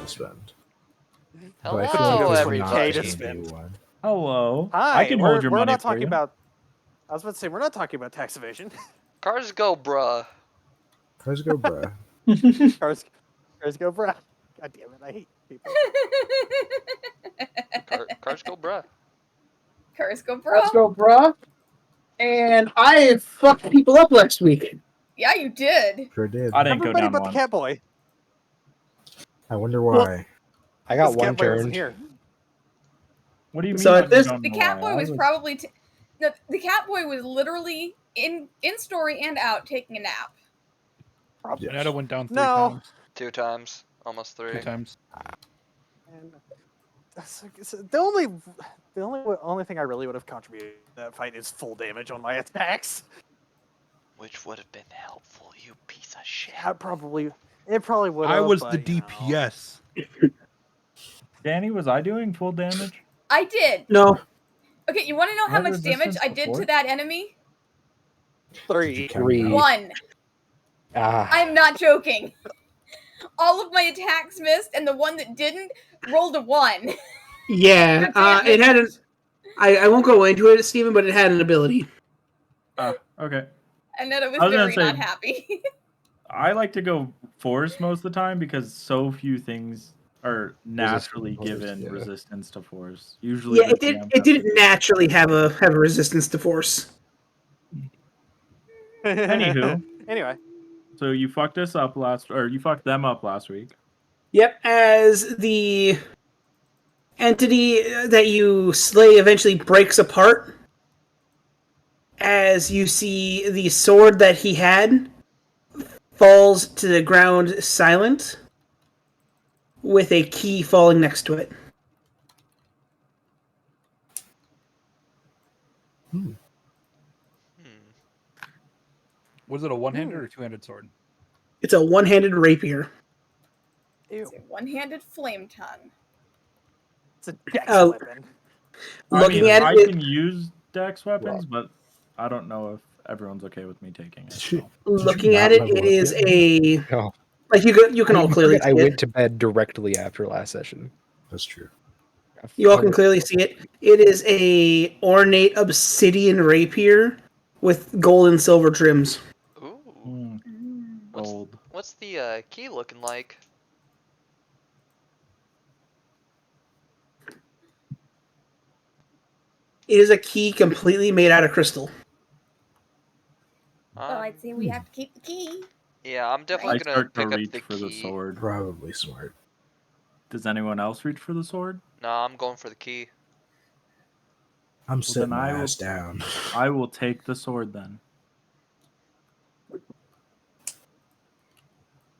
spend. Hello, everybody. Hello. Hi. I can hold your we're money not for talking you. about. I was about to say we're not talking about tax evasion. Cars go, bruh. Cars go, bruh. cars go, bruh. God damn it! I hate people. Cars go, bruh. Cars go, bro. Let's go, bruh. And I fucked people up last week. Yeah, you did. Sure did. I didn't go Everybody down but once. the cat boy. I wonder why. I got This cat one boy wasn't turned. here. What do you mean? So I at this- don't The know cat why? boy I was probably no. The cat boy was literally in story and out taking a nap. Probably. Yes. Anetta went down 3 No. times. 2 times, almost 3. 2 times. And the only thing I really would have contributed to that fight is full damage on my attacks. Which would have been helpful, you piece of shit. It probably would have. I was but, the you know. DPS. Danny, was I doing full damage? I did. No. Okay, you want to know how Had much damage resistance I did before? to that enemy? Did you 3. count it out? 1. I'm not joking. All of my attacks missed, and the one that didn't rolled a 1. Yeah, it had an. I won't go into it, Steven, but it had an ability. Okay. And then it was I was gonna very not say- happy. I like to go force most of the time because so few things are naturally Resistant to force, given yeah. resistance to force. Usually, Yeah, the it did. DM It has to didn't naturally have a resistance to force. Anywho. Anyway, So you fucked us up you fucked them up last week. Yep, as the entity that you slay eventually breaks apart, as you see the sword that he had falls to the ground silent, with a key falling next to it. Hmm. Was it a one-handed or two-handed sword? It's a one-handed rapier. ew, It's a one-handed flame tongue. it's a dex Oh. weapon. Looking I at I it, can use dex weapons, but I don't know if everyone's okay with me taking it. So. looking at it, level it up is yet? a Oh, like you can all clearly see I went it. to bed directly after last session. that's true. You all can clearly see it. It is a ornate obsidian rapier with gold and silver trims. Ooh. What's Gold. what's the key looking like? It is a key completely made out of crystal. Well, I'd say we have to keep the key. Yeah, I'm I definitely gonna start to pick up reach the for the key. sword. Probably smart. Does anyone else reach for the sword? No, I'm going for the key. I'm sitting then my I will- ass down. I will take the sword then.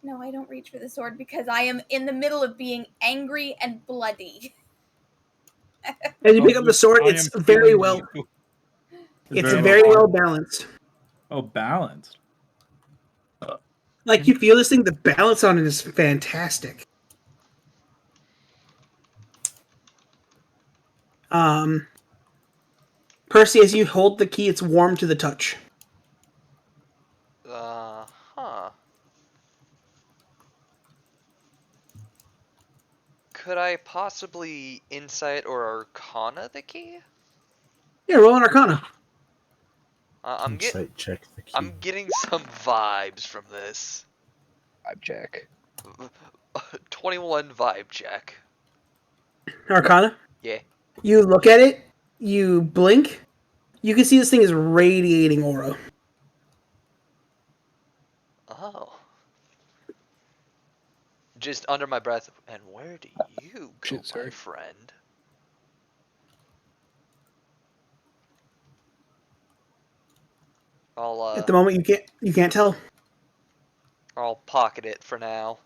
No, I don't reach for the sword because I am in the middle of being angry and bloody. As you pick up the sword, I it's am very feeling well. you. It's very well balanced. Oh, balanced. Like you feel this thing, the balance on it is fantastic. Percy, as you hold the key, it's warm to the touch. Huh. Could I possibly insight or arcana the key? Yeah, roll an Arcana. I'm Insight check the key. I'm getting some vibes from this. Vibe check. 21 vibe check. Arcana. Yeah. You look at it. You blink. You can see this thing is radiating aura. Oh. Just under my breath. And where do you go, Shit, my sorry. friend? At the moment, you can't tell. I'll pocket it for now.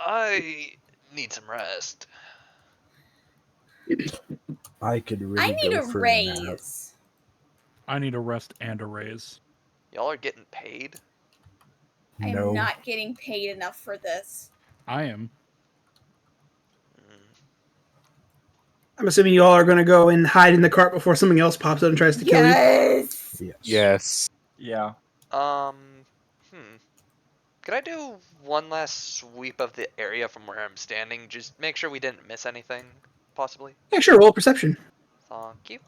I need some rest. I could really I need go a for a nap. raise. I need a rest and a raise. Y'all are getting paid? I'm No. not getting paid enough for this. I am. I'm assuming you all are going to go and hide in the cart before something else pops up and tries to kill you. Yes. Yes. Yes. Yeah. Could I do one last sweep of the area from where I'm standing? Just make sure we didn't miss anything, possibly? Yeah, sure. Roll perception. Thank you.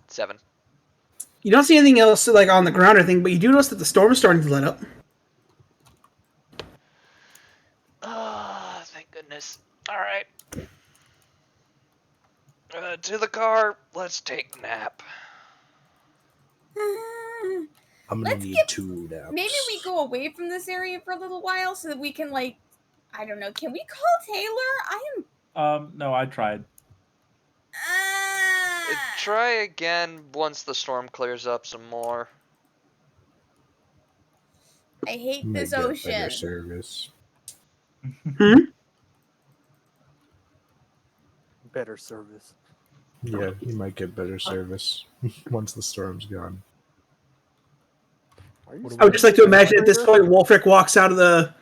7. You don't see anything else like on the ground or anything, but you do notice that the storm is starting to let up. Ah, thank goodness. Alright. To the car. Let's take a nap. I'm gonna Let's need get- 2 naps. Maybe we go away from this area for a little while so that we can, like, I don't know. Can we call Taylor? I am. No, I tried. Try again once the storm clears up some more. I hate Might this get better ocean. service. Better service. Yeah, you might get better service once the storm's gone. Are you I would just like to imagine at this point, Wolfric walks out of the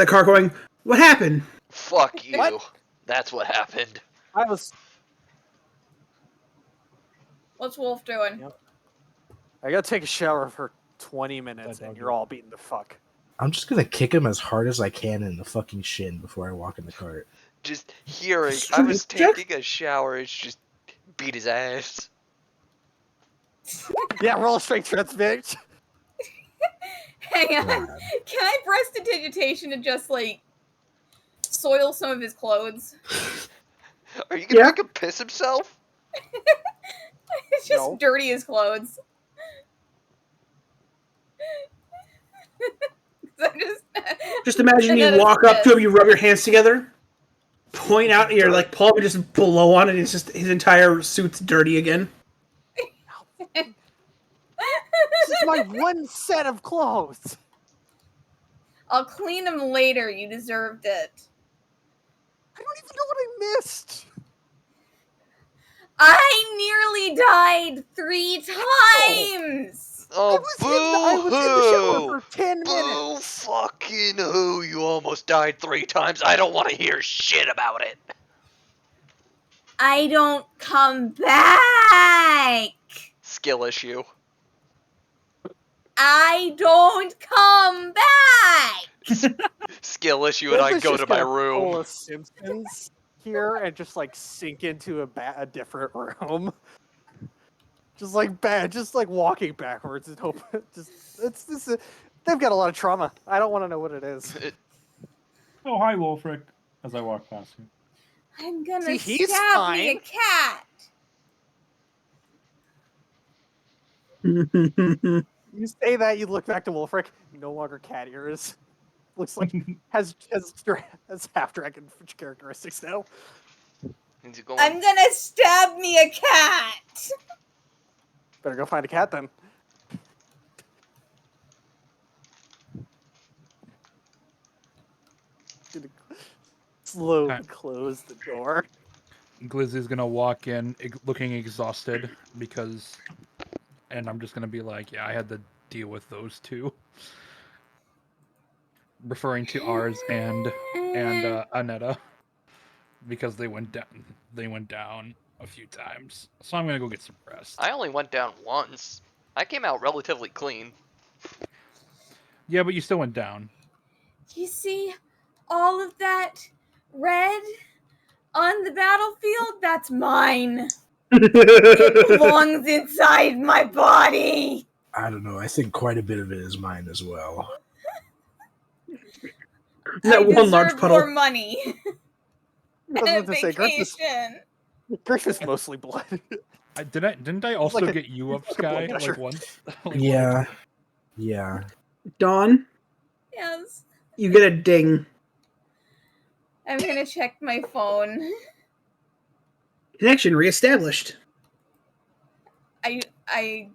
car going, What happened? Fuck you. What? That's what happened. I was. What's Wolf doing? Yep. I gotta take a shower for 20 minutes, and you're all beaten the fuck. I'm just gonna kick him as hard as I can in the fucking shin before I walk in the cart. Just hearing, I was Strength check? taking a shower, it's just beat his ass. Yeah, roll a strength checks, bitch. Hang on. God. Can I prestidigitation to just like soil some of his clothes? Are you gonna Yeah. make him piss himself? It's just No. dirty his clothes. So Just imagine and you then walk it's up to him, piss. you rub your hands together, point out your like palm, and just blow on it. It's just his entire suit's dirty again. This is my one set of clothes. I'll clean him later. You deserved it. I don't even know what I missed. I nearly died 3 times. Oh, I was in the shower boo-hoo! for 10 Boo minutes. fucking who! You almost died 3 times. I don't want to hear shit about it. I don't come back. Skill issue. I don't come back. Skill issue, and I Liz is go just to my gonna pull room. a Simpsons here and just like sink into a different room. Just like walking backwards and hope. They've got a lot of trauma. I don't want to know what it is. Oh, hi, Wolfric, as I walk past you. I'm gonna See, he's stab me a fine. cat. You say that, you look back to Wolfric. No longer cat ears. Looks like has half dragon characteristics now. He's going, I'm gonna stab me a cat. Better go find a cat then. Gonna slowly Okay. close the door. Glizzy's gonna walk in looking exhausted because, and I'm just gonna be like, yeah, I had to deal with those two. Referring to ours and Aneta because they went down. They went down a few times, so I'm gonna go get some rest. I only went down once. I came out relatively clean. Yeah, but you still went down. You see all of that red on the battlefield? That's mine. It belongs inside my body. I don't know. I think quite a bit of it is mine as well. That I one large deserve puddle. more money. I was And a about to say, vacation. Griff is mostly blood. Didn't I also like a- get you up, like a blood Sky? gusher. Like once? Like Yeah. Yeah. Dawn, Yes. you get a ding. I'm gonna check my phone. Connection reestablished. I I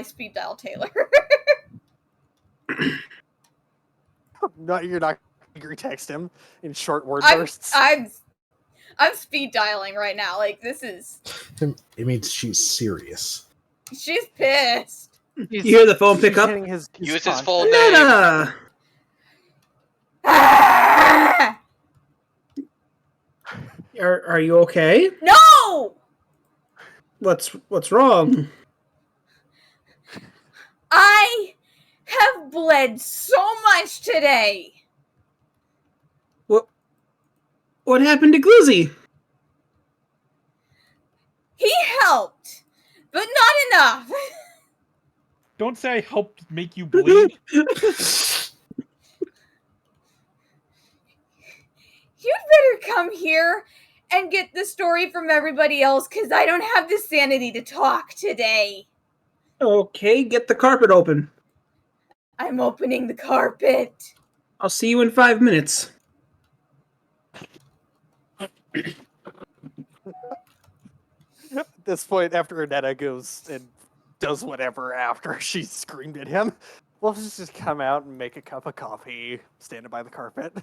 speed dial Taylor. No, you're not angry text him in short word I'm bursts. speed dialing right now. Like this is It means she's serious. she's pissed. You hear the phone pick He's up? hitting his Use his conch. full name. Aneta! Ah! Are you okay? No! What's wrong? I have bled so much today. What happened to Glizzy? He helped, but not enough. Don't say I helped make you bleed. You'd better come here and get the story from everybody else, because I don't have the sanity to talk today. Okay, get the carpet open. I'm opening the carpet. I'll see you in 5 minutes. At this point, after Annetta goes and does whatever after she screamed at him, we'll just come out and make a cup of coffee, standing by the carpet.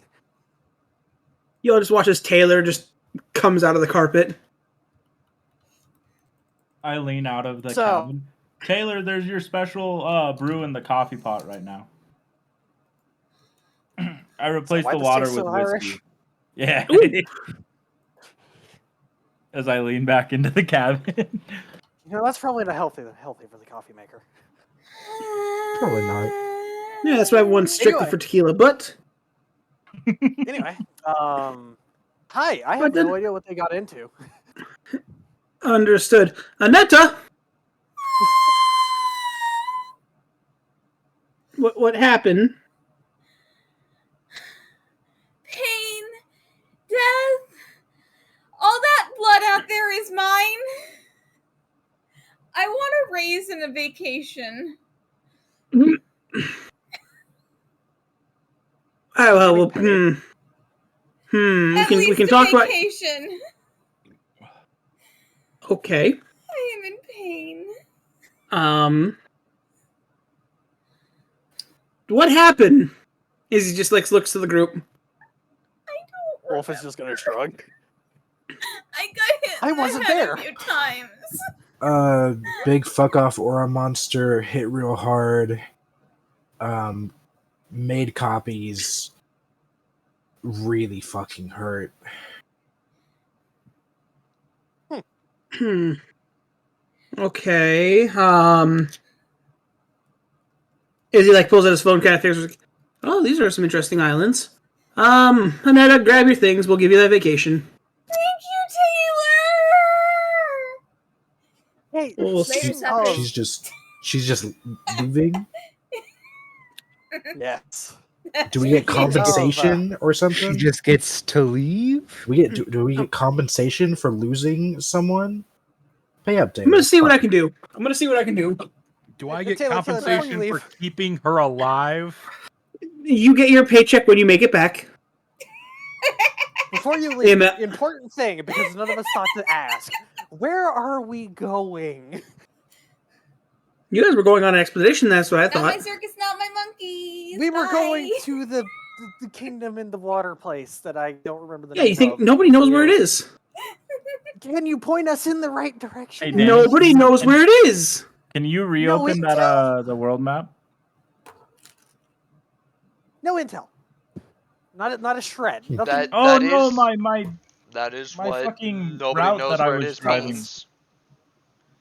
You'll just watch as Taylor just comes out of the carpet. I lean out of the So- cabin. Taylor, there's your special brew in the coffee pot right now. I replaced why the the water steak's with so whiskey. Irish? Yeah. Ooh. As I lean back into the cabin. That's probably not healthy for the coffee maker. Probably not. Yeah, that's why I won strictly Anyway. for tequila. But Anyway, hi. I But have then- no idea what they got into. understood. Aneta, what happened? Pain, death, all that blood out there is mine. I want to raise in a vacation. Oh well, At We least can a talk about. vacation. Okay. I am in pain. What happened? Izzy just looks to the group. I don't Wolf is just gonna shrug. I got hit I in the wasn't head there. a few times. Big fuck off aura monster hit real hard. Made copies. Really fucking hurt. Okay. Izzy pulls out his phone, kind of figures, oh, these are some interesting islands. Aneta, grab your things. We'll give you that vacation. Thank you, Taylor. Hey, Well, Later, speaking suckers. of, She's just leaving. yes. Do we get Speaking of, compensation or She something? just gets to leave. Do we get compensation for losing someone? Pay up, Taylor. I'm gonna see what I Fuck. can do. Do I Hey, get Taylor, before you compensation for leave. keeping her alive? You get your paycheck when you make it back. Before you leave, Matt. important thing, because none of us thought to ask. Where are we going? You guys were going on an expedition. That's what I Not my thought. circus, not my monkeys. We were Bye. going to the kingdom in the water place that I don't remember the Yeah, name you think of. nobody knows where it is? Can you point us in the right direction? Hey, Danny. Nobody knows where it is. Can you reopen intel. that the world map? No intel. Not a shred. Nothing. That Oh that no, is that is my what fucking nobody route knows that I where it was is driving. means.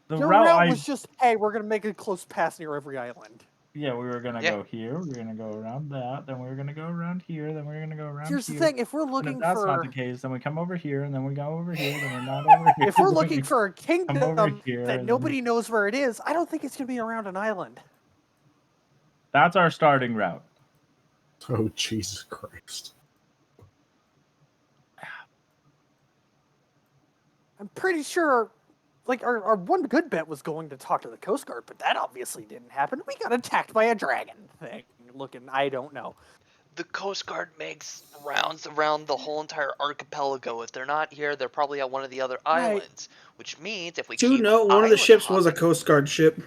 the Your route route was just, hey, we're gonna make a close pass near every island. Yeah, we were gonna Yeah. go here, we were gonna go around that, then we were gonna go around here, then we were gonna go around Here's the here. thing: if we're And if looking that's not for, the case, then we come over here, and then we go over here, then we're not over here. if we're then looking we for a over kingdom here, that and nobody knows where it is, I don't think it's gonna be around an island. That's our starting route. Oh, Jesus Christ. I'm pretty sure, our one good bet was going to talk to the Coast Guard, but that obviously didn't happen. We got attacked by a dragon thing. Looking, I don't know. The Coast Guard makes rounds around the whole entire archipelago. If they're not here, they're probably at one of the other Right. islands. Which means if we Do keep know one of the island ships was a hopping- Coast Guard ship.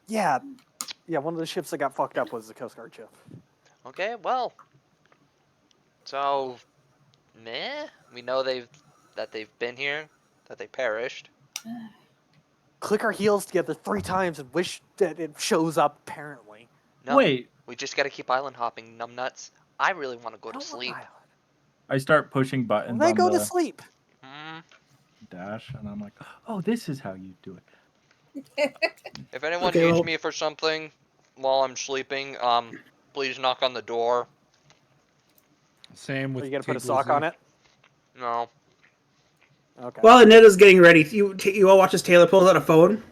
Yeah, one of the ships that got fucked up was the Coast Guard ship. Okay, well. So, we know that they've been here, that they perished. Click our heels together 3 times and wish that it shows up. Apparently. No, Wait, we just gotta keep island hopping, numbnuts. I really want to go I to don't want sleep. island. I start pushing Well, buttons they on go to the sleep. dash, and I'm like, oh, this is how you do it. If anyone Okay, needs well- me for something while I'm sleeping, please knock on the door. Same with. Are you gonna put a Tigglesy. sock on it? No. Okay. While Aneta's getting ready, you all watch as Taylor pulls out a phone.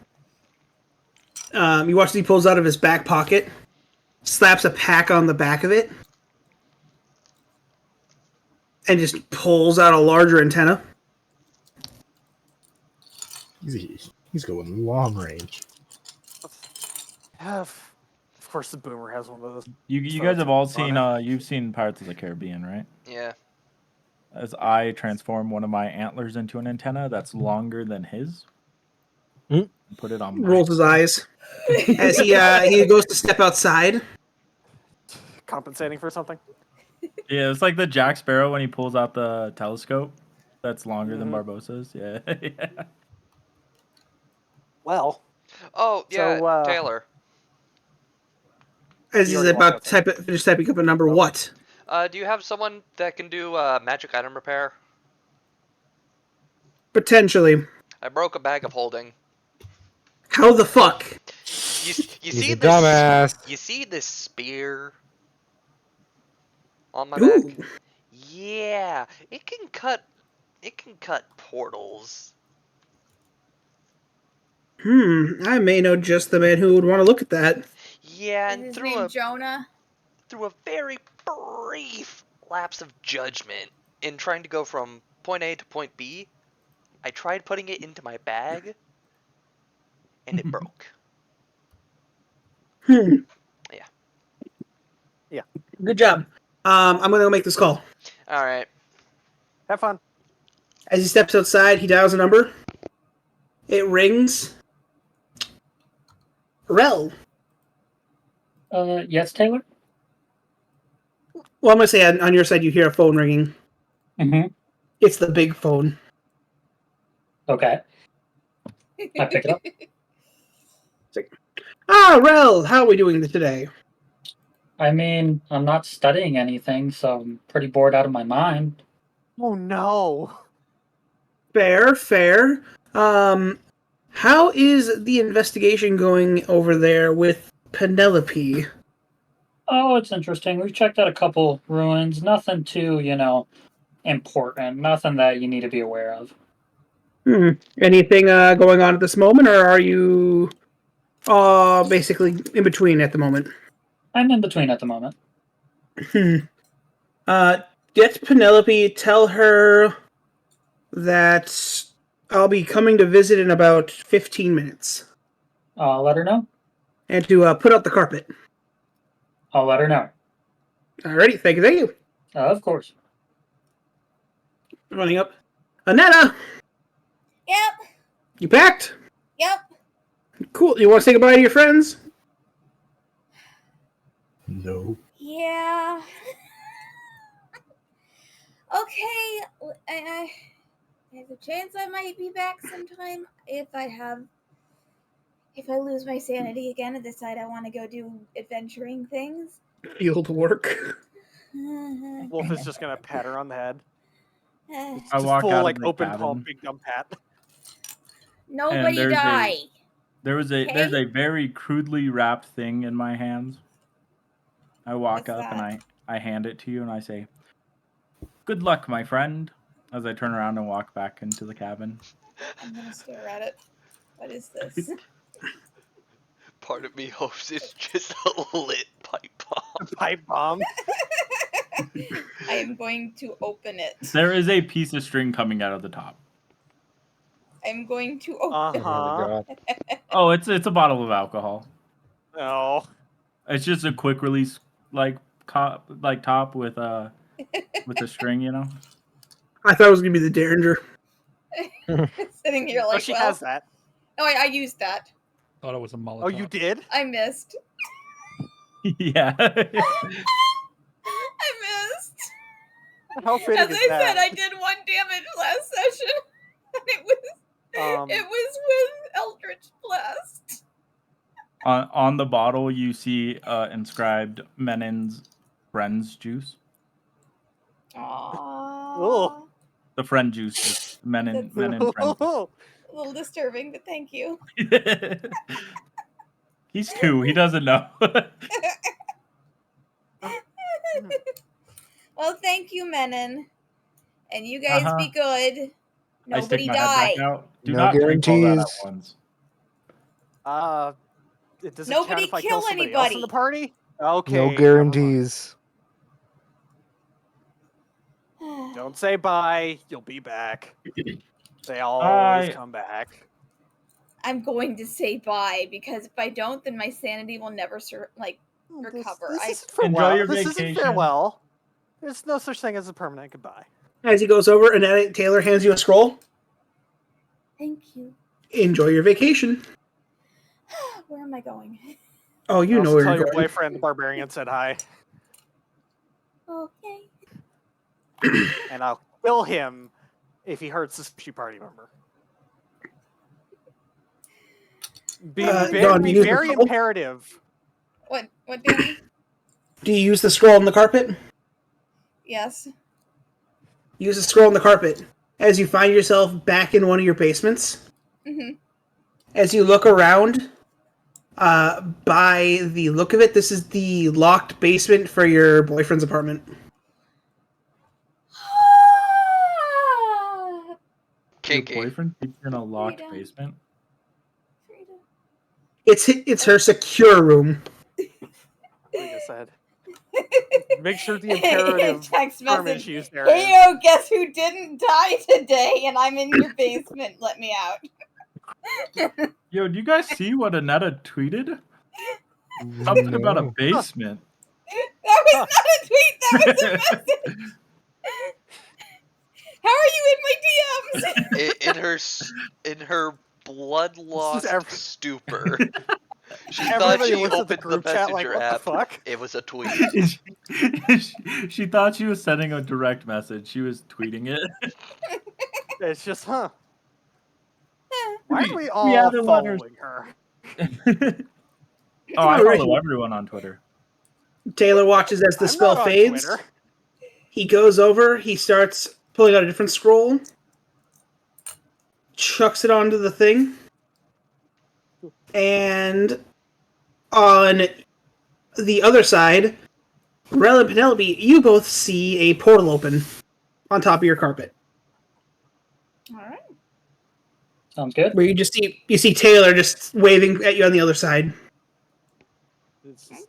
You watch as he pulls out of his back pocket, slaps a pack on the back of it, and just pulls out a larger antenna. He's going long range. Of course, the boomer has one of those. You So guys it's have all on seen it. you've seen Pirates of the Caribbean, right? Yeah. As I transform one of my antlers into an antenna that's longer than his. Hmm? And put it on my Rolls his eyes as he goes to step outside. Compensating for something. Yeah, it's like the Jack Sparrow when he pulls out the telescope that's longer than Mhm. Barbossa's. Yeah. Yeah. Well, Oh, yeah, So, Taylor. As You he's already about walked to finish typing up a number. What? Do you have someone that can do magic item repair? Potentially. I broke a bag of holding. How the fuck? You He's see a this? dumbass. You see this spear on my Ooh. back? Yeah, it can cut. It can cut portals. I may know just the man who would want to look at that. Yeah, Is and his through name a Jonah? very brief lapse of judgment in trying to go from point A to point B, I tried putting it into my bag, and it broke. Hmm. Yeah. Good job. I'm gonna go make this call. All right. Have fun. As he steps outside, he dials a number. It rings. Rel. Yes, Taylor? Well, I'm gonna say on your side, you hear a phone ringing. Mm-hmm. It's the big phone. Okay. I pick it up. Rel, how are we doing today? I mean, I'm not studying anything, so I'm pretty bored out of my mind. Oh no. Fair. How is the investigation going over there with Penelope? Oh, it's interesting. We've checked out a couple ruins. Nothing too, important. Nothing that you need to be aware of. Anything going on at this moment, or are you basically in between at the moment? I'm in between at the moment. Get Penelope, tell her that I'll be coming to visit in about 15 minutes. I'll let her know. And to put out the carpet. I'll let her know. Alrighty, thank you. Of course. Running up. Annetta! Yep. You packed? Yep. Cool. You want to say goodbye to your friends? No. Yeah. Okay. There's a chance I might be back sometime if I lose my sanity again and decide I want to go do adventuring things. Field work. Wolf is just gonna pat her on the head. Uh, I Just walk full out like of the open cabin. palm, big dumb pat. Nobody there's die. There's Okay. a very crudely wrapped thing in my hands. I walk What's up and that? I hand it to you and I say, "Good luck, my friend." As I turn around and walk back into the cabin. I'm gonna stare at it. What is this? Part of me hopes it's just a lit pipe bomb. Pipe bomb. I am going to open it. There is a piece of string coming out of the top. I'm going to open Uh-huh. Oh, it's a bottle of alcohol. No. It's just a quick release top with a string, you know. I thought it was going to be the Derringer. it. Sitting here Oh, like, she well, has that. no, I used that. Thought it was a Molotov. Oh, you did? I missed. Yeah. I missed. How fitting As is I that? said, I did 1 damage last session. It was with Eldritch Blast. On the bottle, you see inscribed Menin's friend's juice. Aww. The friend juice. Menin friend juice. A little disturbing, but thank you. He's 2. He doesn't know. Well, thank you, Menin. And you guys be good. I stick Nobody my die. head back out. Do No not drink all that at guarantees. once. Does it Nobody count if I kill kill somebody else in anybody. the party? Okay. No never mind. guarantees. Don't say bye. You'll be back. They always come back. I'm going to say bye because if I don't, then my sanity will never recover. This I isn't farewell. Enjoy your This isn't vacation. farewell. There's no such thing as a permanent goodbye. As he goes over, Annette Taylor hands you a scroll. Thank you. Enjoy your vacation. Where am I going? Oh, you know Also where tell you're your going. boyfriend the barbarian said hi, Okay. and I'll kill him if he hurts the sushi party member. Be Dawn, do you use the very scroll? imperative. What, Danny? Do you use the scroll on the carpet? Yes. Use a scroll on the carpet. As you find yourself back in one of your basements, as you look around, by the look of it, this is the locked basement for your boyfriend's apartment. Your Kinky. boyfriend keeps you in a locked Freedom. basement? It's her secure room. Like I said. Make sure the imperative Text term message. is used there. Hey yo, guess who didn't die today? And I'm in your basement. Let me out. Yo, do you guys see what Anetta tweeted? Something about a No. basement. That was not a tweet. That was a message. How are you in my DMs? In her blood-lost stupor, she thought Everybody she looks at opened the the group chat like, messenger what the app. fuck? It was a tweet. She thought she was sending a direct message. She was tweeting it. It's just, huh? Why are we We all had to let her- following her? Oh, I Alright. follow everyone on Twitter. Taylor watches as the I'm spell not on fades. Twitter. He goes over, he starts pulling out a different scroll, chucks it onto the thing, and on the other side, Rel and Penelope, you both see a portal open on top of your carpet. Alright. Sounds good. Where you see Taylor just waving at you on the other side. It's just,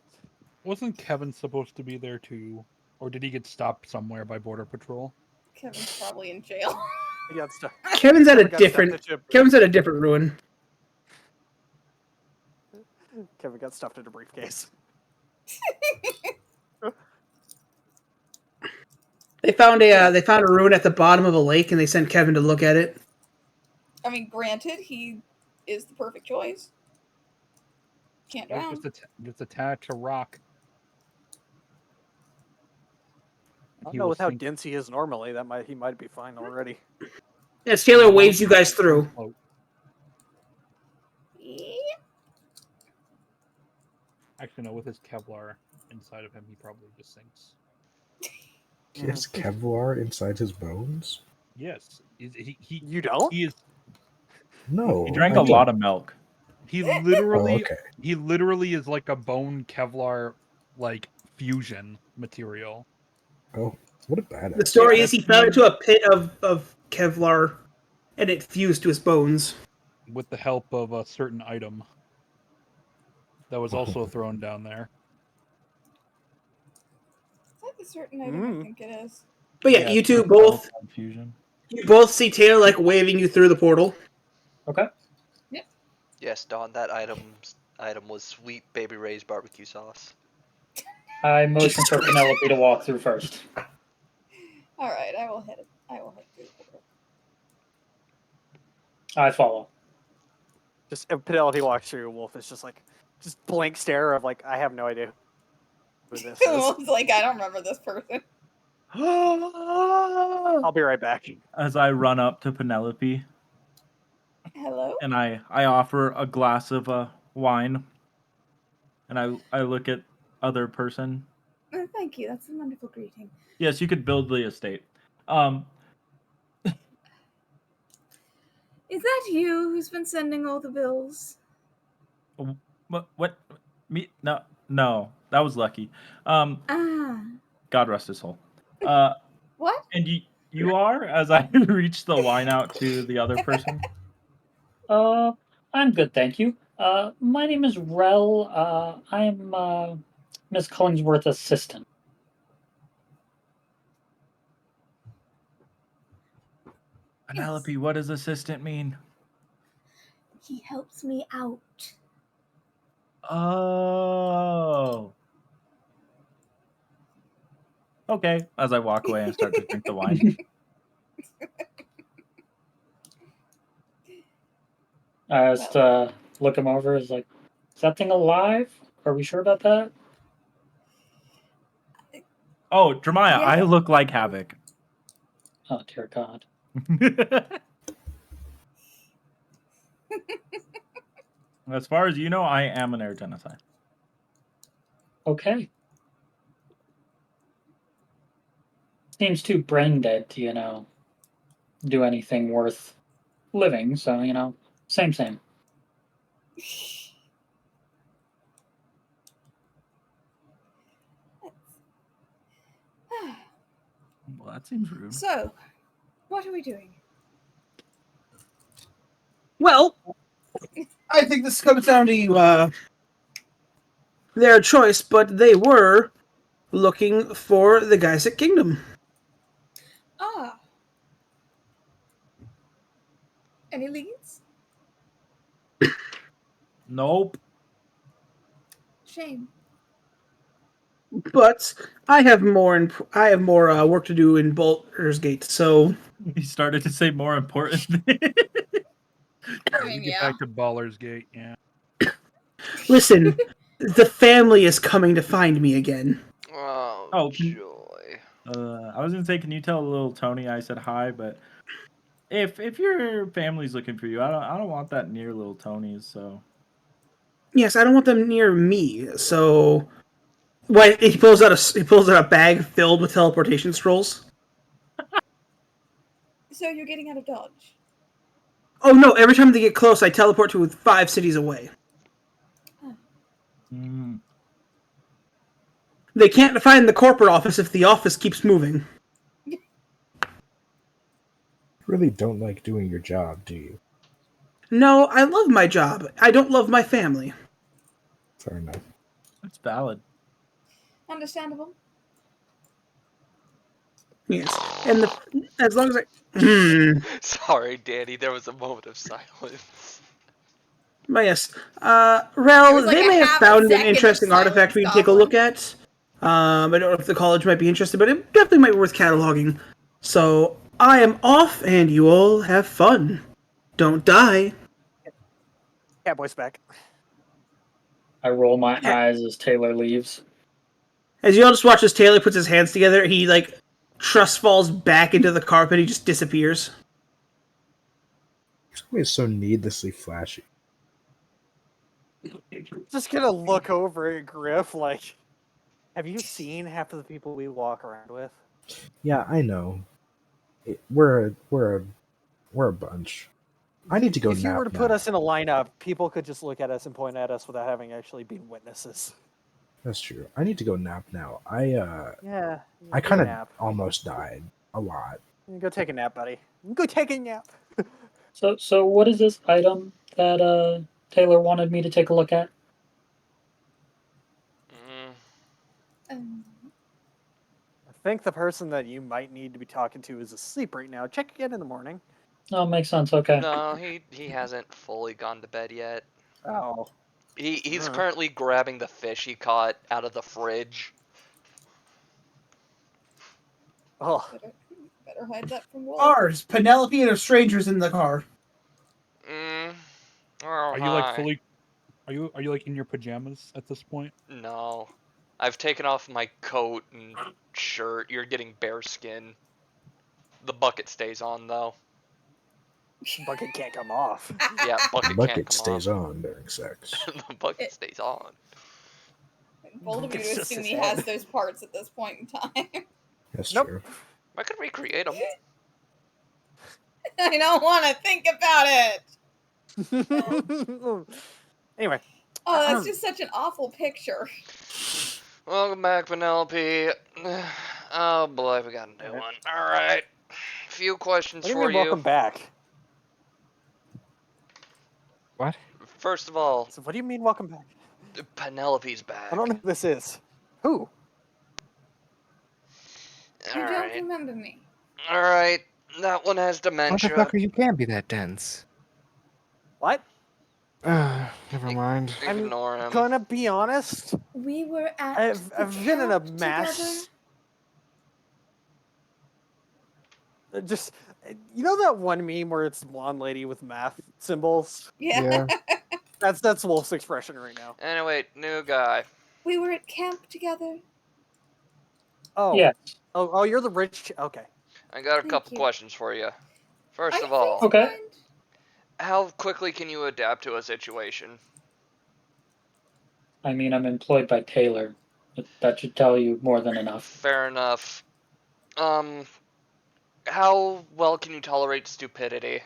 Wasn't Kevin supposed to be there too? Or did he get stopped somewhere by Border Patrol? Kevin's probably in jail. he got stuck. Kevin's at a Kevin got different stuffed into- Kevin's at a different ruin. Kevin got stuffed in a briefcase. They found a ruin at the bottom of a lake, and they sent Kevin to look at it. I mean, granted, he is the perfect choice. Can't drown. Just attach a rock. I don't He know will with how sink. dense he is normally. He might be fine already. As Taylor waves you guys through. Oh, Yeah. actually, no. With his Kevlar inside of him, he probably just sinks. He has Kevlar inside his bones? Yes, he You don't? he is. No. He drank I a lot of milk. He Oh, literally okay. he literally is like a bone Kevlar like fusion material. Oh, what a badass. The story is he fell into a pit of Kevlar, and it fused to his bones. With the help of a certain item that was also thrown down there. Is that the certain item I think it is? But yeah, you two both Fusion. you both see Taylor like waving you through the portal. Okay. Yes, Dawn, that item was sweet Baby Ray's barbecue sauce. I motion for Penelope to walk through first. Alright, I will hit it. I will hit through the portal. I follow. Just Penelope walks through. Wolf is just like, just blank stare of like, I have no idea who this is. Wolf's like, I don't remember this person. I'll be right back. As I run up to Penelope Hello? and I offer a glass of wine, and I look at other person. Thank you. That's a wonderful greeting. Yes, you could build the estate. Is that you who's been sending all the bills? What? Me? No. That was Lucky. God rest his soul. What? And you are, as I reach the wine out to the other person. I'm good, thank you. My name is Rel. I'm Miss Collingsworth's assistant. Penelope, what does assistant mean? He helps me out. Oh. Okay. As I walk away and start to drink the wine. I just look him over. Is like, is that thing alive? Are we sure about that? Oh, Dramaya, Yeah. I look like Havoc. Oh dear God. As far as you know, I am an air genocide. Okay. seems too brain dead to do anything worth living. So same. Well, that seems rude. So, what are we doing? Well, I think this comes down to their choice, but they were looking for the guys at Kingdom. Ah. Any leads? Nope. Shame. But I have more work to do in Baldur's Gate, so He started to say more important. I We mean, get yeah. back to Baller's Gate. Yeah. listen, the family is coming to find me again. Oh, Oh, joy. I was gonna say, can you tell little Tony I said hi? But if your family's looking for you, I don't want that near little Tony's. So Yes, I don't want them near me. So, wait, he pulls out a bag filled with teleportation scrolls. So you're getting out of Dodge. Oh no! Every time they get close, I teleport to 5 cities away. They can't find the corporate office if the office keeps moving. Really don't like doing your job, do you? No, I love my job. I don't love my family. Fair enough. that's valid. Understandable. Yes, and as long as I. Sorry, Danny, there was a moment of silence. But yes, There Rel, was like they a may have half a found an second of interesting artifact silence, for you to take a Goblin. look at. I don't know if the college might be interested, but it definitely might be worth cataloging. So I am off, and you all have fun. Don't die. Catboy's back. I roll my Yeah. eyes as Taylor leaves. As you all just watch as Taylor puts his hands together, he trust falls back into the carpet. He just disappears. It's always so needlessly flashy. Just gonna look over at Griff like, have you seen half of the people we walk around with? Yeah, I know. We're a bunch. I need to go If you nap were to put now. us in a lineup, people could just look at us and point at us without having actually been witnesses. That's true. I need to go nap now. Yeah. I go kind of nap. almost died a lot. Go take a nap, buddy. Go take a nap. So what is this item that Taylor wanted me to take a look at? Mm, Um, I think the person that you might need to be talking to is asleep right now. Check again in the morning. Oh, makes sense. Okay. no, he hasn't fully gone to bed yet. Oh. He's Huh. currently grabbing the fish he caught out of the fridge. Oh. better hide that from Wolf. Ours, Penelope and her strangers in the car. Oh, Are you like hi. fully? Are you like in your pajamas at this point? No. I've taken off my coat and shirt. You're getting bare skin. The bucket stays on, though. Bucket can't come off. Yeah, The bucket can't bucket come stays off. on during sex. The bucket stays on. Bold of you It's to just assume his he head. has those parts at this point in time. That's Nope. true. I could recreate them. I don't want to think about it. Anyway. Oh, that's just such an awful picture. Welcome back, Penelope. Oh boy, we got a new one. Alright. Few questions What do you for mean, welcome back? What? First of all, So what do you mean, welcome back? Penelope's back. I don't know who this is. Who? You don't Alright. remember me. Alright. That one has dementia. Motherfucker, you can't be that dense. What? Never mind. Ignore him. Gonna be honest. We were at I've the been in a camp mass. together. Just, you know that one meme where it's blonde lady with math symbols? Yeah. That's Wolf's expression right now. Anyway, new guy. We were at camp together. Oh. Yes. Oh, you're the rich. Okay. I got a Thank couple you. questions for you. First Are of you all, free to Okay. mind? how quickly can you adapt to a situation? I mean, I'm employed by Taylor. That should tell you more than enough. Fair enough. How well can you tolerate stupidity?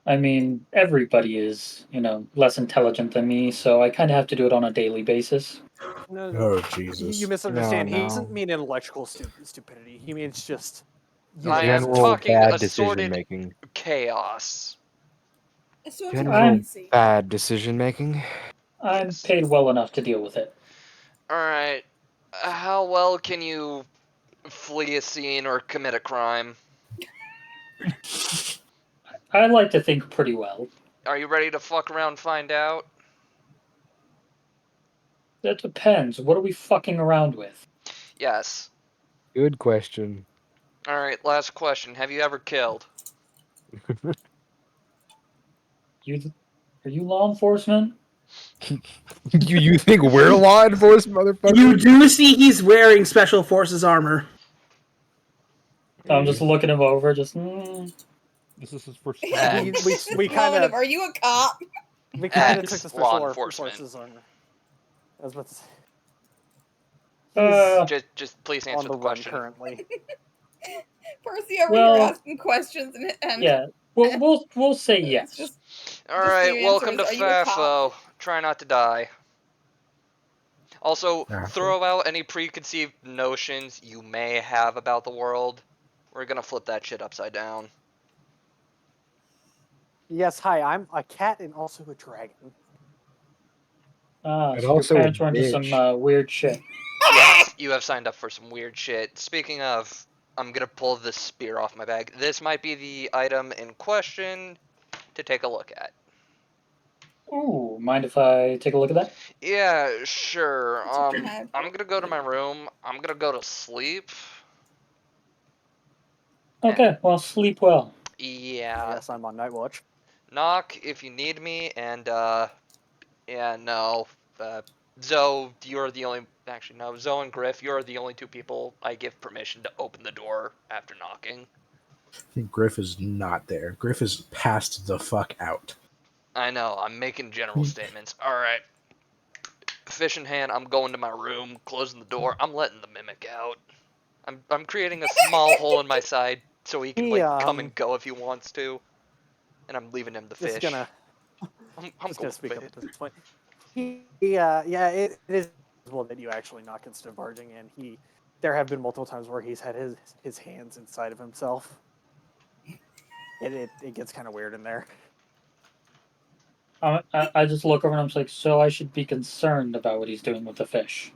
I mean, everybody is, less intelligent than me, so I kind of have to do it on a daily basis. No, Oh you Jesus! misunderstand. No, He no. doesn't mean intellectual stupidity. He means just I am General talking bad decision assorted making. chaos. Assorted General lunacy. bad decision making. I'm Yes. paid well enough to deal with it. Alright. How well can you flee a scene or commit a crime? I like to think pretty well. Are you ready to fuck around and find out? That depends. What are we fucking around with? Yes. Good question. Alright, last question. Have you ever killed? Are you law enforcement? you think we're law enforcement, motherfucker? You do see he's wearing Special Forces armor. I'm just looking him over, just. This is his first we time. we kind Moment of Are you a cop? took the Ex law special enforcement. forces on. I was about to say. He's Just please on answer the the run question. currently. Percy over here Well, asking questions and yeah. We'll say it's yes. just Alright, the answer welcome is, to are you a cop? FAFO. Try not to die. Also, Yeah. throw out any preconceived notions you may have about the world. We're gonna flip that shit upside down. Yes, hi. I'm a cat and also a dragon. Ah, And so your also a parents were into some bitch. weird shit. Yes, you have signed up for some weird shit. Speaking of, I'm gonna pull this spear off my bag. This might be the item in question to take a look at. Ooh, mind if I take a look at that? Yeah, sure. It's a bag. I'm gonna go to my room. I'm gonna go to sleep. Okay, well, sleep well. Yeah. Yes, I'm on night watch. Knock if you need me, and yeah, no. Zoe, you're the only. Actually, no. Zoe and Griff, you're the only two people I give permission to open the door after knocking. Griff is not there. Griff is passed the fuck out. I know. I'm making general statements. All right. Fish in hand, I'm going to my room, closing the door. I'm letting the mimic out. I'm creating a small hole in my side so he can He come and go if he wants to, and I'm leaving him the just fish. gonna I'm just cool gonna speak with up it. at this point. Yeah, it is possible that you actually knock instead of barging in. There have been multiple times where he's had his hands inside of himself. It gets kind of weird in there. I just look over and I'm just like, so I should be concerned about what he's doing with the fish.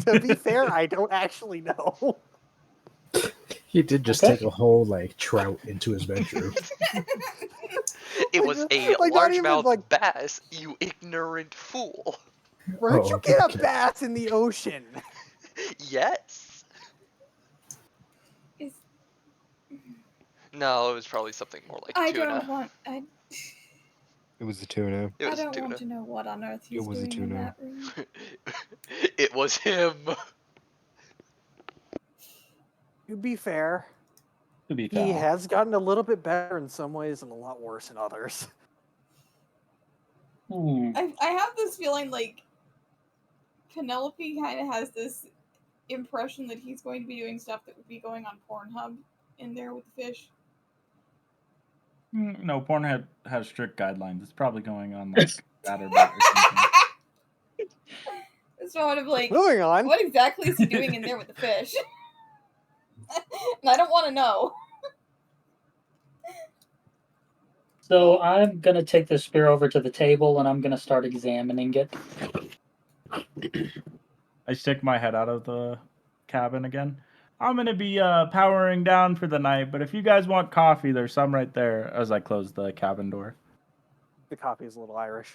To be fair, I don't actually know. He did just Okay. take a whole trout into his bedroom. It was a Not even largemouth bass, you ignorant fool. Where'd you okay, get a okay. bass in the ocean? Yes. Is No, it was probably something more like I tuna. don't want I It was a tuna. It I was a don't want tuna. to know what on earth It he's was a doing in tuna. that room. It was him. To be fair, To be he fair. has gotten a little bit better in some ways and a lot worse in others. I have this feeling like Penelope kind of has this impression that he's going to be doing stuff that would be going on Pornhub in there with the fish. No, Pornhub has strict guidelines. It's probably going on like Chatterbait or something. It's sort of like, Moving on. what exactly is he doing in there with the fish? And I don't want to know. So I'm gonna take the spear over to the table and I'm gonna start examining it. I stick my head out of the cabin again. I'm gonna be powering down for the night, but if you guys want coffee, there's some right there as I close the cabin door. The coffee is a little Irish.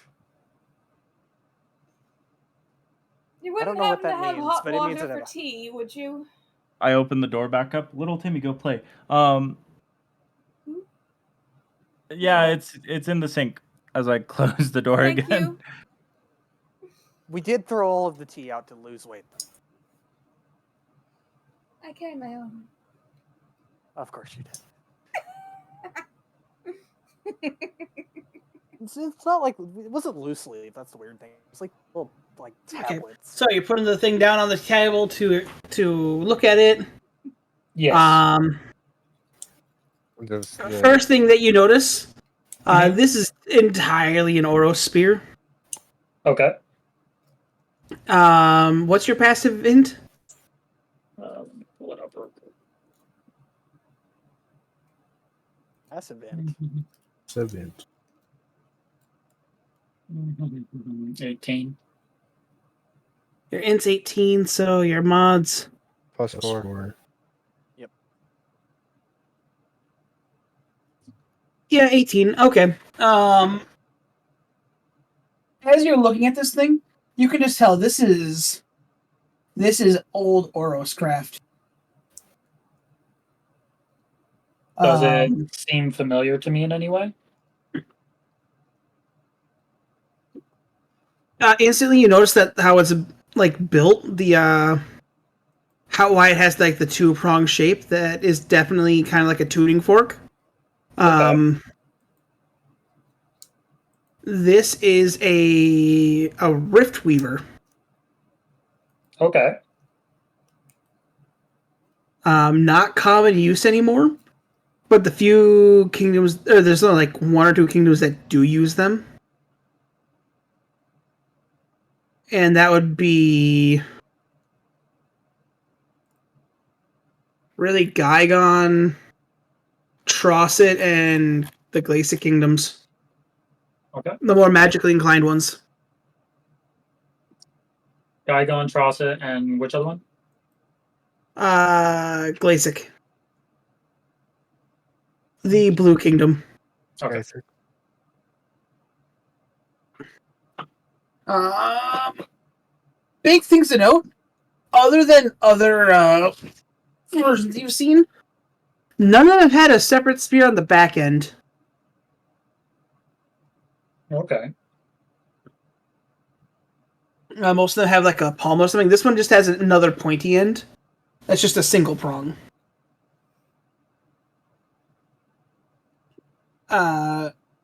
You I don't wouldn't know what happen to that have means, hot but it means water that for tea, would you? I open the door back up. Little Timmy, go play. Yeah, it's in the sink as I close the door Thank again. you. we did throw all of the tea out to lose weight. I carry my own. Of course you did. It's not like it wasn't loose leaf. That's the weird thing. It's like little like Okay. tablets. So you're putting the thing down on the table to look at it. Yes. First thing that you notice, Mhm. this is entirely an Oro spear. Okay. What's your passive int? Let me pull it up real quick. Passive int. 7. 18. Your int's 18, so your mods. Plus Plus 4. 4. Yeah, 18. Okay. As you're looking at this thing, you can just tell this is old Oros craft. Does it seem familiar to me in any way? Instantly, you notice that how it's like built. The why it has like the 2-prong shape. That is definitely kind of like a tuning fork. Okay. This is a rift weaver. Okay. Not common use anymore, but the few kingdoms, or there's only like 1 or 2 kingdoms that do use them, and that would be really Gaigon, Trosset, and the Glacic kingdoms. Okay. The more magically inclined ones. Gaigon, Trosset, and which other one? Glacic. The Blue Kingdom. Okay. Big things to note, other than other versions you've seen, none of them have had a separate spear on the back end. Okay. Most of them have like a palm or something. This one just has another pointy end. That's just a single prong.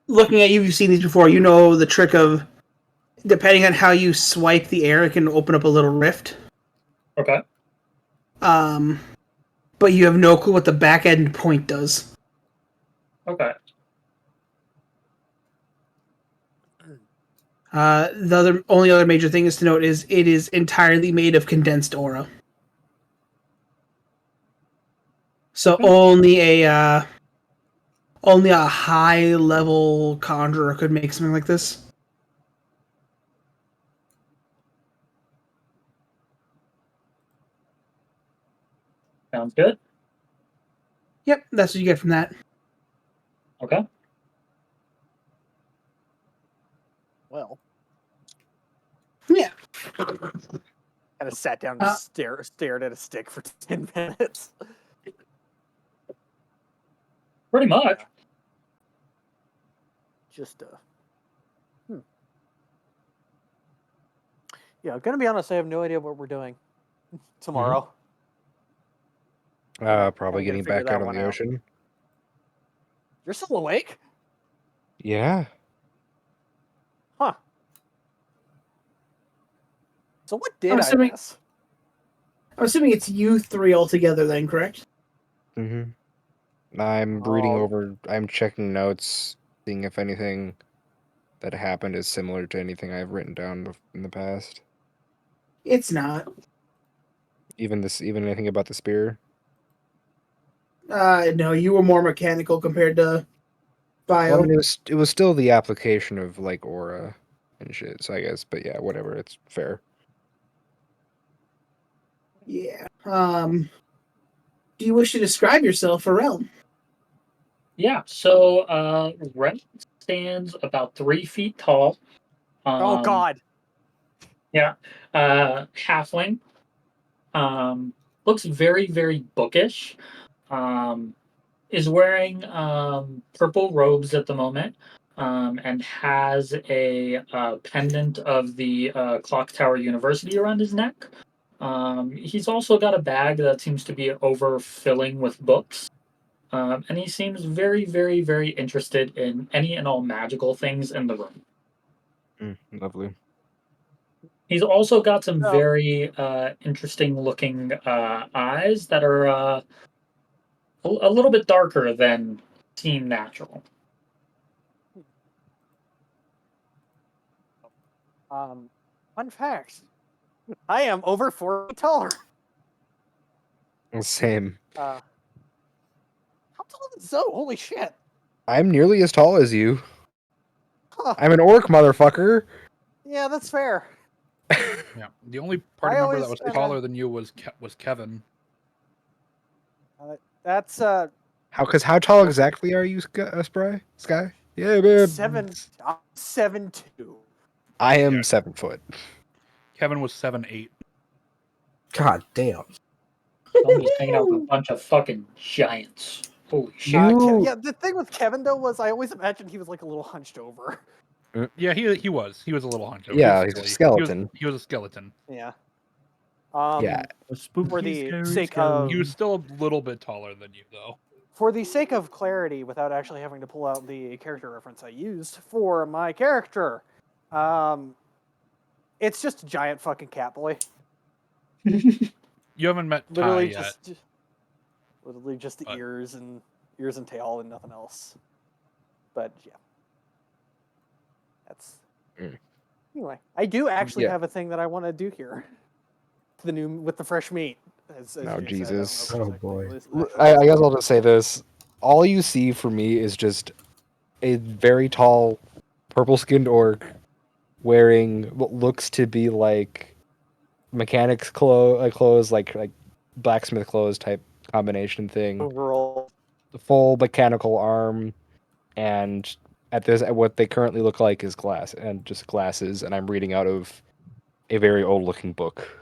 Looking at you've seen these before. You know the trick of, depending on how you swipe the air, it can open up a little rift. Okay. But you have no clue what the back end point does. Okay. The only other major thing is to note is it is entirely made of condensed aura. So only a high level conjurer could make something like this. Sounds good. Yep, that's what you get from that. Okay. Well, Yeah. kind of sat down and stared at a stick for 10 minutes. Pretty much. Just Yeah, I'm gonna be honest, I have no idea what we're doing tomorrow. Probably getting back out on the ocean. You're still awake? Yeah. Huh. So what did I miss? I'm assuming it's you 3 altogether then, correct? Mm-hmm. I'm reading over, I'm checking notes, seeing if anything that happened is similar to anything I've written down in the past. It's not. Even anything about the spear? No, you were more mechanical compared to bio. Well, I mean, it was still the application of like aura and shit. So I guess, but yeah, whatever. It's fair. Yeah. Do you wish to describe yourself for Realm? Yeah. So, Rem stands about 3 feet tall. Oh God. Yeah. Halfling. Looks very, very bookish. Is wearing purple robes at the moment, and has a pendant of the Clock Tower University around his neck. He's also got a bag that seems to be overfilling with books. And he seems very, very, very interested in any and all magical things in the room. Lovely. He's also got some No. very interesting looking eyes that are a little bit darker than seem natural. Fun fact: I am over 4 feet taller. Same. How tall is Zoe? Holy shit! I'm nearly as tall as you. Huh. I'm an orc, motherfucker. Yeah, that's fair. Yeah. The only party I member that always was kinda- taller than you was Kevin. That's How tall exactly are you, Spry? Sky? Yeah, man. 7'2". I am Yeah. 7 foot. Kevin was 7'8". God damn. I'm just hanging out with a bunch of fucking giants. Holy shit. Yeah, the thing with Kevin though was I always imagined he was like a little hunched over. Yeah, he was. He was a little hunched over. Yeah, He was he's a silly. skeleton. He was a skeleton. Yeah. Yeah. A spooky, For the scary sake skeleton. He was still a little bit taller than you, though. For the sake of clarity, without actually having to pull out the character reference I used for my character, it's just a giant fucking cat boy. You haven't met Ty Literally yet. literally just the But- ears and tail and nothing else. But yeah, that's anyway. I do actually have a thing that I want to do here. With the fresh meat. As Oh, Jay Jesus. said. I don't know if Oh, boy. it's actually- I guess I'll just say this. All you see for me is just a very tall, purple-skinned orc wearing what looks to be like mechanics clothes, like blacksmith clothes type combination thing. overall. The full mechanical arm, and what they currently look like is just glasses, and I'm reading out of a very old-looking book.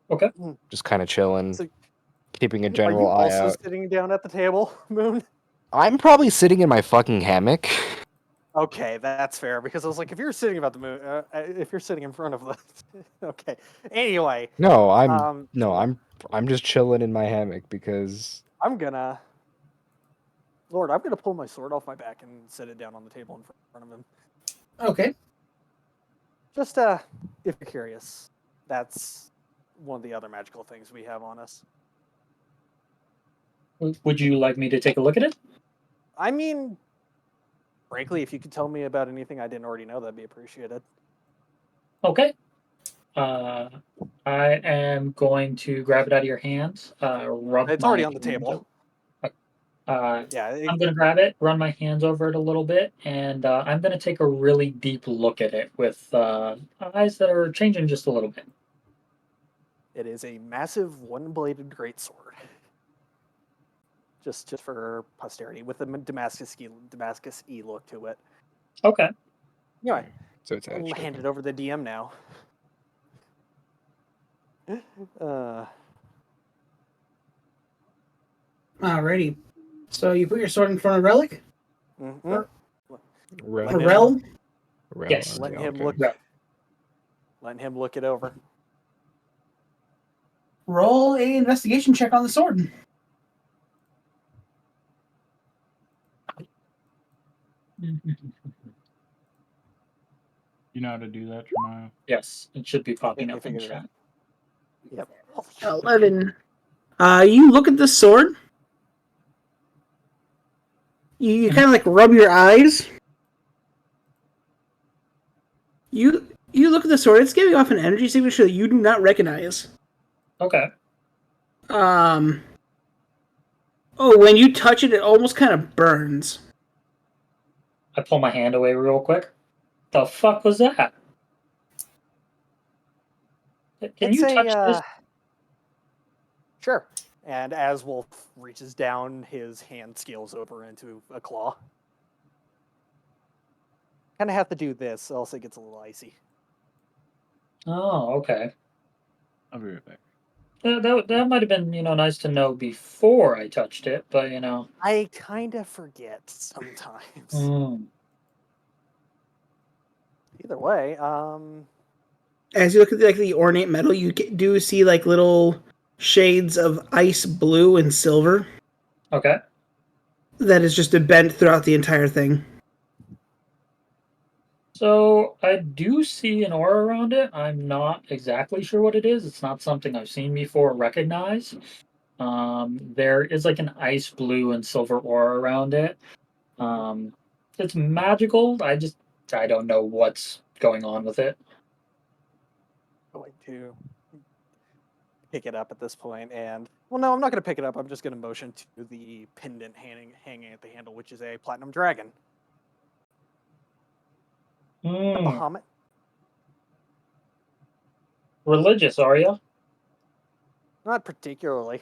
Okay. Just kind of chilling, So- keeping a Are general you eye also out. sitting down at the table, Moon? I'm probably sitting in my fucking hammock. Okay, that's fair. Because I was like, if you're sitting about the moon, if you're sitting in front of the, okay. Anyway, No, Um, I'm just chilling in my hammock because I'm gonna pull my sword off my back and set it down on the table in front of him. Okay. Just if you're curious, that's one of the other magical things we have on us. Would you like me to take a look at it? I mean, frankly, if you could tell me about anything I didn't already know, that'd be appreciated. Okay. I am going to grab it out of your hands. Rub It's my already on the hands table. Yeah, I'm going to grab it, run my hands over it a little bit, and I'm going to take a really deep look at it with eyes that are changing just a little bit. it is a massive one-bladed greatsword. Just for posterity, with a Damascus E look to it. Okay. Anyway, so it's I'll hand it over to the DM now. Alrighty. So you put your sword in front of Relic? Mhm. Rel. Rel? Yes. Letting him okay. look. Right. Letting him look it over. Roll a investigation check on the sword. You know how to do that, Jeremiah? Yes, it should be popping I up in figured it chat. Yep. 11. You look at the sword. You kind of like rub your eyes. You look at the sword. It's giving off an energy signature that you do not recognize. Okay. Oh, when you touch it, it almost kind of burns. I pull my hand away real quick. The fuck was that? Can you touch this? Sure. And as Wolf reaches down, his hand scales over into a claw. Kind of have to do this, else it gets a little icy. Oh, okay. I'll be right back. That might have been, nice to know before I touched it, but I kind of forget sometimes. Either way, As you look at the ornate metal, you do see like little shades of ice blue and silver Okay. that is just bent throughout the entire thing. So I do see an aura around it. I'm not exactly sure what it is. It's not something I've seen before or recognize. There is like an ice blue and silver aura around it. Um, it's magical. I don't know what's going on with it. Going to pick it up at this point, and well, no, I'm not going to pick it up. I'm just going to motion to the pendant hanging at the handle, which is a platinum dragon. A Hmm. Bahamut. Religious, are you? Not particularly,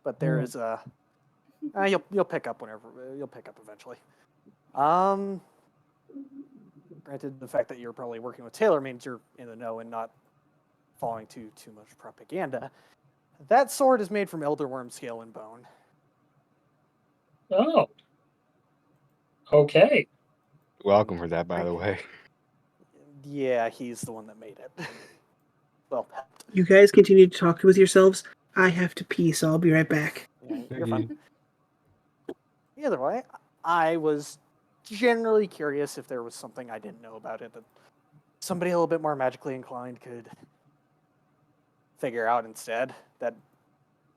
but there is a. You'll pick up whenever you'll pick up eventually. Granted, the fact that you're probably working with Taylor means you're in the know and not falling to too much propaganda. That sword is made from elderworm scale and bone. Oh. Okay. Welcome for that, by the way. Yeah, he's the one that made it. Well, You guys continue to talk with yourselves. I have to pee, so I'll be right back. yeah, you're fine. Either way, I was generally curious if there was something I didn't know about it that somebody a little bit more magically inclined could figure out instead. That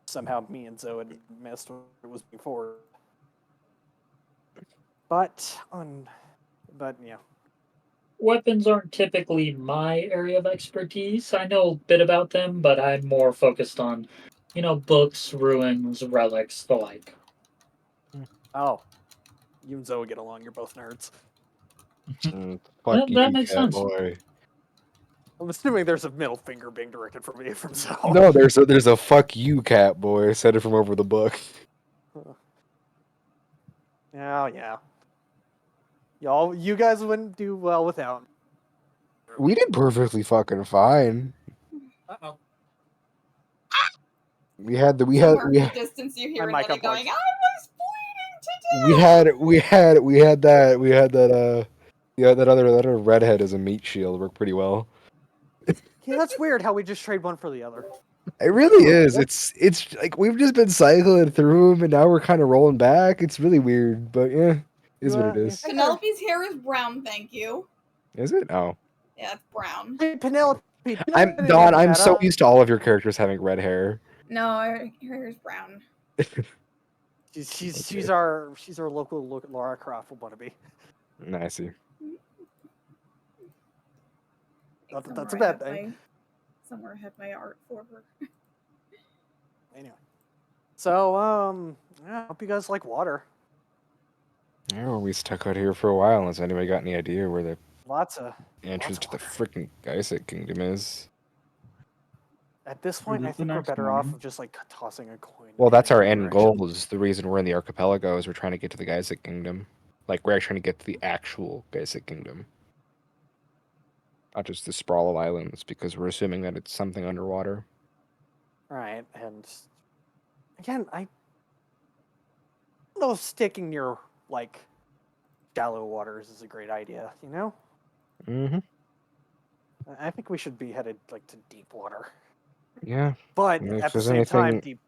somehow me and Zoe had missed what it was before. But yeah. Weapons aren't typically my area of expertise. I know a bit about them, but I'm more focused on, books, ruins, relics, the like. Oh, you and Zoe get along. You're both nerds. Fuck you, That makes cat sense. boy. I'm assuming there's a middle finger being directed from me from Zoe. No, there's a fuck you, cat boy. Said it from over the book. Yeah. You guys wouldn't do well without me. We did perfectly fucking fine. Uh-oh. We had Somewhere in the distance, you hear My mic Annette going, unplugged. "I was bleeding to death." that other redhead as a meat shield worked pretty well. Yeah, that's weird how we just trade one for the other. It really Huh, is. It's like we've just been cycling through them, and now we're kind of rolling back. It's really weird, but yeah, it is what it is. Penelope's hair is brown, thank you. Is it? Oh, Yeah, it's brown. Hey, Penelope. I'm Don. I'm so used to all of your characters having red hair. No, her hair is brown. She's our local Lara Croft wannabe. I see. That's a bad thing. Somewhere I have my art for her. Anyway, so yeah, I hope you guys like water. Yeah, well, we stuck out here for a while. Unless anybody got any idea where the Lots of entrance to the water. freaking Geisik Kingdom is. At this point, I this the think we're next better off morning? of just like tossing a coin. Well, in that's our any end direction. goal. Is the reason we're in the archipelago is we're trying to get to the Geisik Kingdom. Like we're trying to get to the actual Geisik Kingdom, not just the sprawl of islands, because we're assuming that it's something underwater. Right, and again, I don't know if sticking near like shallow waters is a great idea. You know, Mm-hmm. I think we should be headed like to deep water. Yeah. But And at the same time, deep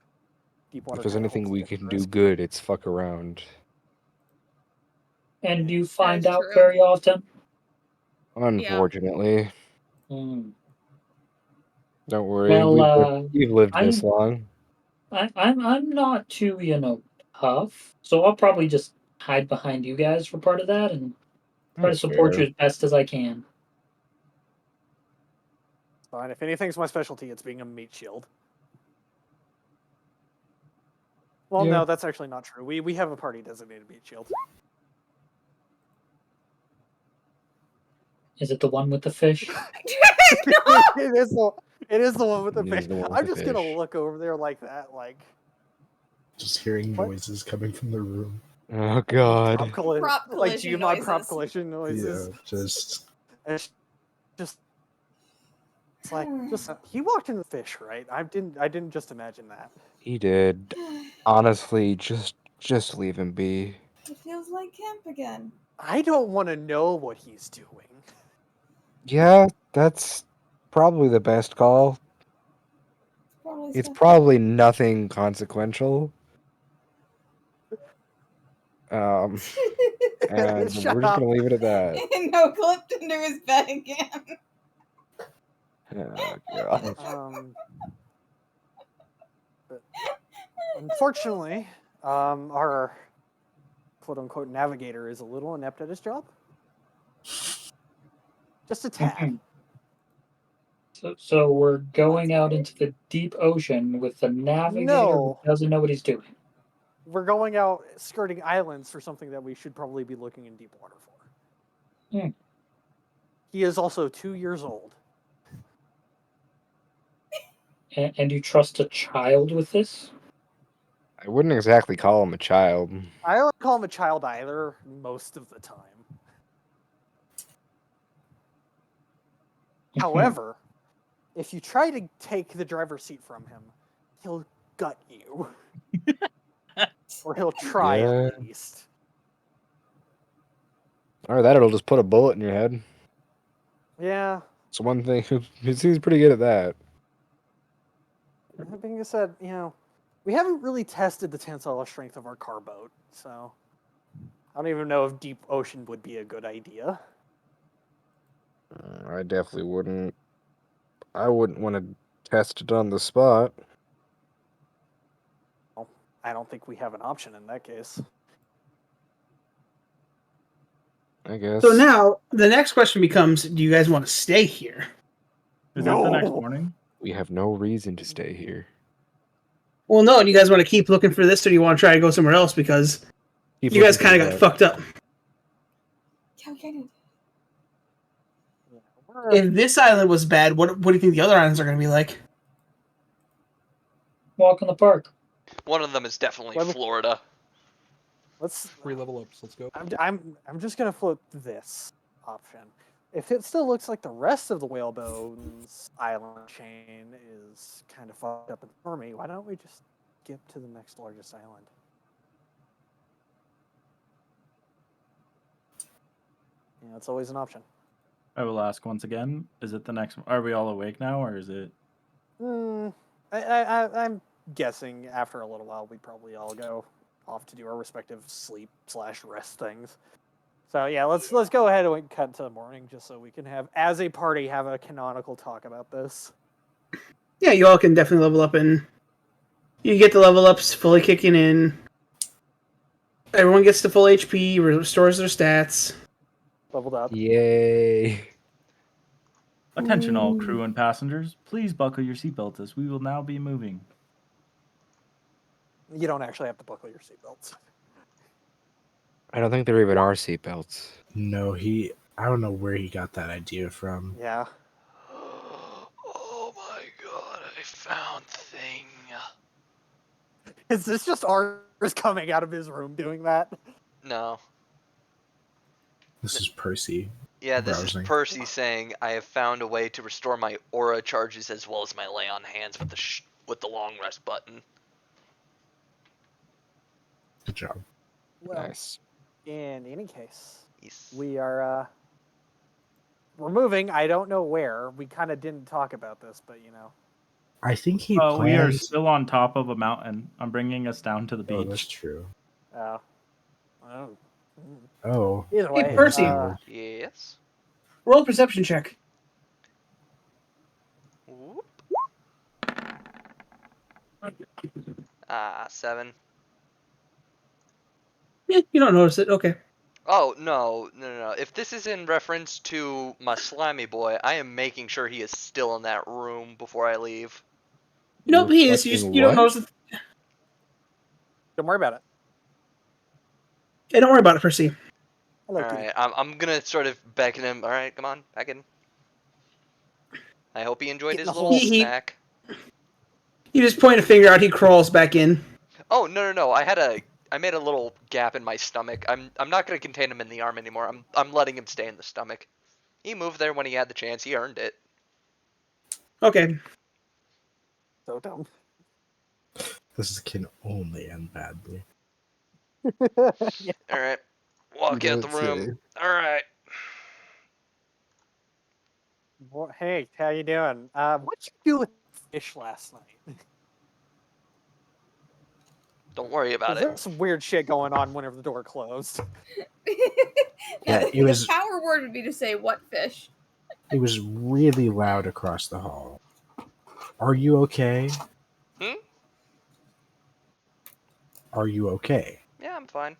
water. If there's kinda anything holds a we different can do risk. good, it's fuck around. And you That find is out true. very often? Unfortunately. Hmm. Don't worry. Well, We've lived this I'm long. I'm not too, tough, so I'll probably just hide behind you guys for part of that and try to That's support fair. you as best as I can. Fine. If anything's my specialty, it's being a meat shield. Well, Yeah. no, that's actually not true. We have a party designated meat shield. Is it the one with the fish? it is the one with the It fish. is the one with I'm the just gonna fish. look over there like that, like Just hearing What? noises coming from the room. Oh god. Prop like collision GMod prop noises. collision noises. Yeah, just It's just it's like he walked into the fish, right? I didn't just imagine that. He did. Honestly, just leave him be. It feels like camp again. I don't want to know what he's doing. Yeah, that's probably the best call. It's stuff probably nothing consequential. And Shut we're just up. gonna leave it at that. No, clipped into his bed again. Oh god. But unfortunately, our quote-unquote navigator is a little inept at his job. Just a tad. So we're going out into the deep ocean with the navigator No. who doesn't know what he's doing. We're going out skirting islands for something that we should probably be looking in deep water for. Hmm. He is also 2 years old. And you trust a child with this? I wouldn't exactly call him a child. I don't call him a child either most of the time. However, if you try to take the driver's seat from him, he'll gut you. Or he'll try Yeah. at least. Or that it'll just put a bullet in your head. Yeah. It's one thing. He seems pretty good at that. That being said, we haven't really tested the tensile strength of our car boat, so I don't even know if deep ocean would be a good idea. I definitely wouldn't. I wouldn't want to test it on the spot. Well, I don't think we have an option in that case. I guess. So now the next question becomes: do you guys want to stay here? Is that the next morning? We have no reason to stay here. Well, no. Do you guys want to keep looking for this, or do you want to try to go somewhere else? Because Keep you guys looking kind for of got that. fucked up. Yeah, we kind of. If this island was bad, what do you think the other islands are going to be like? Walk in the park. One of them is definitely Well, Florida. Let's. Free level ups. Let's go. I'm just gonna float this option. If it still looks like the rest of the Whalebone's island chain is kind of fucked up and stormy, why don't we just skip to the next largest island? Yeah, it's always an option. I will ask once again. Is it the next? Are we all awake now, or is it? I'm guessing after a little while we probably all go off to do our respective sleep/rest things. So yeah, let's go ahead and cut to the morning just so we can have, as a party, have a canonical talk about this. Yeah, you all can definitely level up, and you get the level ups fully kicking in. Everyone gets to full HP, restores their stats. Leveled up. Yay. Attention, all crew and passengers. Please buckle your seatbelts as we will now be moving. You don't actually have to buckle your seatbelts. I don't think there even are seatbelts. No, I don't know where he got that idea from. Yeah. Oh my god, I found thing. Is this just ours coming out of his room doing that? No. This is Percy. Yeah, this Browsing. is Percy saying, I have found a way to restore my aura charges as well as my lay on hands with the long rest button. Good job. Well, Nice. in any case, Yes. we are we're moving. I don't know where. We kind of didn't talk about this, but I think he Oh, we are plans. still on top of a mountain. I'm bringing us down to the Oh, that's beach. true. Oh. Oh. Either way, Percy. Yes. Roll a perception check. Whoop. 7. Yeah, you don't notice it. Okay. Oh, no. If this is in reference to my slimy boy, I am making sure he is still in that room before I leave. Nope, he is. fucking You don't what? notice it. don't worry about it. Hey, don't worry about it, Percy. I like Alright, I'm gonna sort of beckon him. Alright, come on, back in. I hope he enjoyed Get in his the little hole. snack. You just point a finger out, he crawls back in. Oh, no. I made a little gap in my stomach. I'm not gonna contain him in the arm anymore. I'm letting him stay in the stomach. He moved there when he had the chance. He earned it. Okay. So dumb. This can only end badly. Yeah. Alright. Walk You out the don't room. say. Alright. Well, hey, how you doing? What'd you do with fish last night? Don't worry about There's it. some weird shit going on whenever the door closed. Yeah, the, it was- the power word would be to say what fish. It was really loud across the hall. Are you okay? Hmm? Are you okay? Yeah, I'm fine.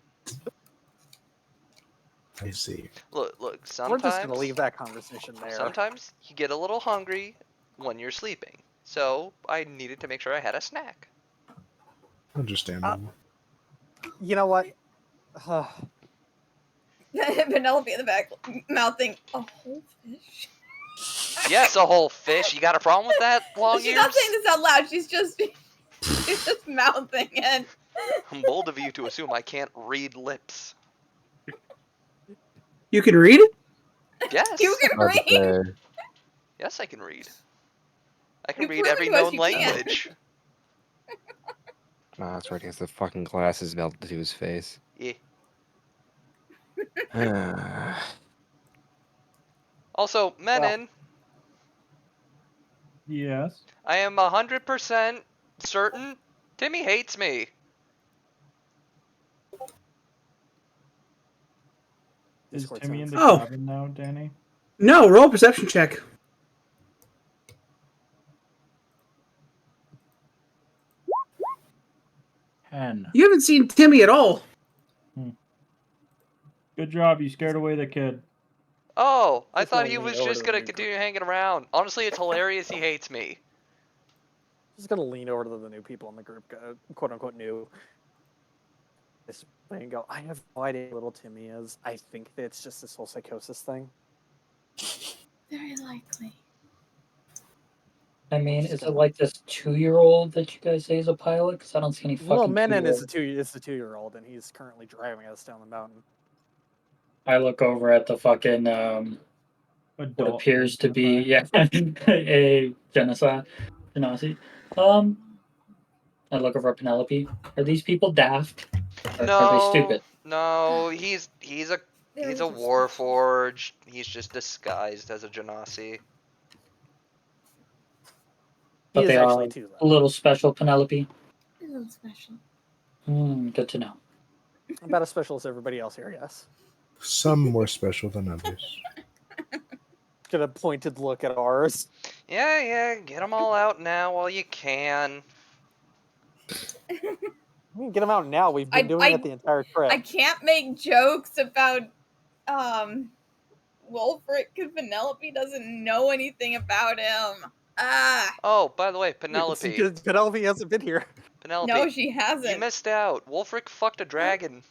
I see. Look, We're sometimes just gonna leave that conversation there. sometimes you get a little hungry when you're sleeping. So I needed to make sure I had a snack. Understandable. You know what? Penelope in the back mouthing a whole fish. Yes, a whole fish. You got a problem with that, long She's ears? not saying this out loud. She's just mouthing it. I'm bold of you to assume I can't read lips. You can read it? Yes. You can Hard to read. say. Yes, I can read. I can You've read proven every to us known you can. language. Oh, that's right. He has the fucking glasses melted to his face. Yeah. Yeah. Also, Menon, Yes. I am 100% certain Timmy hates me. Is Discord Timmy in sounds- the Oh. cabin now, Danny? No, roll a perception check. Hen. You haven't seen Timmy at all. Good job. You scared away the kid. Oh, I Just thought gonna he lean was over just to the gonna new continue hanging around. Honestly, it's hilarious he hates me. Just gonna lean over to the new people in the group, quote unquote new. This thing and go. I have no idea what little Timmy is. I think that it's just this whole psychosis thing. Very likely. I mean, just is it gonna- like this 2-year-old that you guys say is a pilot? Because I don't see any fucking Well, Menon is 2-year-old. the 2-year-old, and he's currently driving us down the mountain. I look over at the fucking what Adult appears to be a genasi. I look over at Penelope. Are these people daft? Or are they stupid? No, he's a They're he's a little special. warforged. He's just disguised as a genasi. But He is they are actually too. a little special, Penelope. A little special. Good to know. About as special as everybody else here. Yes. Some more special than others. Get a pointed look at ours. Yeah, get them all out now while you can. We can get them out now. We've been doing it the entire trip. I can't make jokes about Wolfric because Penelope doesn't know anything about him. Ah, Oh, by the way, Penelope. Because Penelope hasn't been here. Penelope. no, she You hasn't. missed out. Wolfric fucked a dragon.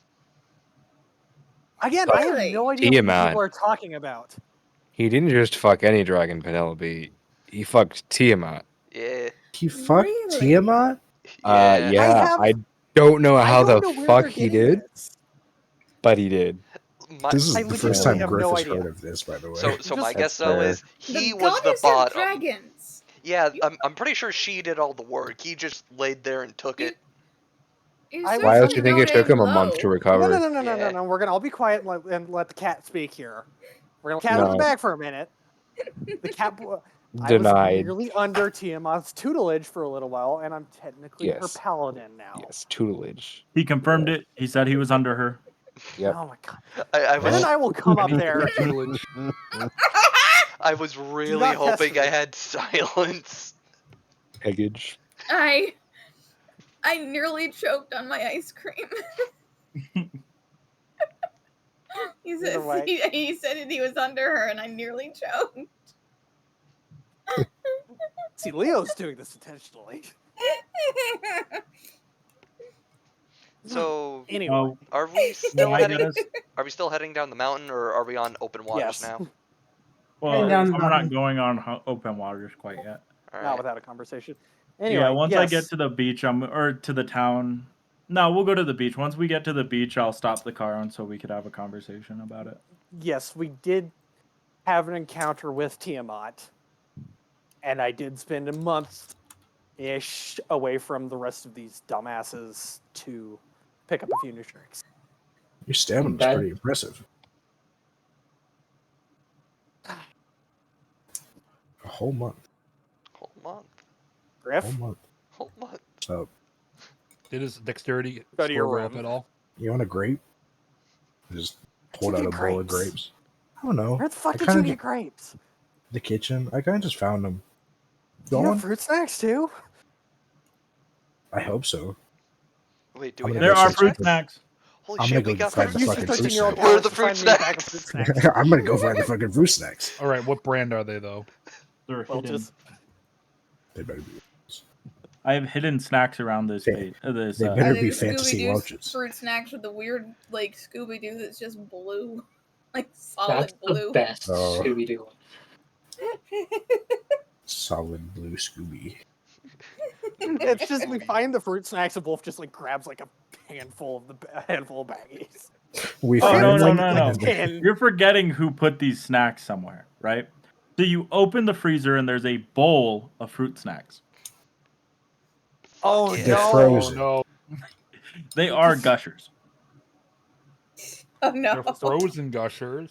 Again, I have Really? no idea what you Tiamat. people are talking about. He didn't just fuck any dragon, Penelope. He fucked Tiamat. Yeah. He fucked Really? Tiamat? Yeah, have- I don't know I how don't the know where fuck they're he getting did, this. but he did. This is I the first legitimately time have Griff no has idea. heard of this, by the way. So my Just- guess That's though fair. is he the was the goddess of bottom. dragons. Yeah, I'm pretty sure she did all the work. He just laid there and took it. You I- serve Why else do you some think it no took him a name month low. to recover? Yeah. We're gonna all be quiet and let the cat speak here. We're gonna cat out of the No. bag for a minute. The cat. I was Denied. nearly under Tiamat's tutelage for a little while, and I'm technically her Yes. paladin now. Yes, tutelage. He confirmed it. He said he was under her. Yep. Oh my god. I And then was I will come up there. Tutelage. I was really not test hoping me. I had silence. Eggage. I nearly choked on my ice cream. Either way. He said that he was under her, and I nearly choked. See, Leo's doing this intentionally. So Anyway, Oh, are we still I heading? guess. Are we still heading down the mountain, or are we on open waters Yes. now? Well, down we're the- not going on open waters quite yet. All not right. without a conversation. Anyway, Yeah, once I yes. get to the beach, or to the town. No, we'll go to the beach. Once we get to the beach, I'll stop the car on so we could have a conversation about it. Yes, we did have an encounter with Tiamat, and I did spend a month-ish away from the rest of these dumbasses to pick up a few new tricks. Your stamina's That- pretty impressive. A whole month. Whole month. Griff, Whole month. Whole month. So, Did his dexterity Go to your score go up room. at all? you want a grape? Just pulled out a bowl of grapes. I don't know. Where the fuck I did you kinda get grapes? the kitchen. I kind of just found them. Do Go you on. have fruit snacks too? I hope so. Wait, do I'm we gonna have There go are search fruit for- snacks. Holy I'm shit, gonna we go got find the Use your fucking fruit 13-year-old snacks. Where are powers the to fruit find me a bag of snacks? fruit snacks. I'm gonna go find the fucking fruit snacks. All right, what brand are they though? They're Well, hidden. just They better be. I have hidden snacks around this They- page. This, they I better think be fantasy Scooby-Doo's Welches. fruit snacks with the weird, like, Scooby-Doo that's just blue. Like, That's solid the blue. best Oh. Scooby Doo. Solid blue Scooby. it's just we find the fruit snacks and Wolf just like grabs like a handful of baggies. We Oh, find no, them no, like, no, and no. they- 10. You're forgetting who put these snacks somewhere, right? So you open the freezer and there's a bowl of fruit snacks. Oh yeah. They're no! frozen. Oh They are gushers. Oh no, no. they're frozen gushers.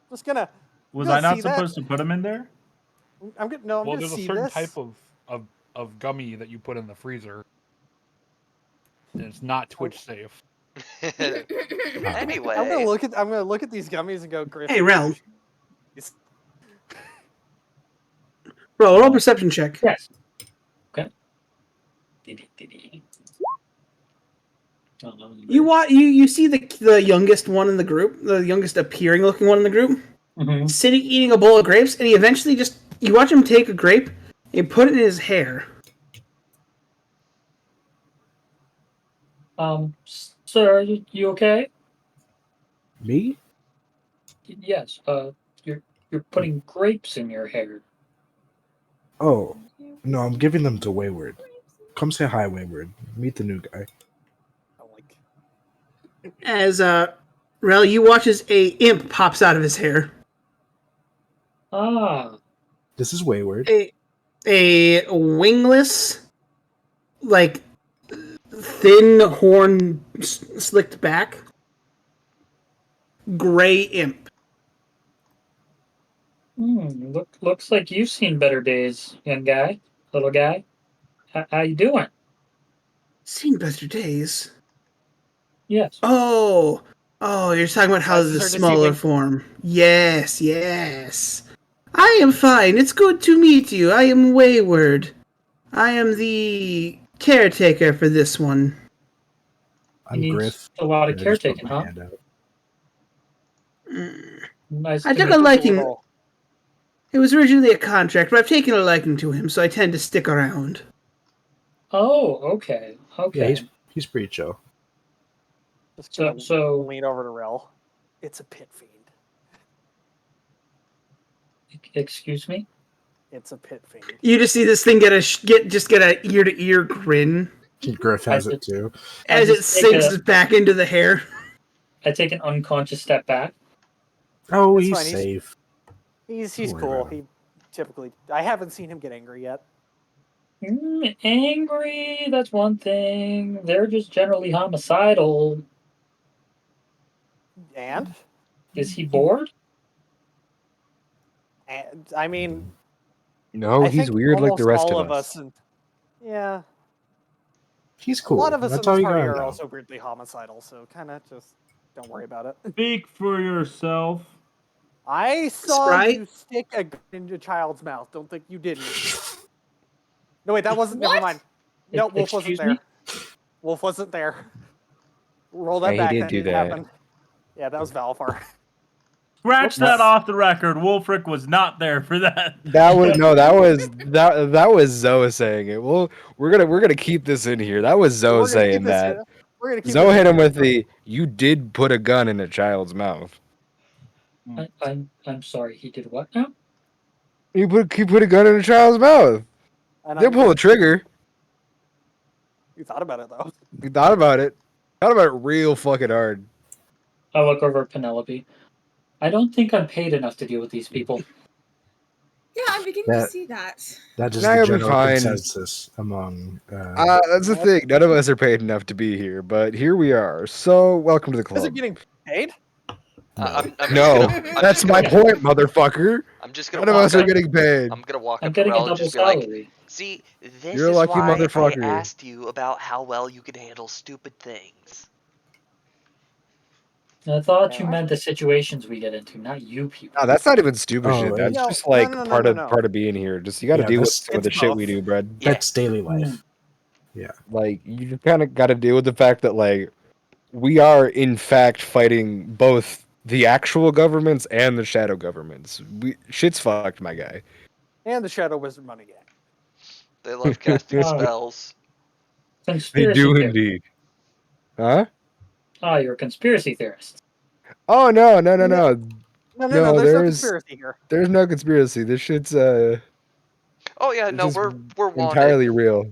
Just gonna. Was gonna I not see that. supposed to put them in there? I'm Well, gonna there's a see certain this. type of gummy that you put in the freezer, and it's not Twitch safe. Anyway, I'm gonna look at these gummies and go, Griff. Hey, Rel. It's- Roll a perception check. Yes. Okay. You see the youngest one in the group, the youngest appearing looking one in the group, Mm-hmm. sitting eating a bowl of grapes, and he eventually just you watch him take a grape and put it in his hair. Sir, you okay? Me? Yes. You're putting grapes in your hair. Oh, no, I'm giving them to Wayward. Come say hi, Wayward. Meet the new guy. As Rel, you watch as a imp pops out of his hair. Ah. This is Wayward. A wingless, like thin horn slicked back, gray imp. Looks like you've seen better days, young guy, little guy. How you doing? Seen better days. Yes. Oh, you're talking about how This the is her smaller deceiving- form. Yes. I am fine. It's good to meet you. I am Wayward. I am the caretaker for this one. I'm He needs Griff. a lot of and I just put caretaking, my huh? hand out. Nice. I to took meet a you. liking. It was originally a contract, but I've taken a liking to him, so I tend to stick around. Oh, okay. Okay. Yeah, he's pretty chill. Just So- gonna so- lean over to Rel. It's a pit fiend. Excuse me? It's a pit fiend. You just see this thing get a ear to ear grin Griff has I it too. as it just take sinks back into the hair. I take an unconscious step back. Oh, It's he's fine, safe. He's Don't worry cool. about He typically. I haven't seen him get angry yet. Angry, that's one thing. They're just generally homicidal. And Is he bored? I mean, No, I he's think weird like the almost rest all of us. And, yeah, He's cool. a lot of us That's in all this you party gotta are know. also weirdly homicidal, so kind of just don't worry about it. Speak for yourself. I saw Spry? you stick a gun in a child's mouth. Don't think you didn't. No, wait, that wasn't. Never mind. No, Wolf wasn't Excuse there. me? Wolf wasn't there. Roll that Yeah, he back. did That do didn't that. happen. Yeah, that was Valfar. Scratch that off the record. Wolfric was not there for that. That was Zoe saying it. Well, we're gonna keep this in here. That was Zoe We're gonna saying keep this that. here. We're gonna keep Zoe this hit in him here. with the "you did put a gun in a child's mouth." I'm sorry. He did what now? He put a gun in a child's mouth. And Didn't pull the trigger. You thought about it though. He thought about it. Thought about it real fucking hard. I look over at Penelope. I don't think I'm paid enough to deal with these people. Yeah, I'm beginning to That- see that. That is Now the you'll be general fine. consensus among. That's the thing. None of us are paid enough to be here, but here we are. So welcome to the Is it club. getting paid? I'm just No, gonna- I'm that's just my gonna- point, motherfucker. I'm just gonna None of walk us are up. getting paid. I'm gonna walk I'm up to getting a Rel and double just be like, salary. "See, this You're a is lucky why motherfucker. I asked you about how well you could handle stupid things." I thought you No, meant the situations we get into, not you people. No, that's not even stupid Oh, shit. That's No, just no, like no, no, part no, of no. part of being here. Just you got to Yeah, deal with that's some of the It's shit we both. do, Brad. Yeah. that's daily life. Like you kind of got to deal with the fact that like we are in fact fighting both the actual governments and the shadow governments. Shit's fucked, my guy. And the Shadow Wizard money gang. They love casting Oh. spells. They Conspiracy do theorist. indeed. Huh? Oh, you're a conspiracy theorist. Oh no, no, no, No. no. No. There's no conspiracy here. There's no conspiracy. This shit's Oh yeah, it's no, just we're wanted. entirely real.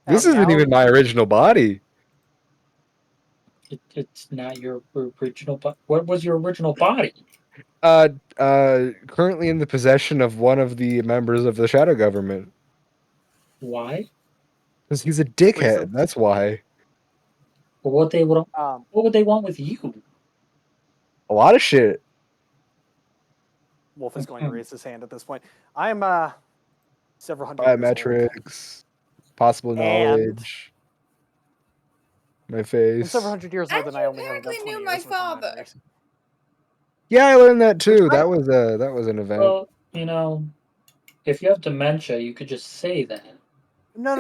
This And isn't now- even my original body. It's not your original body. What was your original body? Currently in the possession of one of the members of the shadow government. Why? Because he's a dickhead. Reasons. That's why. But what Um, would they want with you? A lot of shit. Wolf is going to raise his hand at this point. I'm several hundred years old. Biometrics, possible And- knowledge. My I'm face. several hundred years old, And and I you only have about apparently 20 knew my years worth of father. memories. Yeah, I learned that too. Which That was an event. Well, if you have dementia, you could just say that. No.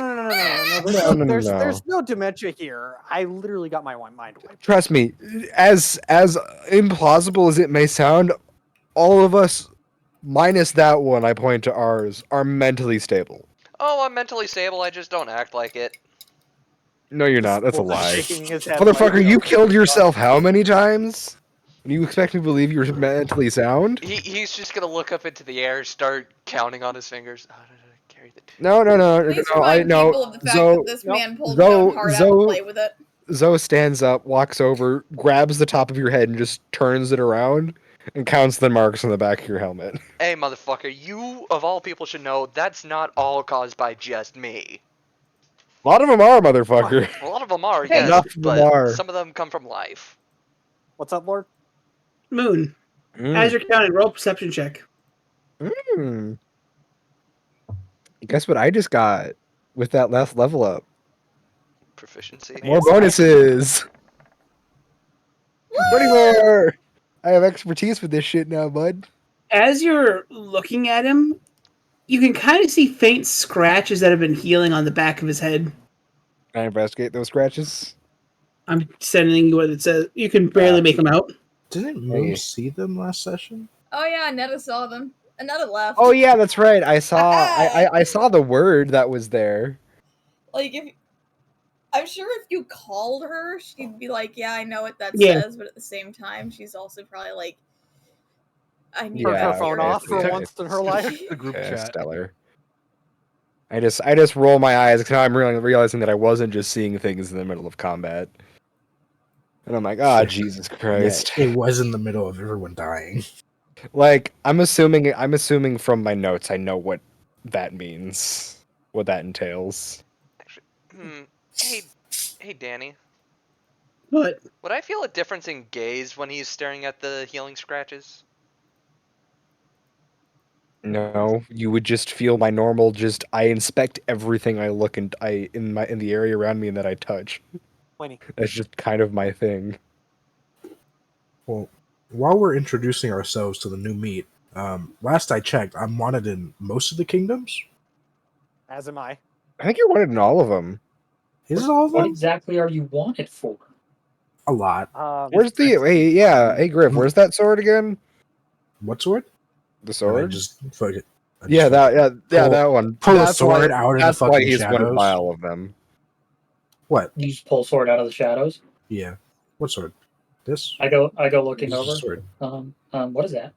There's no dementia here. I literally got my mind wiped. Trust me, as implausible as it may sound, all of us, minus that one, I point to ours, are mentally stable. Oh, I'm mentally stable. I just don't act like it. No, you're not. That's a Wolf is lie. shaking his head Motherfucker, like, you killed yourself how many times? And you expect me to believe you're mentally sound? He's just gonna look up into the air, start counting on his fingers. Oh, carry the No. Please I remind know. people of the fact that this man pulled his Zoe- own heart out Zoe- to play with it. Zoe stands up, walks over, grabs the top of your head, and just turns it around and counts the marks on the back of your helmet. Hey, motherfucker, you of all people should know that's not all caused by just me. A lot of them are, motherfucker. A lot of them are, Hey, yes, enough of them but are. some of them come from life. What's up, Lord? Moon, as you're counting, roll perception check. Guess what I just got with that last level up? Proficiency. More bonuses. 20 more. I have expertise with this shit now, bud. As you're looking at him, you can kind of see faint scratches that have been healing on the back of his head. Can I investigate those scratches? I'm sending you what it says. You can barely make them out. Didn't Moon see them last session? Oh yeah, Netta saw them. Another left. Oh yeah, that's right. I saw I saw the word that was there. Like if I'm sure if you called her, she'd be like, "Yeah, I know what that Yeah. says," but at the same time, she's also probably like, "I need Turned to her hear phone it." off for yeah, once in her life. The group Okay, chat. stellar. I just roll my eyes because now I'm realizing that I wasn't just seeing things in the middle of combat. And I'm like, Jesus Christ. Yeah, it was in the middle of everyone dying. Like, I'm assuming from my notes I know what that means. What that entails. Hey, Danny. But Would I feel a difference in gaze when he's staring at the healing scratches? No, you would just feel my normal I inspect everything I look in the area around me and that I touch. 20. That's just kind of my thing. Well, while we're introducing ourselves to the new meat, last I checked, I'm wanted in most of the kingdoms. As am I. I think you're wanted in all of them. Is it all of What them? exactly are you wanted for? A lot. Where's hey Griff, where's that sword again? What sword? The And I sword? just fuck it. I just Yeah, fucking that pull- one. pull a That's sword why, out in the that's why fucking he's wanted shadows. by all of them. What? You just pull sword out of the shadows. Yeah. What sword? This? I go looking This is a over. sword. What is that?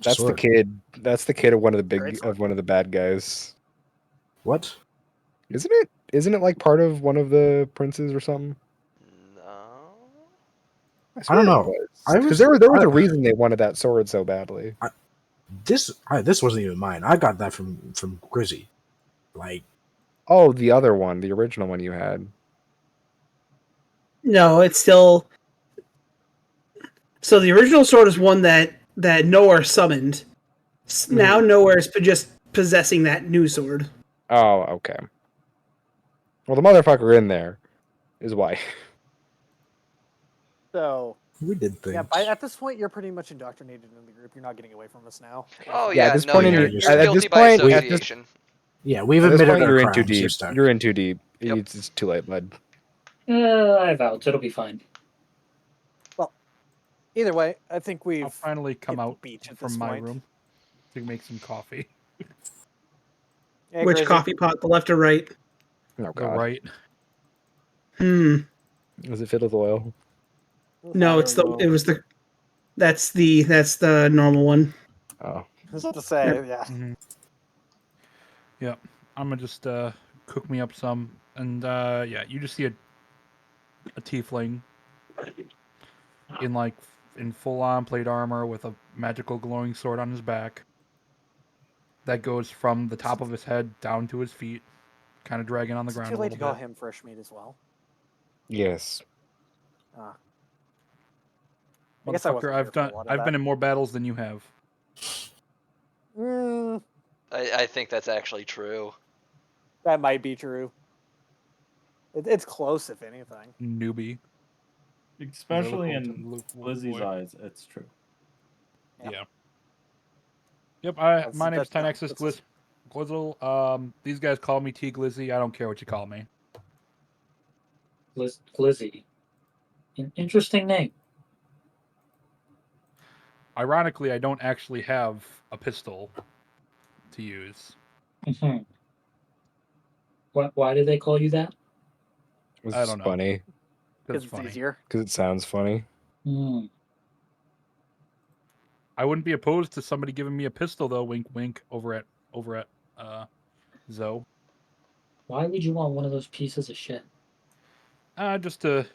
That's Sword. the kid. That's the kid of one of the Great sword. one of the bad guys. What? Isn't it? Isn't it like part of one of the princes or something? No. I don't know. Because there was a reason they wanted that sword so badly. This wasn't even mine. I got that from Grizzy. Like, Oh, the other one, the original one you had. no, it's still. So the original sword is one that Nowhere summoned. Now Nowhere is just possessing that new sword. Oh, okay. Well, the motherfucker in there is why. So We did things. yeah, at this point, you're pretty much indoctrinated in the group. You're not getting away from us now. Oh Yeah, yeah, at this no, point in you're, your- you're at guilty this by point- at this- association. Yeah, we've At this admitted point, our you're in crimes. too You're deep. stuck. You're in too deep. Yep. It's too late, bud. I have outs. It'll be fine. Either way, I think we've I'll finally come hit the out beach at from this my point. room to make some coffee. Hey, Which Grizzy. coffee pot, the left or right? Oh The god. right. Is it filled with oil? No, it's that's the normal one. Oh. I was about to say, yeah. Mm-hmm. Yep. I'm gonna just cook me up some, and yeah, you just see a tiefling in full on plate armor with a magical glowing sword on his back that goes from the top of his head down to his feet, kind of dragging on the It's ground too a late to little call bit. him fresh meat as well. Yes. I guess I wasn't Motherfucker, here for a lot of I've that. been in more battles than you have. I think that's actually true. That might be true. It's close, if anything. Newbie. Especially As I in look over to Lizzie's boy. eyes, it's true. Yeah. Yep, That's- my name's that's- Tynexus Glizzle. These guys call me T Glizzy. I don't care what you call me. Glizzy. An interesting name. Ironically, I don't actually have a pistol to use. Mm-hmm. Why do they call you that? It's I don't know. funny. Because It's funny. easier. Because it sounds funny. Hmm. I wouldn't be opposed to somebody giving me a pistol though. Wink, wink. Over at Zoe. Why would you want one of those pieces of shit? Just to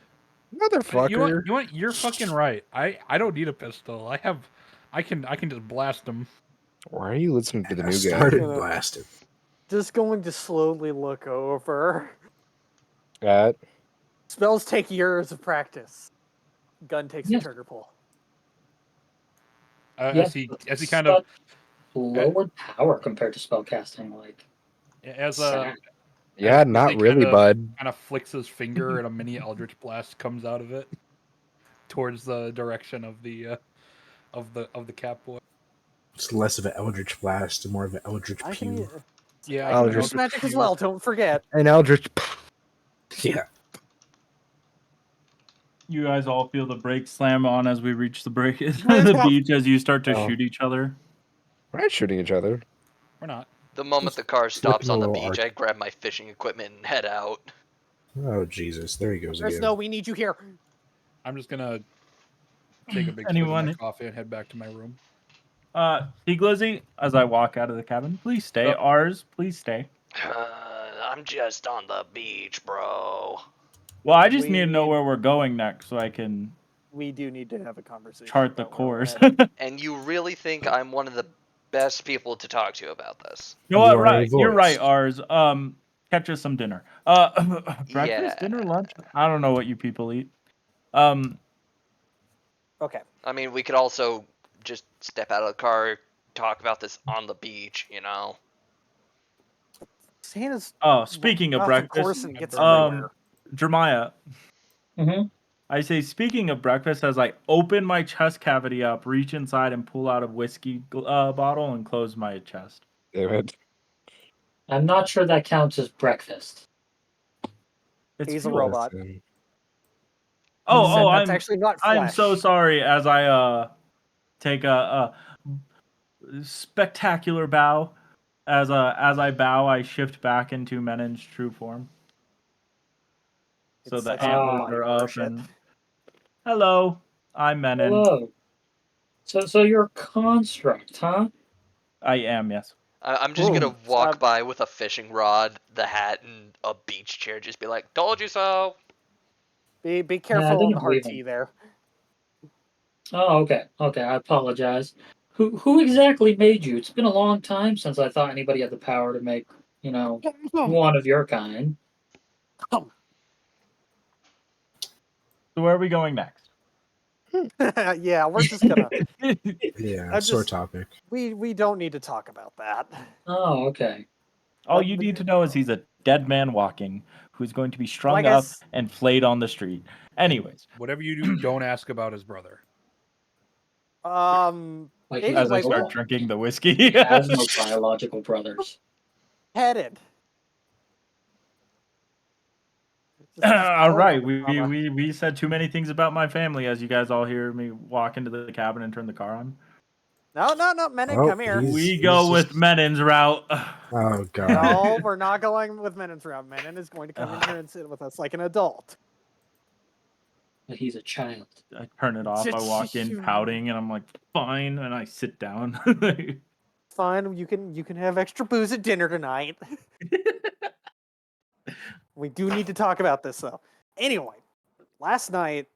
Motherfucker. You want? You're fucking right. I don't need a pistol. I can just blast them. Why are you listening to the new guy? Started blasted. Just going to slowly look over. At Spells take years of practice. Gun takes a Yes. trigger pull. As he kind of lowered power compared to spellcasting. Like as sad. yeah, as not he really, bud. Kind of flicks his finger and a mini eldritch blast comes out of it towards the direction of the cat boy. It's less of an eldritch blast and more of an eldritch I can, pew. Yeah, I can Eldritch use magic as pew. well. Don't forget. An eldritch. Yeah. You guys all feel the brake slam on as we reach the break the Yeah. beach as you start to Oh. shoot each other. We're not shooting each other. We're not. The moment the car stops flipping on a the little beach, I grab my fishing equipment and head out. Oh Jesus! There he goes Chris, again. no, we need you here. I'm just gonna take a big swig of Anyone? my coffee and head back to my room. T Glizzy, as I walk out of the cabin, please stay. Oh. Ours, please stay. I'm just on the beach, bro. Well, I just need to know We- where we're going next so I can We do need to have a conversation. chart the about where we're course. at. And you really think I'm one of the best people to talk to about this? You know what? You are a Right, you're right. voice. Ours. Catch us some dinner. Breakfast, Yeah. dinner, lunch. I don't know what you people eat. Okay. I mean, we could also just step out of the car, talk about this on the beach, you know? Santa's Oh, speaking of off the breakfast, course and gets um, everywhere. Jeremiah, Mm-hmm. I say, speaking of breakfast, as I open my chest cavity up, reach inside and pull out a whiskey bottle and close my chest. Damn it. I'm not sure that counts as breakfast. It's He's a fuel. robot. Listen. That's I'm actually not flesh. I'm so sorry. As I take a spectacular bow, as I bow, I shift back into Menin's true form. So It's the such antlers body are up worship. and hello, I'm Menin. Hello. So you're a construct, huh? I am, yes. I'm just Ooh, gonna walk stop. by with a fishing rod, the hat, and a beach chair, just be like, told you so! Be I careful on didn't the hard believe him. T there. Oh, okay. Okay, I apologize. Who exactly made you? It's been a long time since I thought anybody had the power to make, one of your kind. So where are we going next? Yeah, we're just gonna. Yeah, I'm sore just- topic. We don't need to talk about that. Oh, okay. All you need to know is he's a dead man walking who's going to be strung Like I up s- and flayed on the street. Anyways, Whatever you do, don't ask about his brother. Like as I Anyway, start we'll drinking the whiskey. he has no biological brothers. headed. All right, drama. we said too many things about my family as you guys all hear me walk into the cabin and turn the car on. No, Menon, Oh, come here. We go with Menin's route. Oh god. No, we're not going with Menon's route. Menon is going to come in here and sit with us like an adult. But he's a child. I turn it off. I walk in pouting, and I'm like, fine, and I sit down. Fine, you can have extra booze at dinner tonight. We do need to talk about this though. Anyway, last night,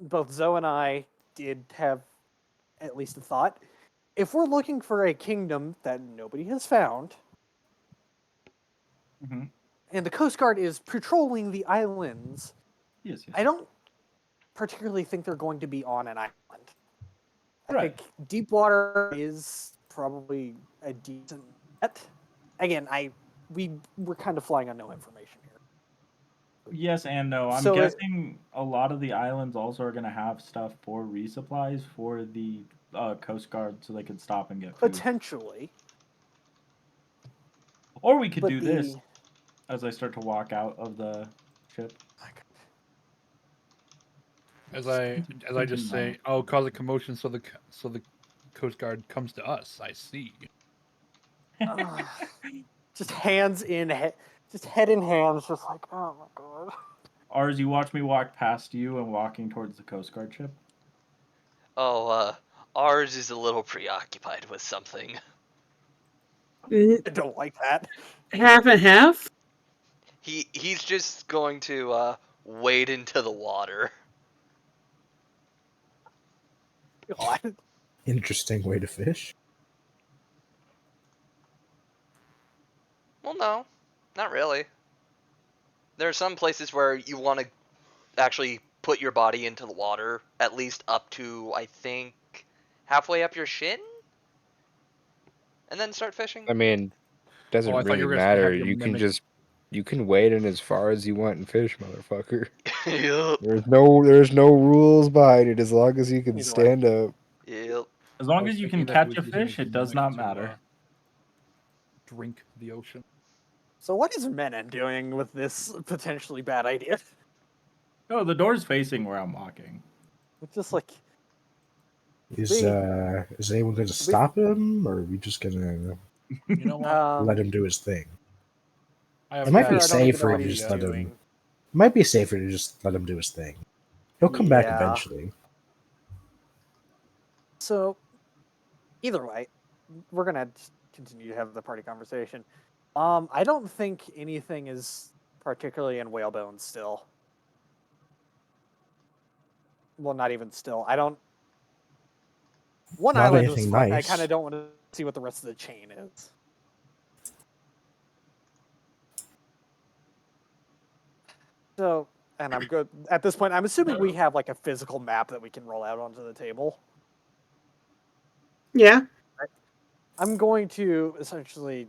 both Zoe and I did have at least a thought. If we're looking for a kingdom that nobody has found, Mhm. and the Coast Guard is patrolling the islands, Yes. I don't particularly think they're going to be on an island. I Right. think deep water is probably a decent bet. Again, we're kind of flying on no information here. Yes and no. I'm So guessing a lot of the islands also are going to have stuff for resupplies for the Coast Guard so they can stop and get food. potentially, Or we could but do this as I start to walk out of the ship. As I just say, oh, cause a commotion so the Coast Guard comes to us. I see. just hands in, just head in hands, just like, oh my god. Ours, you watch me walk past you and walking towards the Coast Guard ship. Oh, ours is a little preoccupied with something. I don't like that. Half and half? He's just going to wade into the water. God. Interesting way to fish. Well, no, not really. There are some places where you want to actually put your body into the water, at least up to, I think, halfway up your shin? And then start fishing? I mean, doesn't Oh, I thought you really were gonna have matter. your You can mimic. you can wade in as far as you want and fish, motherfucker. Yep. There's no rules behind it as long as you can Either way. stand up. Yep. As I long was as you thinking can that he catch was a using fish, his it does mimic not to, matter. Drink the ocean. So what is Menon doing with this potentially bad idea? Oh, the door's facing where I'm walking. It's just like, Is anyone going to stop him, or are we just gonna You know what? let him do his thing? I have It might be I don't even know safer what to he's just let him. doing. It might be safer to just let him do his thing. He'll come back Yeah. eventually. So, either way, we're gonna just continue to have the party conversation. I don't think anything is particularly in whalebone still. Well, not even still. I don't. One Not island was anything fine. I nice. kind of don't want to see what the rest of the chain is. So, and I'm good at this point. I'm assuming we have like a physical map that we can roll out onto the table. Yeah. I'm going to essentially,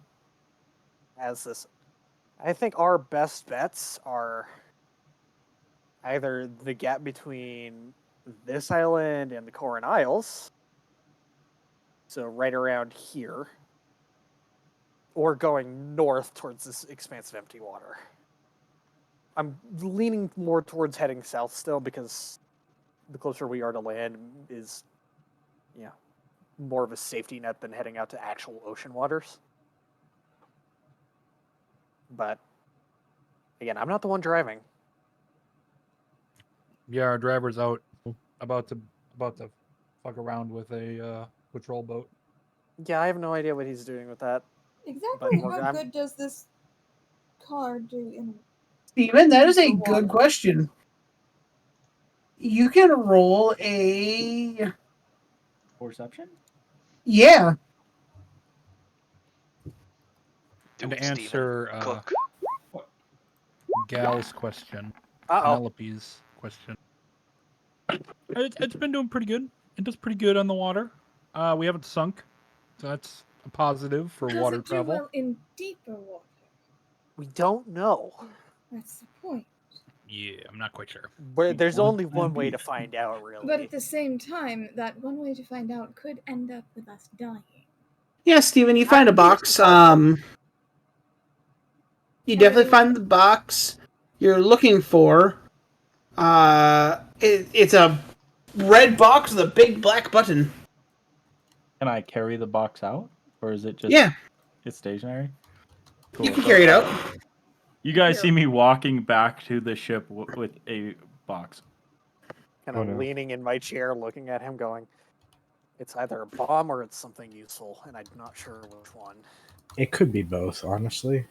as this, I think our best bets are either the gap between this island and the Corin Isles, so right around here, or going north towards this expanse of empty water. I'm leaning more towards heading south still because the closer we are to land is, yeah, more of a safety net than heading out to actual ocean waters. But again, I'm not the one driving. Yeah, our driver's out, about to fuck around with a patrol boat. Yeah, I have no idea what he's doing with that. Exactly But how good does this car do in Steven, that is a deeper good water? question. You can roll a. Perception? Yeah. Do And it, to Steven. answer Cook. Gal's question, Uh-oh. Penelope's question. It's been doing pretty good. It does pretty good on the water. We haven't sunk, so that's a positive for Does water it do travel. well in deeper water? don't know. That's the point. Yeah, I'm not quite sure. But there's Well, only one plan way B. to find out, really. But at the same time, that one way to find out could end up with us dying. Yeah, Steven, you find a box. You definitely find the box you're looking for. It's a red box with a big black button. Can I carry the box out, or is it just Yeah, it's stationary? you Cool. can carry it out. You guys see me walking back to the ship with a box. Kind Oh, of no. leaning in my chair, looking at him, going, "It's either a bomb or it's something useful, and I'm not sure which one." It could be both, honestly.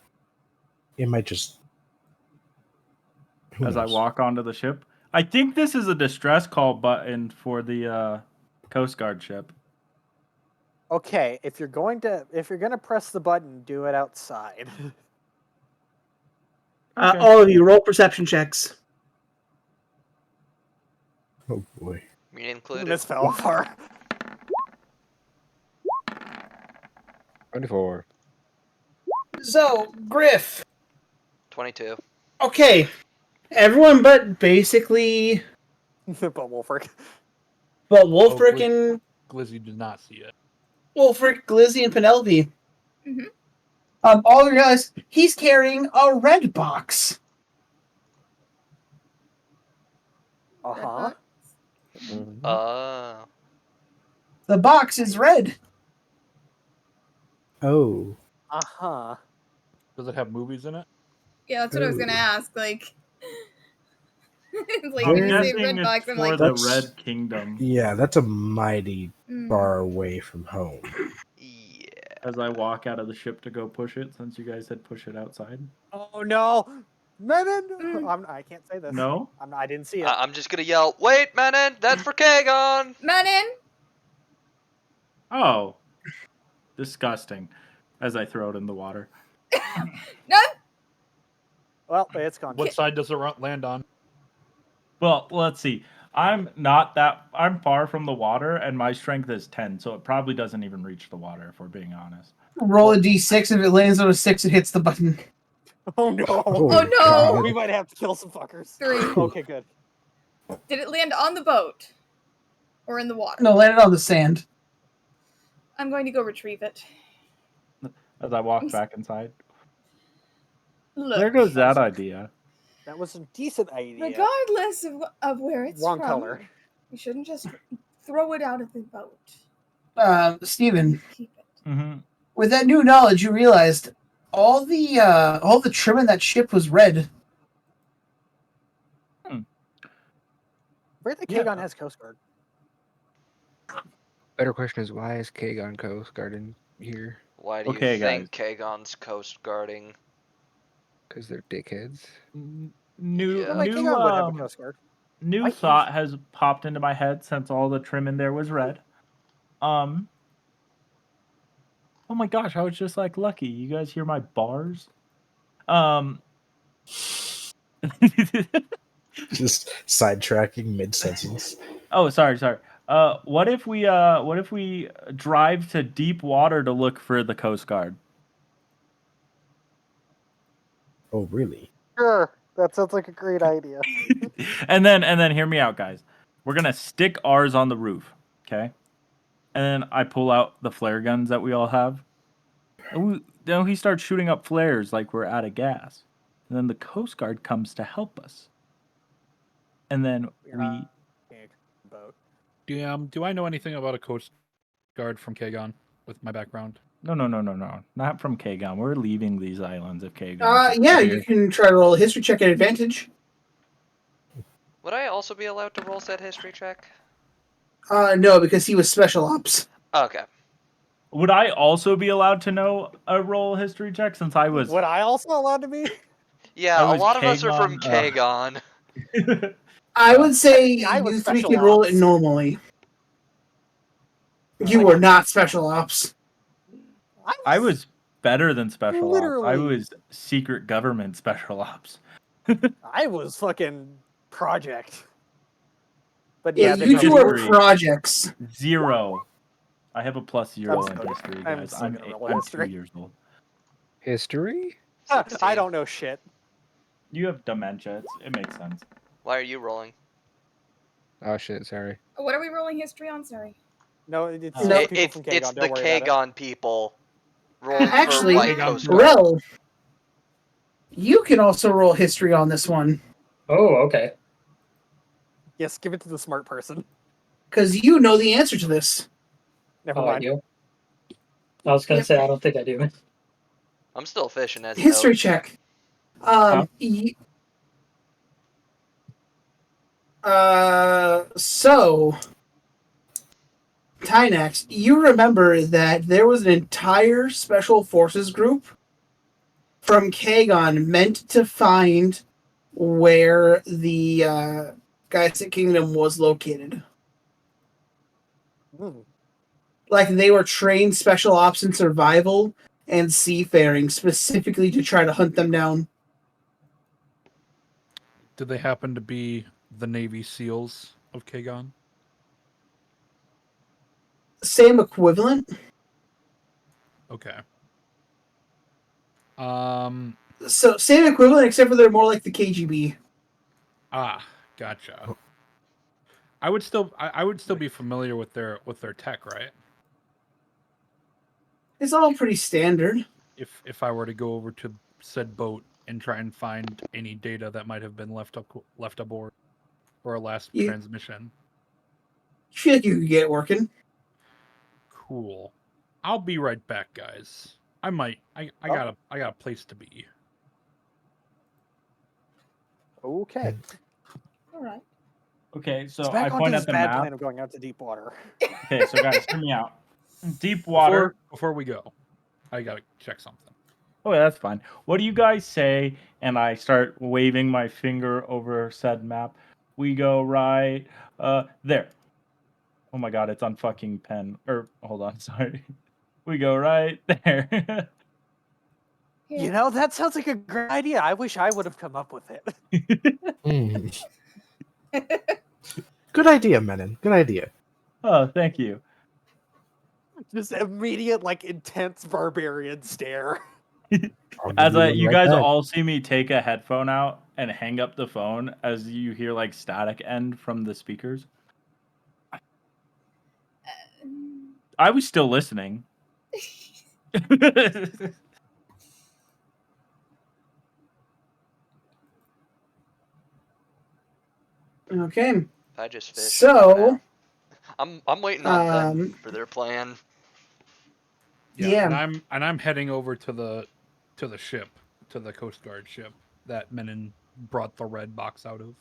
It might just. Who As I knows? walk onto the ship, I think this is a distress call button for the Coast Guard ship. Okay, if you're gonna press the button, do it outside. Okay. All of you roll perception checks. Oh boy. Me included. This fell apart. 24. So, Griff. 22. Okay, everyone but basically, But Wolfric. but Wolfric Oh, and Glizzy did not see it. Wolfric, Glizzy, and Penelope. Mhm. All realize he's carrying a red box. Uh huh. Uh, The box is red. Oh. Uh huh. Does it have movies in it? Yeah, that's what I was gonna Ooh. ask. Like, like I'm when you say guessing red it's box, I'm for like, the That's- Red Kingdom. Yeah, that's a mighty mm. far away from home. yeah. As I walk out of the ship to go push it, since you guys said push it outside. Oh no, Menon! Mm. I can't say this. No? I didn't see it. I'm just gonna yell, "Wait, Menon! That's for Kagon!" Manon, Oh. Disgusting. As I throw it in the water. no. Well, it's gone. What side does it land on? Well, let's see. I'm far from the water, and my strength is 10, so it probably doesn't even reach the water, if we're being honest. Roll a d6. If it lands on a 6, it hits the button. Oh no! Oh no! God. We might have to kill some fuckers. 3. Okay, good. Did it land on the boat or in the water? No, landed on the sand. I'm going to go retrieve it. As I walk back inside. Look, There goes that idea. That was a decent idea. regardless of where it's Wrong from, color. you shouldn't just throw it out of the boat. Steven, Keep it. Mm-hmm. with that new knowledge, you realized all the trim in that ship was red. Where the Yeah. Kagon has Coast Guard. Better question is, why is Kagon Coast Garden here? Why do Okay, you think Kagon's coast guarding? Because they're dickheads. New Yeah. Well, like new Kagon would have a Coast Guard. new Why thought has popped into my head since all the trim in there was red. Oh my gosh, I was just like lucky. You guys hear my bars? Just sidetracking mid sentence. Oh, sorry. What if we drive to deep water to look for the Coast Guard? Oh, really? Sure, that sounds like a great idea. and then hear me out, guys. We're gonna stick ours on the roof, okay? And then I pull out the flare guns that we all have. And then he starts shooting up flares like we're out of gas. And then the Coast Guard comes to help us. And then we Boat. Do I know anything about a Coast Guard from Kagon with my background? No. Not from Kagon. We're leaving these islands if Kagon. Yeah, you can try to roll a history check at advantage. Would I also be allowed to roll said history check? No, because he was special ops. Okay. Would I also be allowed to know a roll history check since I was? Would I also allowed to be? Yeah, I a was lot of us are from Kagon, Kagon. I would say I was you three special can roll it ops. normally. You were not special ops. I was better than special ops. I Literally. was secret government special ops. I was fucking project. But Yeah, yeah, you two are history. projects. 0. I have a +0 I'm in still- history, I'm guys. still I'm gonna roll 2 history. years old. History? 16. I don't know shit. You have dementia. It makes sense. Why are you rolling? Oh shit, sorry. What are we rolling history on? Sorry. No, it's No. people It's from Kagon. the Don't worry about it. Kagon people rolling Actually, for White Kagon Coast people. Guard. Rel, you can also roll history on this one Oh, okay. Yes, give it to the smart person. because you know the answer to this. Never Oh, I mind. do. I was gonna Yep. say I don't think I do. I'm still fishing, as you History know. check. Huh? So Tynax, you remember that there was an entire special forces group from Kagon meant to find where the Geistic Kingdom was located. Hmm. Like they were trained special ops in survival and seafaring specifically to try to hunt them down. Did they happen to be the Navy SEALs of Kagon? Same equivalent. Okay. Um. So same equivalent, except for they're more like the KGB. Ah, gotcha. I would still be familiar with their tech, right? It's all pretty standard. If I were to go over to said boat and try and find any data that might have been left aboard for a last You transmission. feel like you could get it working. Cool. I'll be right back, guys. I got a place to be. Okay. All right. Okay, So so I back onto point this at the bad map. plan of going out to deep water. Okay, so guys, hear me out. Deep water. Before we go, I gotta check something. Oh, yeah, that's fine. What do you guys say? And I start waving my finger over said map. We go right there. Oh my god, it's on fucking pen. Or hold on, sorry. We go right there. You know, that sounds like a great idea. I wish I would have come up with it. Hmm. Good idea, Menon. Good idea. Oh, thank you. Just immediate, like, intense barbarian stare. I'll give As you one you right guys back. all see me take a headphone out and hang up the phone as you hear like static end from the speakers. I was still listening. Okay. I just fish. So, I'm waiting on them um, for their plan. Yeah. And I'm heading over to the ship, to the Coast Guard ship that Menon brought the red box out of.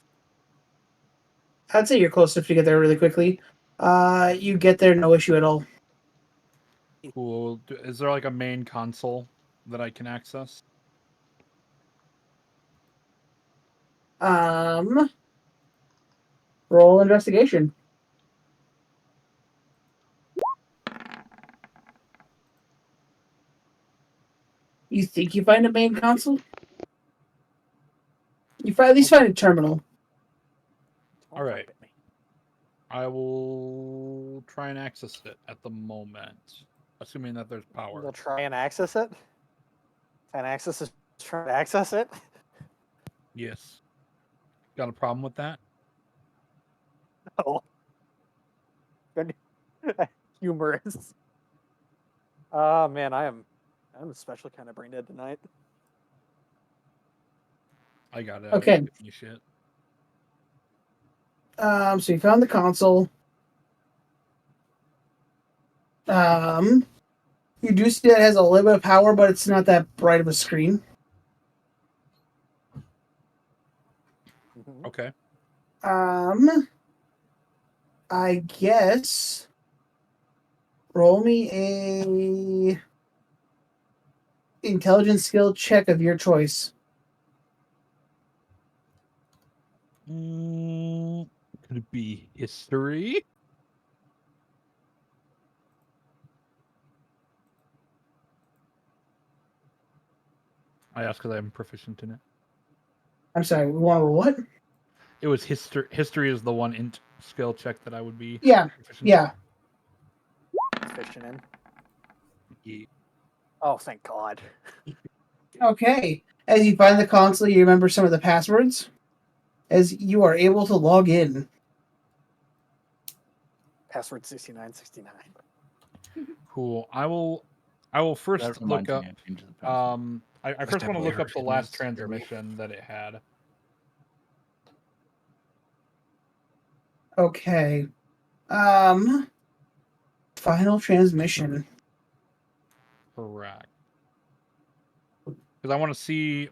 I'd say you're close enough to get there really quickly. You get there, no issue at all. Cool. Is there like a main console that I can access? Roll investigation. You think you find a main console? You at least find a terminal. All right. I will try and access it at the moment, assuming that there's power. You'll try and access it? And access is trying to access it? Yes. Got a problem with that? No. Humorous. Oh man, I'm especially kind of brain dead tonight. I got it. Okay. Shit. So you found the console. You do see that it has a little bit of power, but it's not that bright of a screen. Okay. I guess roll me a intelligence skill check of your choice. Could it be history? I asked because I'm proficient in it. I'm sorry, we want to roll what? It was history. History is the one skill check that I would be. Yeah, proficient yeah. Fishing in. in. Oh, thank God. Okay. As you find the console, you remember some of the passwords. As you are able to log in. Password 6969. Cool. I will first That look reminds me, up. I changed the password. I That's first want to definitely look up the hurting last me. Scare me. transmission that it had. Okay. Final transmission. Correct. Because I want to see.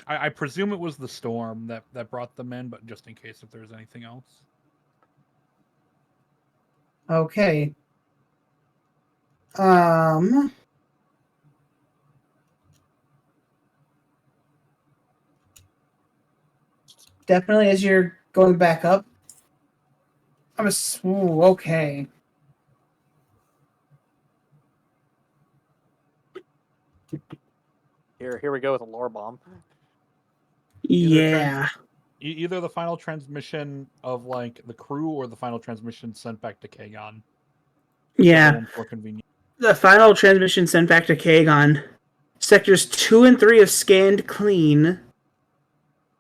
I presume it was the storm that brought them in, but just in case if there's anything else. Okay. Definitely as you're going back up. Ooh, okay. Here we go with a lore bomb. Yeah. Either the final transmission of like the crew or the final transmission sent back to Kagon. Yeah. One's more convenient. The final transmission sent back to Kagon. Sectors 2 and 3 have scanned clean.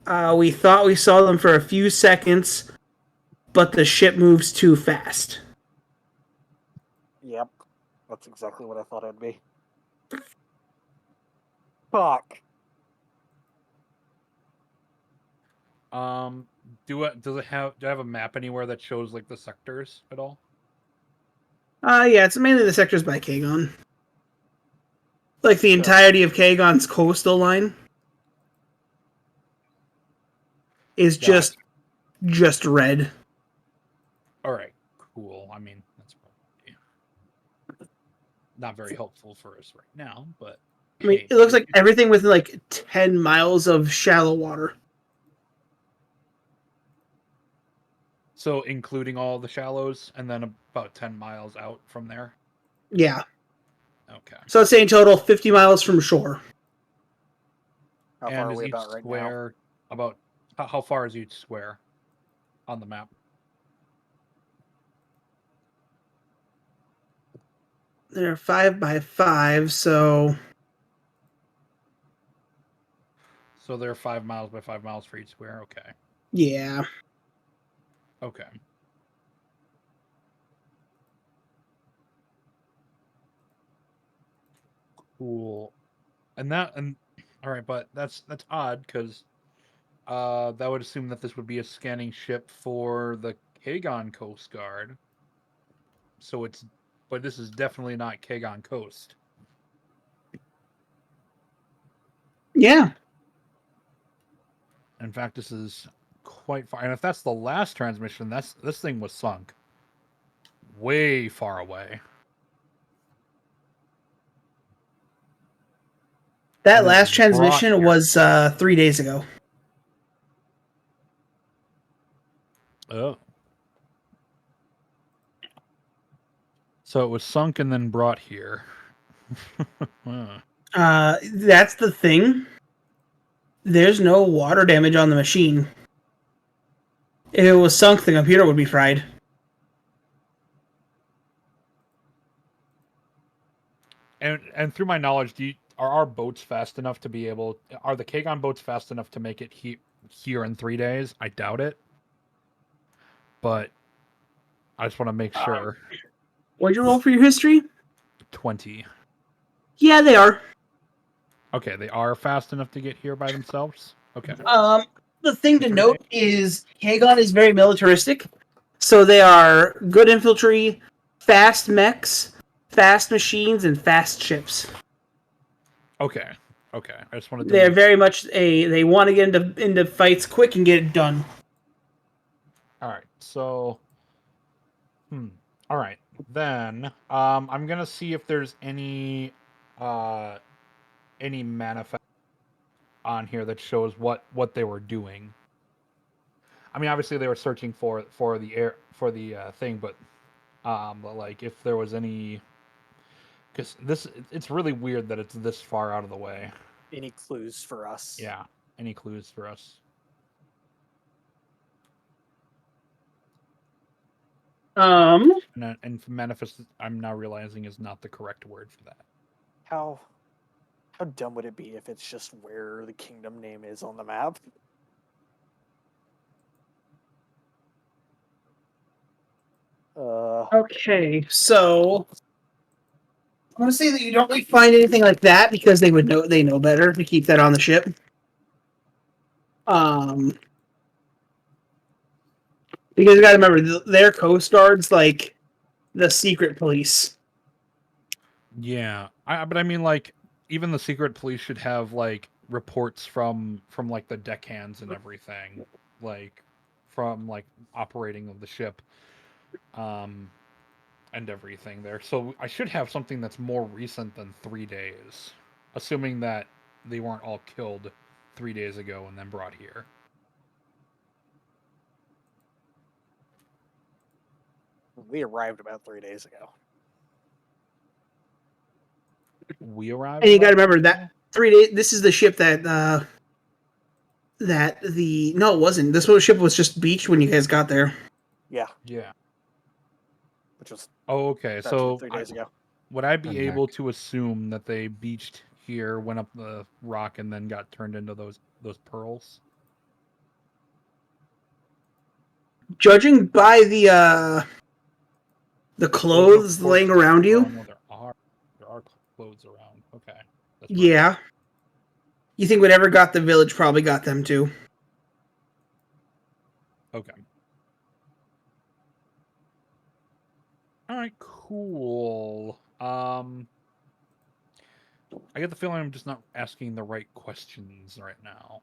We thought we saw them for a few seconds, but the ship moves too fast. Yep. That's exactly what I thought it'd be. Fuck. Do I have a map anywhere that shows like the sectors at all? Yeah, it's mainly the sectors by Kagon. Like the So- entirety of Kagon's coastal line is just red. All right, cool. I mean, that's probably not very helpful for us right now, but I mean, hey, it looks like everything within like 10 miles of shallow water. So including all the shallows, and then about 10 miles out from there. Yeah. Okay. So let's say in total 50 miles from shore. How far And are is we each about right now? square about how far is each square on the map? They're 5 by 5, so So they're 5 miles by 5 miles for each square. Okay. yeah. Okay. Cool. And all right, but that's odd because that would assume that this would be a scanning ship for the Kagon Coast Guard. So but this is definitely not Kagon Coast. Yeah. In fact, this is quite far. And if that's the last transmission, this thing was sunk way far away. That And then last transmission brought here. was 3 days ago. Oh. So it was sunk and then brought here. That's the thing. There's no water damage on the machine. If it was sunk, the computer would be fried. And through my knowledge, are our boats fast enough to be able? Are the Kagon boats fast enough to make it here in 3 days? I doubt it. But I just want to make sure. What'd you roll for your history? 20. Yeah, they are. Okay, they are fast enough to get here by themselves. Okay. The thing to note is Kagon is very militaristic, so they are good infantry, fast mechs, fast machines, and fast ships. Okay. Okay. I just wanted to. They're very much they want to get into fights quick and get it done. All right. So. All right. Then I'm gonna see if there's any manifest on here that shows what they were doing. I mean, obviously they were searching for the thing, but like if there was any, because it's really weird that it's this far out of the way. Any clues for us? Yeah, any clues for us? And manifest, I'm now realizing is not the correct word for that. How How dumb would it be if it's just where the kingdom name is on the map? Okay, so I'm gonna say that you don't really find anything like that because they know better to keep that on the ship. Because you gotta remember their coast guards like the secret police. Yeah, but I mean, like, even the secret police should have like reports from like the deckhands and everything, like from like operating of the ship, and everything there. So I should have something that's more recent than 3 days, assuming that they weren't all killed 3 days ago and then brought here. We arrived about 3 days ago. We arrived. And you gotta about remember 3 days that ago? 3 days. This is the ship that no, it wasn't. This ship was just beached when you guys got there. Yeah, Yeah. which was Oh, okay. about So 3 days ago. would I be I'm able back. to assume that they beached here, went up the rock, and then got turned into those pearls? Judging by the Oh, of clothes course. laying around Oh you, no, there are clothes around. Okay, that's perfect. yeah, you think whatever got the village probably got them too. Okay. All right. Cool. I get the feeling I'm just not asking the right questions right now.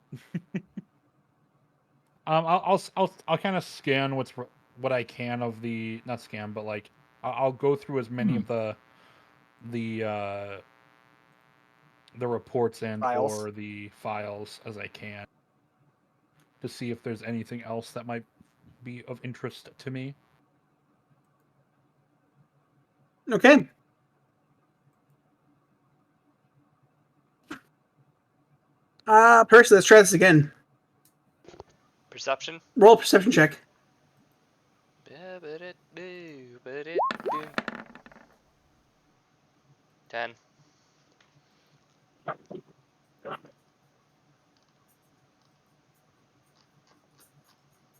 I'll kind of scan what I can of the, not scan, but like I'll go through as many of the uh the reports and Files. or the files as I can to see if there's anything else that might be of interest to me. Okay. Percy, let's try this again. Perception? Roll a perception check. 10.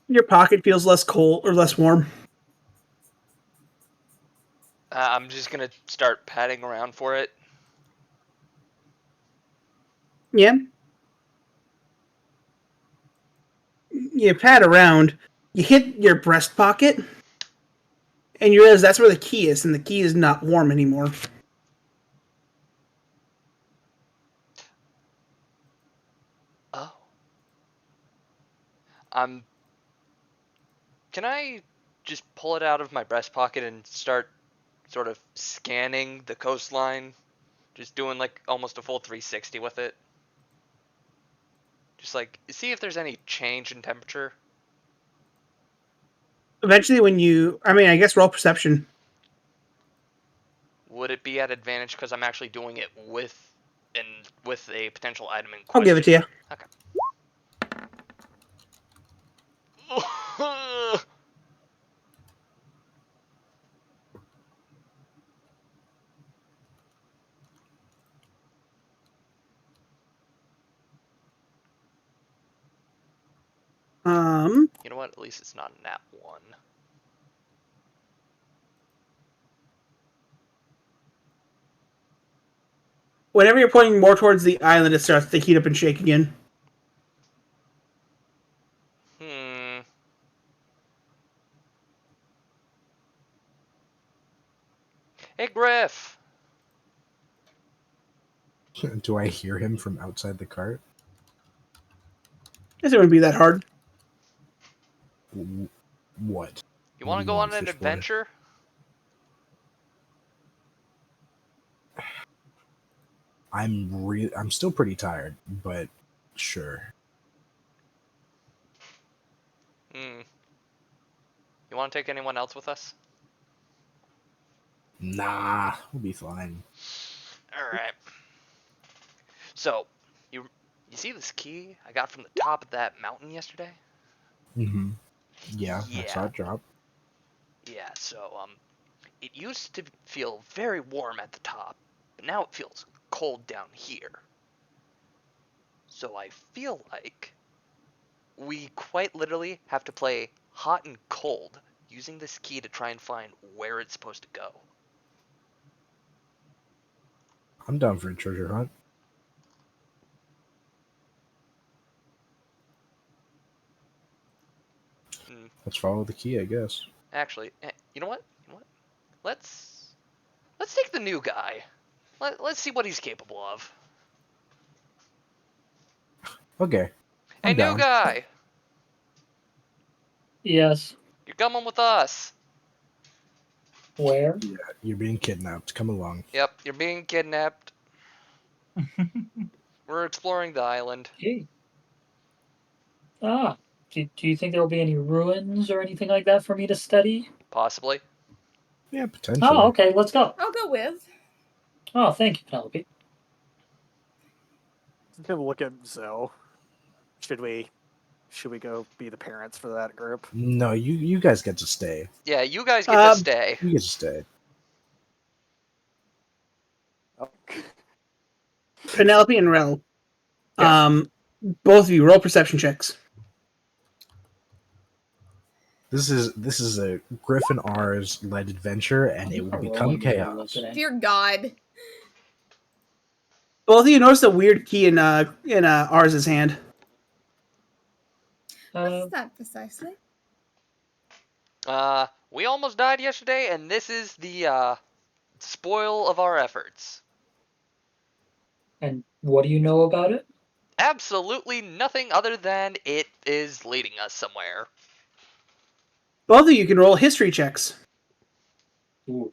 Your pocket feels less cold or less warm. I'm just gonna start patting around for it. Yeah. You pat around. You hit your breast pocket, and you realize that's where the key is, and the key is not warm anymore. Oh. Can I just pull it out of my breast pocket and start sort of scanning the coastline? Just doing like almost a full 360 with it. Just like see if there's any change in temperature. Eventually, I guess roll perception. Would it be at advantage because I'm actually doing it with a potential item in I'll question? give it to you. Okay. You know what? At least it's not nat 1. Whenever you're pointing more towards the island, it starts to heat up and shake again. Hey, Griff. Do I hear him from outside the cart? Guess it wouldn't be that hard. What? You What want do to you go want, on an fish boy? adventure? I'm still pretty tired, but sure. You want to take anyone else with us? Nah, we'll be fine. All right. So, you see this key I got from the top of that mountain yesterday? Mm-hmm. Yeah, I saw Yeah. it drop. Yeah, so it used to feel very warm at the top, but now it feels cold down here. So I feel like we quite literally have to play hot and cold, using this key to try and find where it's supposed to go. I'm down for a treasure hunt. Let's follow the key, I guess. Actually, you know what? Let's take the new guy. Let's see what he's capable of. Okay. Hey, I'm down. new guy, Yes. you're coming with us. Where? Yeah, you're being kidnapped. Come along. Yep, you're being kidnapped. We're exploring the island. Gee. Ah. Do you think there will be any ruins or anything like that for me to study? Possibly. Yeah, potentially. Oh, okay. Let's go. I'll go with. Oh, thank you, Penelope. I'm gonna look at Zoe. Should we go be the parents for that group? No, you guys get to stay. Yeah, you guys get to stay. You get to stay. Oh. Penelope and Rel. Yes. Both of you roll perception checks. This is a Griffin R's led adventure, and it will become chaos. Dear God. Both of you notice a weird key in R's hand. What's that precisely? We almost died yesterday, and this is the spoil of our efforts. And what do you know about it? Absolutely nothing other than it is leading us somewhere. Both of you can roll history checks. Ooh.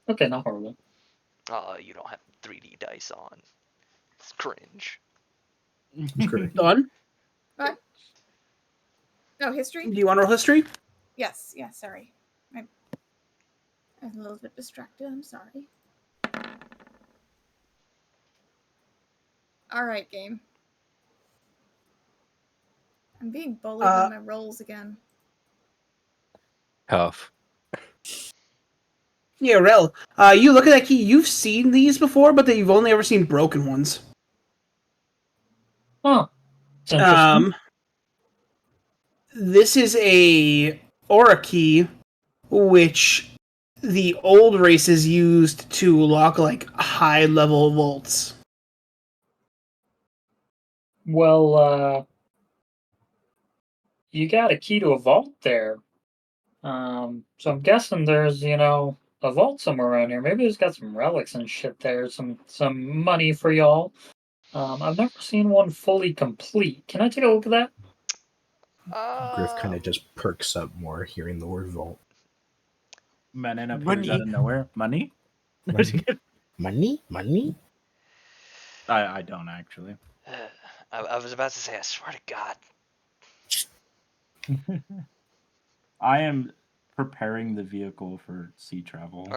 Okay, not horrible. You don't have 3D dice on. It's cringe. It's great. Done. What? Oh, history? Do you want to roll history? Yes, sorry. I was a little bit distracted, I'm sorry. Alright, game. I'm being bullied on my rolls again. Tough. Yeah, Rel. You look at that key. You've seen these before, but you've only ever seen broken ones. Oh, it's interesting. This is a aura key, which the old races used to lock like high-level vaults. Well, you got a key to a vault there. So I'm guessing there's, a vault somewhere around here. Maybe it's got some relics and shit there, some money for y'all. I've never seen one fully complete. Can I take a look at that? Griff kind of just perks up more hearing the word vault. Menon appears Money. out of nowhere. Money? Money? I don't actually. I was about to say, I swear to God. I am preparing the vehicle for sea travel.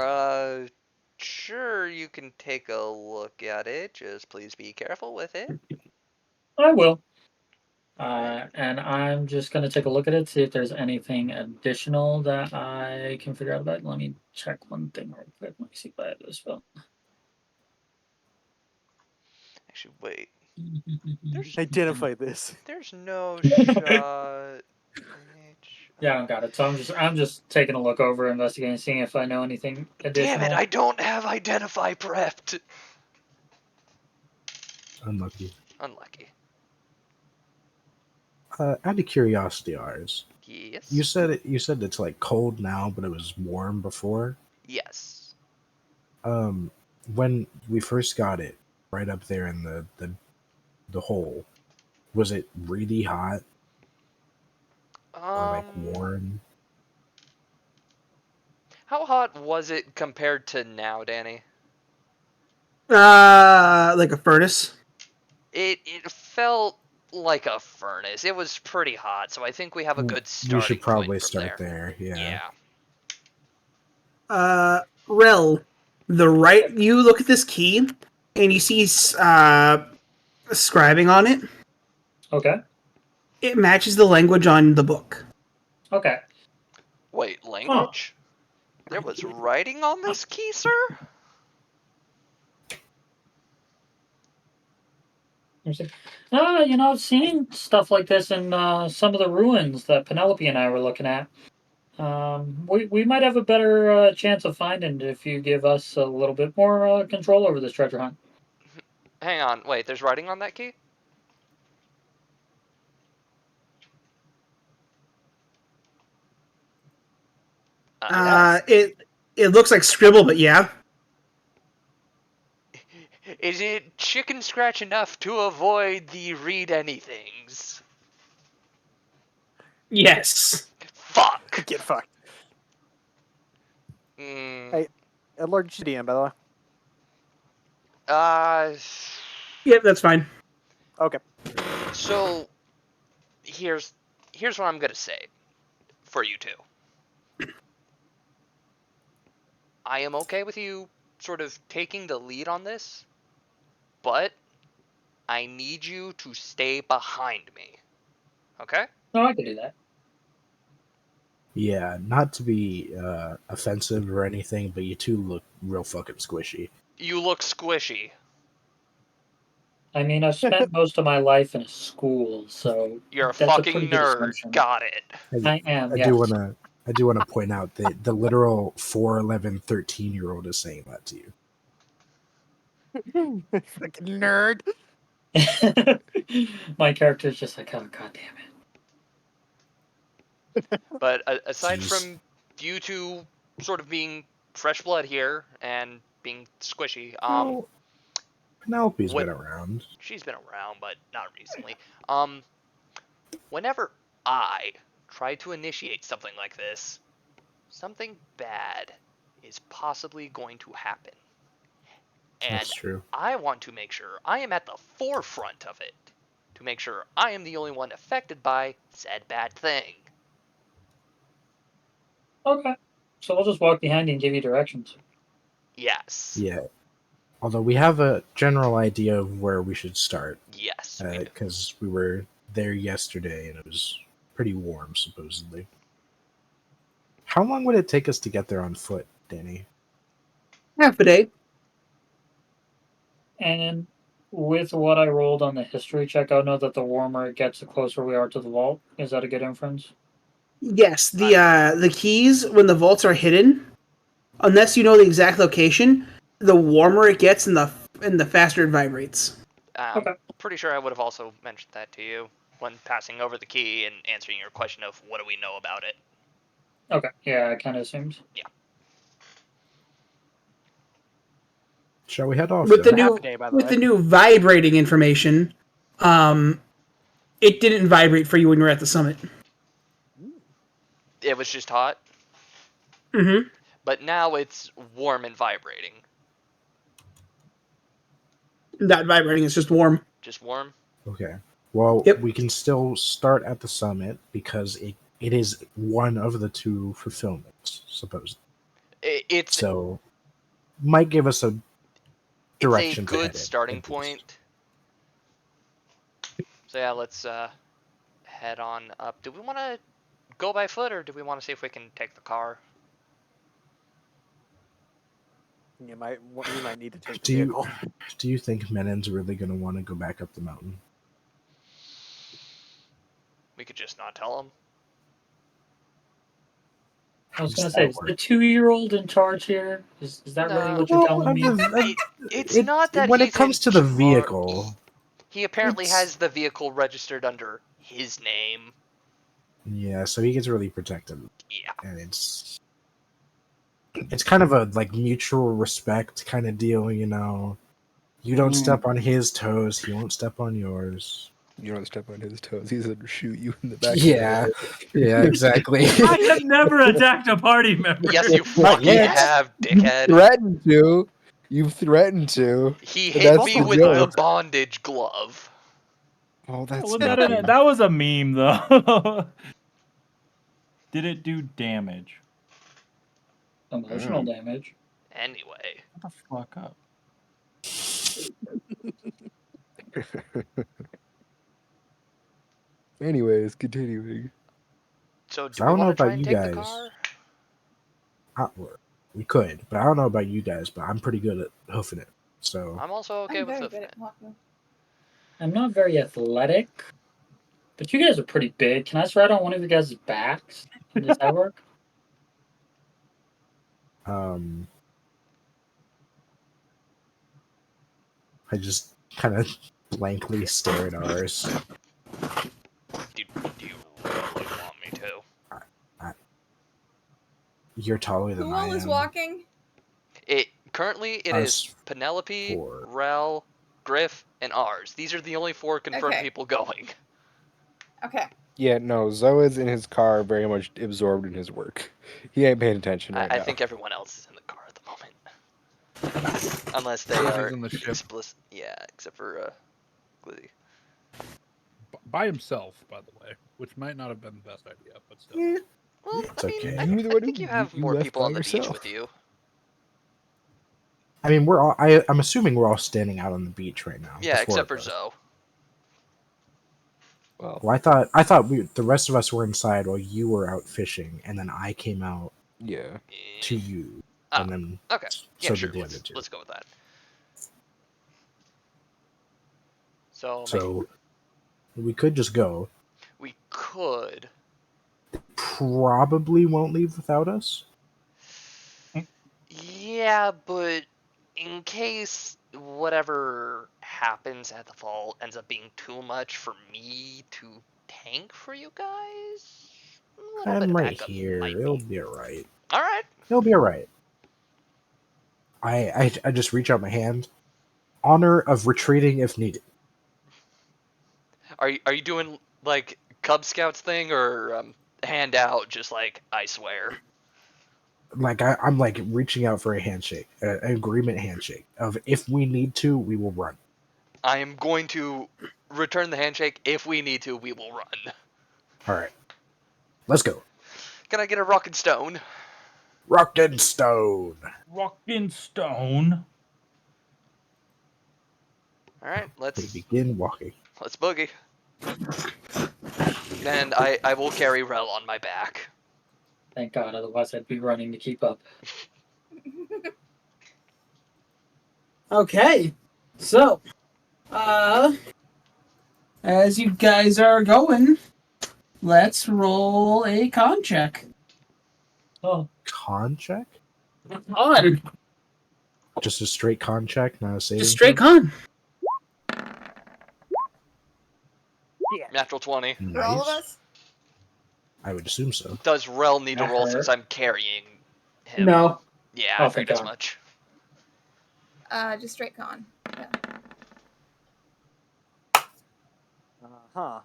Sure, you can take a look at it. Just please be careful with it. I will. And I'm just going to take a look at it, see if there's anything additional that I can figure out about it. Let me check one thing real quick. Let me see if I have this spell. Actually, wait. Identify this. There's no shot. Yeah, I don't got it. So I'm just taking a look over, investigating, seeing if I know anything additional. Damn it! I don't have identify prepped. Unlucky. Unlucky. Out of curiosity, ours. Yes. You said it's like cold now, but it was warm before. Yes. When we first got it, right up there in the hole, was it really hot or like warm? How hot was it compared to now, Danny? Like a furnace. It felt like a furnace. It was pretty hot, so I think we have a good starting We should probably point from start there. Yeah. Rel, you look at this key and you see scribing on it. Okay. It matches the language on the book. Okay. Wait, language? There was writing on this key, sir? I've seen stuff like this in some of the ruins that Penelope and I were looking at. We might have a better chance of finding it if you give us a little bit more control over this treasure hunt. Hang on, wait, there's writing on that key? Uh, it it looks like scribble, but yeah. Is it chicken scratch enough to avoid the read anythings? Yes. Fuck! Get fucked. Mm, Hey, Lord GDM, by the way. uh, Yep, that's fine. Okay. so here's what I'm gonna say for you two. I am okay with you sort of taking the lead on this, but I need you to stay behind me. Okay? No, I could do that. Yeah, not to be offensive or anything, but you two look real fucking squishy. You look squishy. I mean, I've spent most of my life in a school, so You're a that's a pretty fucking good nerd. assumption. Got it. I am, I yes. do want to point out that the literal 4'11", 13-year-old is saying that to you. Fucking nerd. My character's just like, oh, god damn it. But aside Jeez. from you two sort of being fresh blood here and being squishy, Well, Penelope's what- been around. she's been around, but not recently. Whenever I try to initiate something like this, something bad is possibly going to happen. And That's true. I want to make sure I am at the forefront of it, to make sure I am the only one affected by said bad thing. Okay. So I'll just walk behind you and give you directions. Yes. Yeah. Although we have a general idea of where we should start, Yes, we do. because we were there yesterday and it was pretty warm, supposedly. How long would it take us to get there on foot, Danny? Half a day. And with what I rolled on the history check, I know that the warmer it gets, the closer we are to the vault. Is that a good inference? Yes, the keys when the vaults are hidden, unless you know the exact location, the warmer it gets and the faster it vibrates. I'm Okay. pretty sure I would have also mentioned that to you when passing over the key and answering your question of what do we know about it. Okay. Yeah, I kind of assumed. Shall we head off? With the then? Half new a day, by the with way. the new vibrating information, it didn't vibrate for you when you were at the summit. It was just hot, Mm-hmm. but now it's warm and vibrating. Not vibrating, it's just warm. Just warm? Okay. Well, Yep. we can still start at the summit because it is one of the two fulfillments, supposedly. It's So, might give us a direction it's a to good head in, starting at least. point. So yeah, let's head on up. Do we want to go by foot or do we want to see if we can take the car? We might need to take the Do you vehicle. do you think Menon's really going to want to go back up the mountain? We could just not tell him. I was Does going to say, that is work? the 2-year-old in charge here? Is that really No. what you're telling me? It's not that when he's it comes in to the charge. vehicle. He apparently it's- has the vehicle registered under his name. Yeah, so he gets really protected, Yeah. and it's kind of a like mutual respect kind of deal, you know. You don't step on his toes, he won't step on yours. You don't step on his toes. He's gonna shoot you in the back. Yeah, yeah, exactly. I have never attacked a party member. Yes, you Not fucking yet. have, You dickhead. threatened to. You threatened to. He But hit that's me the with the joke. bondage glove. Oh, that's Well, nothing. that was a meme, though. Did it do damage? Emotional damage. Anyway. Shut the fuck up. Anyways, continuing. So do I we don't know want to try about and you take the guys. car? We could, but I don't know about you guys, but I'm pretty good at hoofing it. So I'm also okay I'm with very hoofing good it. at walking. I'm not very athletic, but you guys are pretty big. Can I just ride on one of your guys' backs? Does that work? I just kind of blankly stare at ours. Do you really want me to? You're taller than Who I all is am. walking? Currently it Us is Penelope, four. Rel, Griff, and ours. These are the only 4 confirmed Okay. people going. Okay. Yeah, no, Zoa's in his car, very much absorbed in his work. He ain't paying attention right I now. think everyone else is in the car at the moment. Unless they Glizzy's are in the ship. explicit. Yeah, except for Glizzy. By himself, by the way, which might not have been the best idea, but still. Yeah, Well, It's I mean, okay. I think you have more left people by on the beach yourself. with you. I mean, we're all. I'm assuming we're all standing out on the beach right now. Yeah, the four except of for us. Zoe. Well, Well, I thought the rest of us were inside while you were out fishing, and then I came out yeah. to you, Oh, and then okay. Yeah, so sure. did the other Let's, two. let's go with that. So, So we could just go. we could. Probably won't leave without us. Yeah, but in case whatever happens at the fall ends up being too much for me to tank for you guys, a little bit I'm of right backup here. might It'll be. be alright. All right. It'll be alright. I just reach out my hand. Honor of retreating if needed. Are you doing like Cub Scouts thing or hand out just like I swear? Like I'm like reaching out for a handshake, an agreement handshake of if we need to, we will run. I am going to return the handshake. If we need to, we will run. All right, let's go. Can I get a rock and stone? Rock and stone. Rocked in stone. All right, We let's begin walking. boogie. And I will carry Rel on my back. Thank God, otherwise I'd be running to keep up. Okay, so as you guys are going, let's roll a con check. Oh, Con check? On Just a straight con check, not a saving. just straight throw? con. Natural 20. For all of Nice. us? I would assume so. Does Rel need to That roll hurt. since I'm carrying him? No, Yeah, Oh, I thank figured as God. much. Just straight con. Yeah. Huh.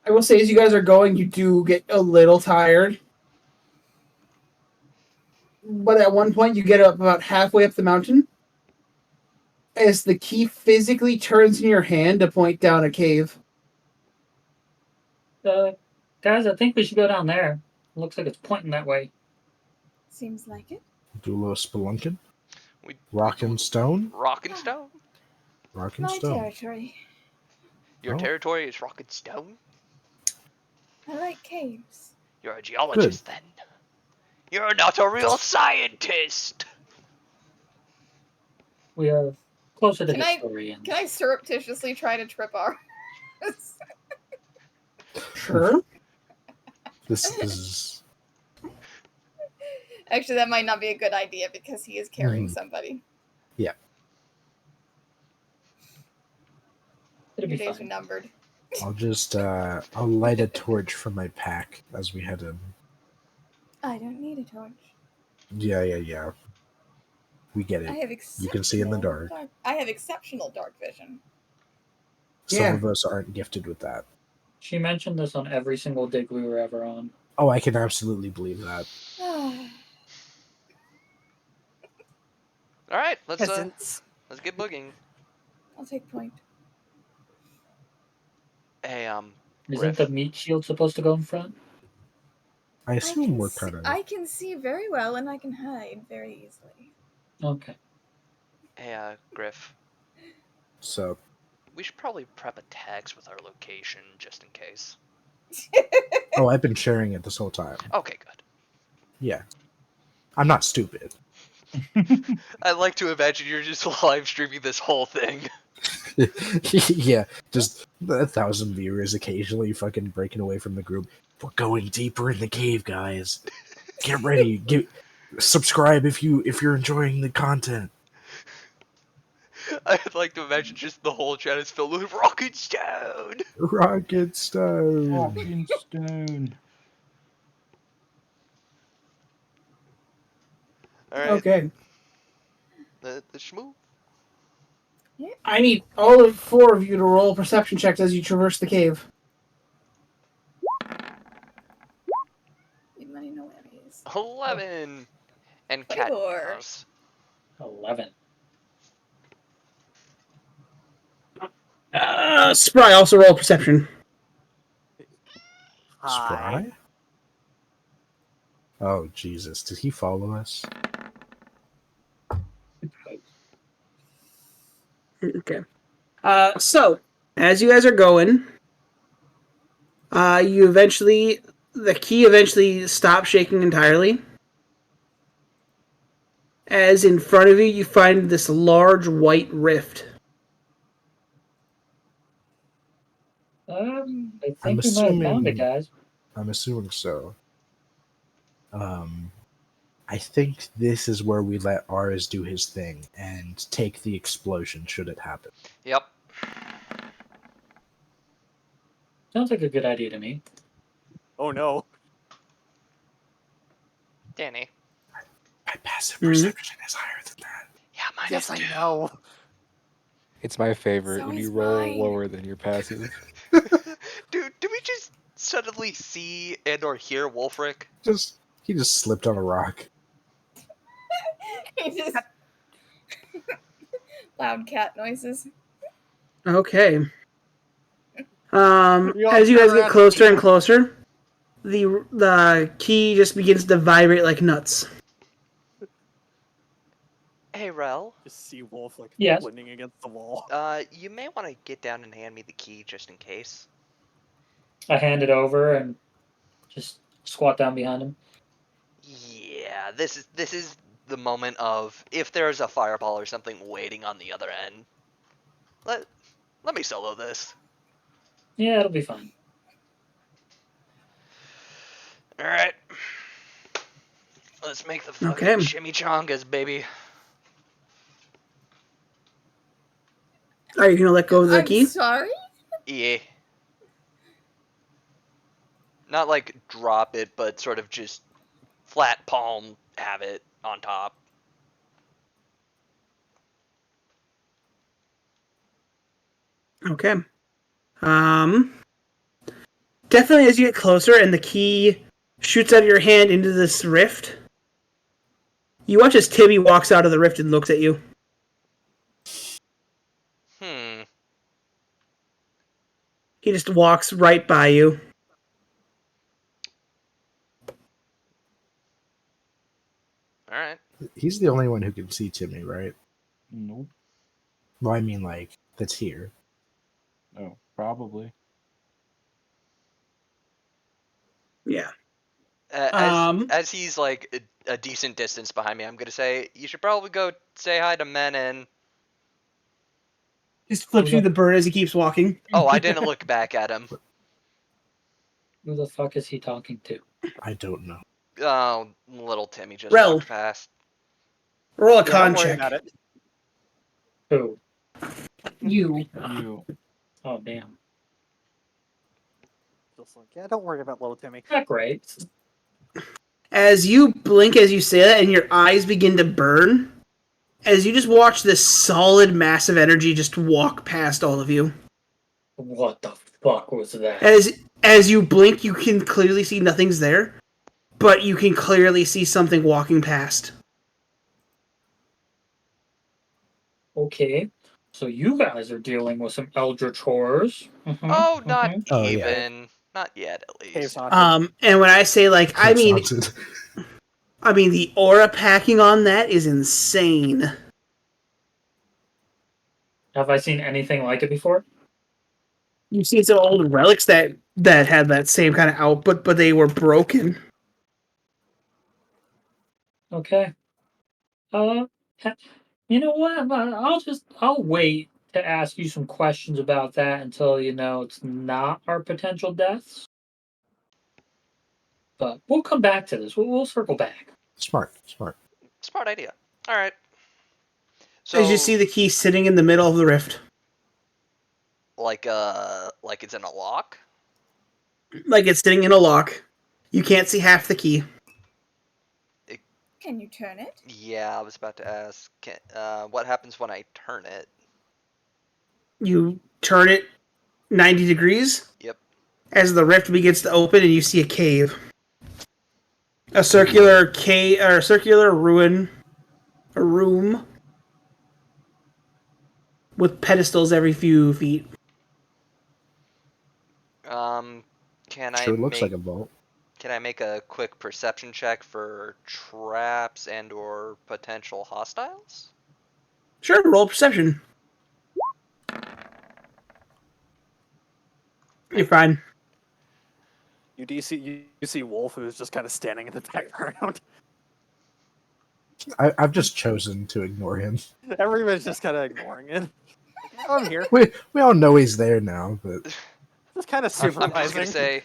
I will say as you guys are going, you do get a little tired. But at one point, you get up about halfway up the mountain as the key physically turns in your hand to point down a cave. Guys, I think we should go down there. Looks like it's pointing that way. Seems like it. Do a little spelunking. We Rock do and stone. rock and stone. Rock and My stone. territory. Your Oh. territory is rock and stone. I like caves. You're a geologist then. You're not a real scientist. We are closer to Can I- historians. Can I surreptitiously try to trip ours? Sure. This is Actually, that might not be a good idea because he is carrying Mhm. somebody. It'll Your be days are fine. numbered. I'll just I'll light a torch from my pack as we head in. I don't need a torch. Yeah. We get I it. have You can see in the dark. I have exceptional dark vision. Some Yeah. of us aren't gifted with that. She mentioned this on every single dig we were ever on. Oh, I can absolutely believe that. All right, let's Peasants. get boogieing. I'll take point. Hey, Isn't Griff. the meat shield supposed to go in front? I assume we're kind of. I can see very well and I can hide very easily. Okay. Hey, Griff. So We should probably prep a text with our location just in case. oh, I've been sharing it this whole time. Okay, good. Yeah, I'm not stupid. I like to imagine you're just live streaming this whole thing. Yeah, just 1,000 viewers occasionally fucking breaking away from the group. We're going deeper in the cave, guys. Get ready. Subscribe if you're enjoying the content. I'd like to imagine just the whole chat is filled with rocket stone. Rocket stone. Walking stone. All right, Okay. the shmoo. I need all 4 of you to roll perception checks as you traverse the cave. Need money, no worries. 11 and cat 24. mouse. 11. Spry, also roll perception. Spry? Oh, Jesus. Did he follow us? Okay. So, as you guys are going, the key eventually stops shaking entirely. As in front of you, you find this large white rift. I I'm think we might have found it, assuming. guys. I'm assuming so. I think this is where we let Ares do his thing and take the explosion should it happen. Yep. Sounds like a good idea to me. Oh no. Danny. My passive perception is higher than that. Yeah, mine Yes, is I too. know. It's my favorite So when is you roll mine. lower than your passive. Dude, do we just suddenly see and or hear Wolfric? He just slipped on a rock. He just loud cat noises. Okay. We all As you guys turn get around. closer and closer, the key just begins to vibrate like nuts. Hey, Rel. Just see Wolf like Yes. leaning against the wall. You may want to get down and hand me the key just in case. I hand it over and just squat down behind him. Yeah, this is the moment of if there's a fireball or something waiting on the other end. Let me solo this. Yeah, it'll be fine. All right. Let's make the fucking Okay. chimichangas, baby. Are you gonna let go of the I'm key? sorry? Yeah. Not like drop it, but sort of just flat palm have it on top. Okay. Definitely as you get closer and the key shoots out of your hand into this rift, you watch as Tibby walks out of the rift and looks at you. He just walks right by you. All right. He's the only one who can see Timmy, right? Nope. Well, I mean, like, that's here. Oh, probably. Yeah. As he's like a decent distance behind me, I'm gonna say you should probably go say hi to Menon. Just flips you the bird as he keeps walking. Oh, I didn't look back at him. Who the fuck is he talking to? I don't know. Oh, little Timmy just Rel. walked past. Roll a Yeah, con don't worry check. about it. Who? You. You. Oh, damn. Just like, yeah, don't worry about little Timmy. Not great. As you blink as you say that and your eyes begin to burn, as you just watch this solid mass of energy just walk past all of you. What the fuck was that? As you blink, you can clearly see nothing's there, but you can clearly see something walking past. Okay. So you guys are dealing with some eldritch horrors. Oh, not Oh, yeah. even. Not yet, at Cave's least. haunted. And when I say like, I It's mean haunted. the aura packing on that is insane. Have I seen anything like it before? You've seen some old relics that had that same kind of output, but they were broken. Okay. Ha- You know what? I'll wait to ask you some questions about that until it's not our potential deaths. But we'll come back to this. We'll circle back. Smart. Smart idea. All right. As you So, see the key sitting in the middle of the rift. like it's in a lock. Like it's sitting in a lock. You can't see half the key. Can you turn it? Yeah, I was about to ask. What happens when I turn it? You turn it 90 degrees Yep. as the rift begins to open and you see a cave. A circular cave or a circular ruin, a room with pedestals every few feet. Can I Sure looks make like a vault. can I make a quick perception check for traps and or potential hostiles? Sure, roll perception. You're fine. You see Wolf, who's just kind of standing in the background. I've just chosen to ignore him. Everyone's just kind of ignoring it. I'm here. We all know he's there now, but Just kind of I'm supervising. just gonna say,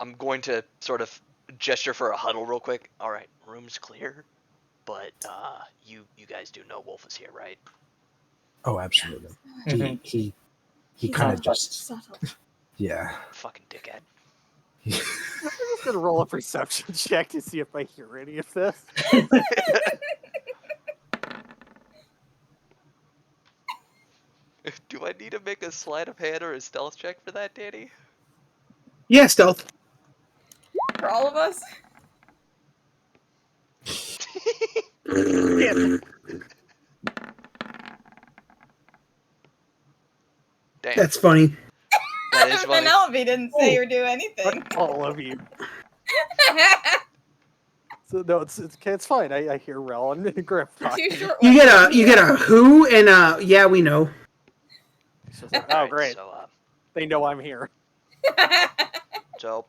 I'm going to sort of gesture for a huddle real quick. All right, room's clear, but you guys do know Wolf is here, right? oh, absolutely. Mhm. He He's kind of not just subtle. yeah. Fucking dickhead. I'm just gonna roll a perception check to see if I hear any of this. Do I need to make a sleight of hand or a stealth check for that, Danny? Yeah, stealth. For all of us? Yeah. Damn, That's funny. that is funny. Penelope didn't say or do anything. All of you. So no, it's okay. It's fine. I hear Rel and Griff Too talking. short. You ones get in you here. get a who and a yeah, we know. It's just like, oh, Alright, great. They know I'm here. So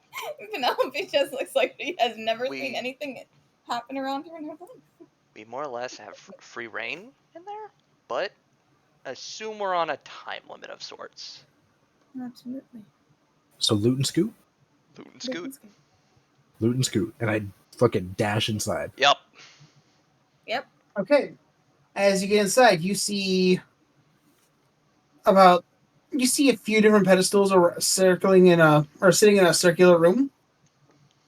Penelope just looks like she has never We- seen anything happen around her in her life. we more or less have free reign in there, but assume we're on a time limit of sorts. Absolutely. So loot and scoot, Loot and scoot. and I fucking dash inside. Yep. Yep. Okay. As you get inside, you see a few different pedestals sitting in a circular room.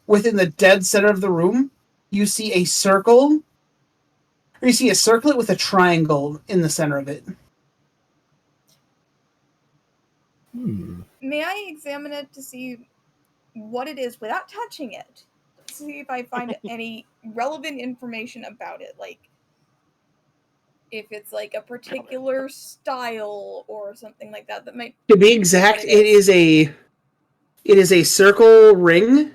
Within the dead center of the room, you see a circle. Or you see a circlet with a triangle in the center of it. May I examine it to see what it is without touching it? See if I find any relevant information about it, like if it's like a particular style or something like that might. To be exact, it is a circle ring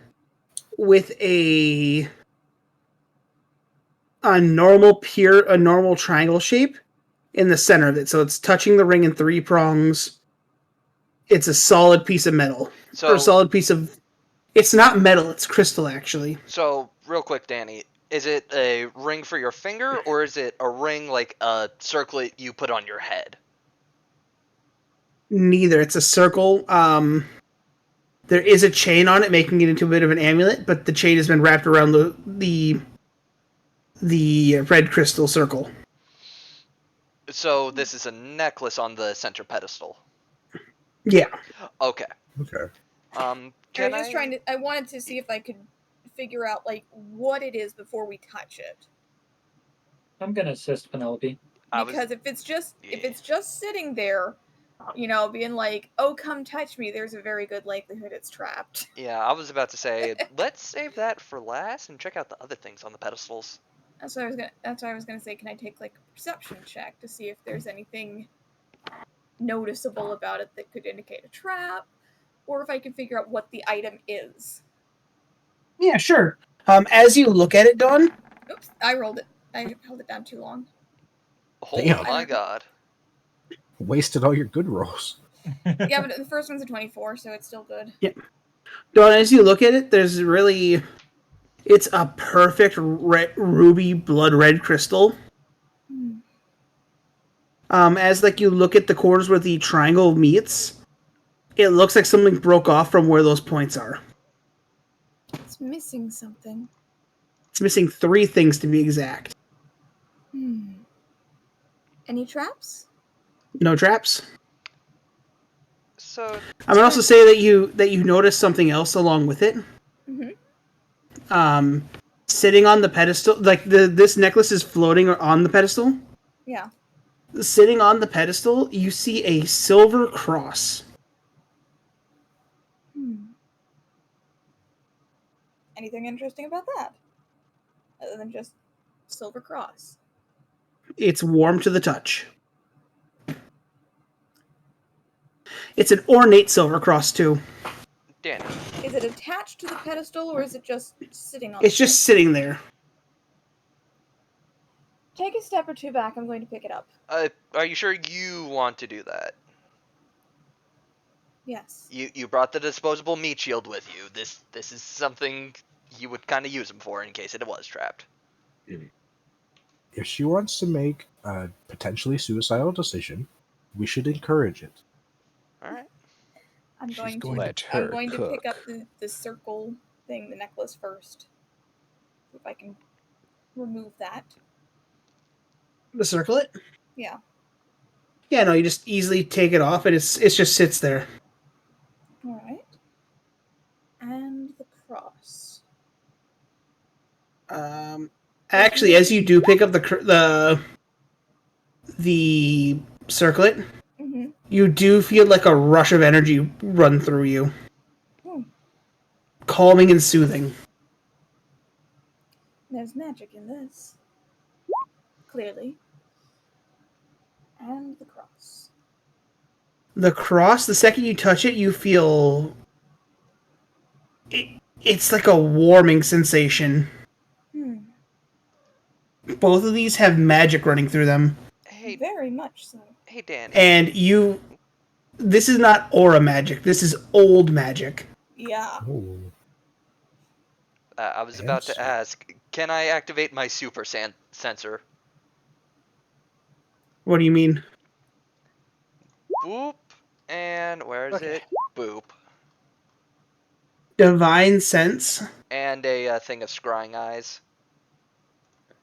with a normal triangle shape in the center of it. So it's touching the ring in three prongs. It's a solid piece of metal. So Or a solid piece of... It's not metal, it's crystal, actually. So real quick, Danny, is it a ring for your finger or is it a ring like a circlet you put on your head? Neither. It's a circle. There is a chain on it, making it into a bit of an amulet, but the chain has been wrapped around the red crystal circle. So this is a necklace on the center pedestal. Yeah. Okay. Okay. Can I was just trying to. I wanted to see if I could figure out like what it is before we touch it. I'm gonna assist Penelope. Because if it's just sitting there, being like, "Oh, come touch me," there's a very good likelihood it's trapped. Yeah, I was about to say, let's save that for last and check out the other things on the pedestals. That's what I was gonna say. Can I take like a perception check to see if there's anything noticeable about it that could indicate a trap, or if I can figure out what the item is? Yeah, sure. As you look at it, Dawn... Oops, I rolled it. I held it down too long. Oh Damn. my god. Wasted all your good rolls. Yeah, but the first one's a 24, so it's still good. Yeah. Dawn, as you look at it, there's really... It's a perfect ruby blood red crystal. As like you look at the corners where the triangle meets, it looks like something broke off from where those points are. It's missing something. It's missing 3 things to be exact. Any traps? No traps. So I'm gonna also say that you notice something else along with it. Mm-hmm. Sitting on the pedestal, like this necklace is floating on the pedestal. Yeah. Sitting on the pedestal, you see a silver cross. Anything interesting about that? Other than just silver cross. It's warm to the touch. It's an ornate silver cross too. Danny, Is it attached to the pedestal or is it just sitting on It's the just sitting there. Take a step or two back, I'm going to pick it up. are you sure you want to do that? Yes. You brought the disposable meat shield with you. This is something you would kind of use them for in case it was trapped. If she wants to make a potentially suicidal decision, we should encourage it. All right. I'm going to Let I'm her going to pick cook. up the circle thing, the necklace first. See if I can remove that. The circlet? Yeah. Yeah, no, you just easily take it off and it just sits there. Alright. And the cross. Actually, as you do pick up the circlet, Mm-hmm. you do feel like a rush of energy run through you. Calming and soothing. There's magic in this. Clearly. And the cross. The cross, the second you touch it, you feel... It's like a warming sensation. Both of these have magic running through them. Hey, very much so. Hey, Danny. And you... This is not aura magic. This is old magic. Yeah. Oh. I was about to ask, can I activate my super sensor? What do you mean? Boop. And where is it? Boop. Divine Sense. And a thing of scrying eyes.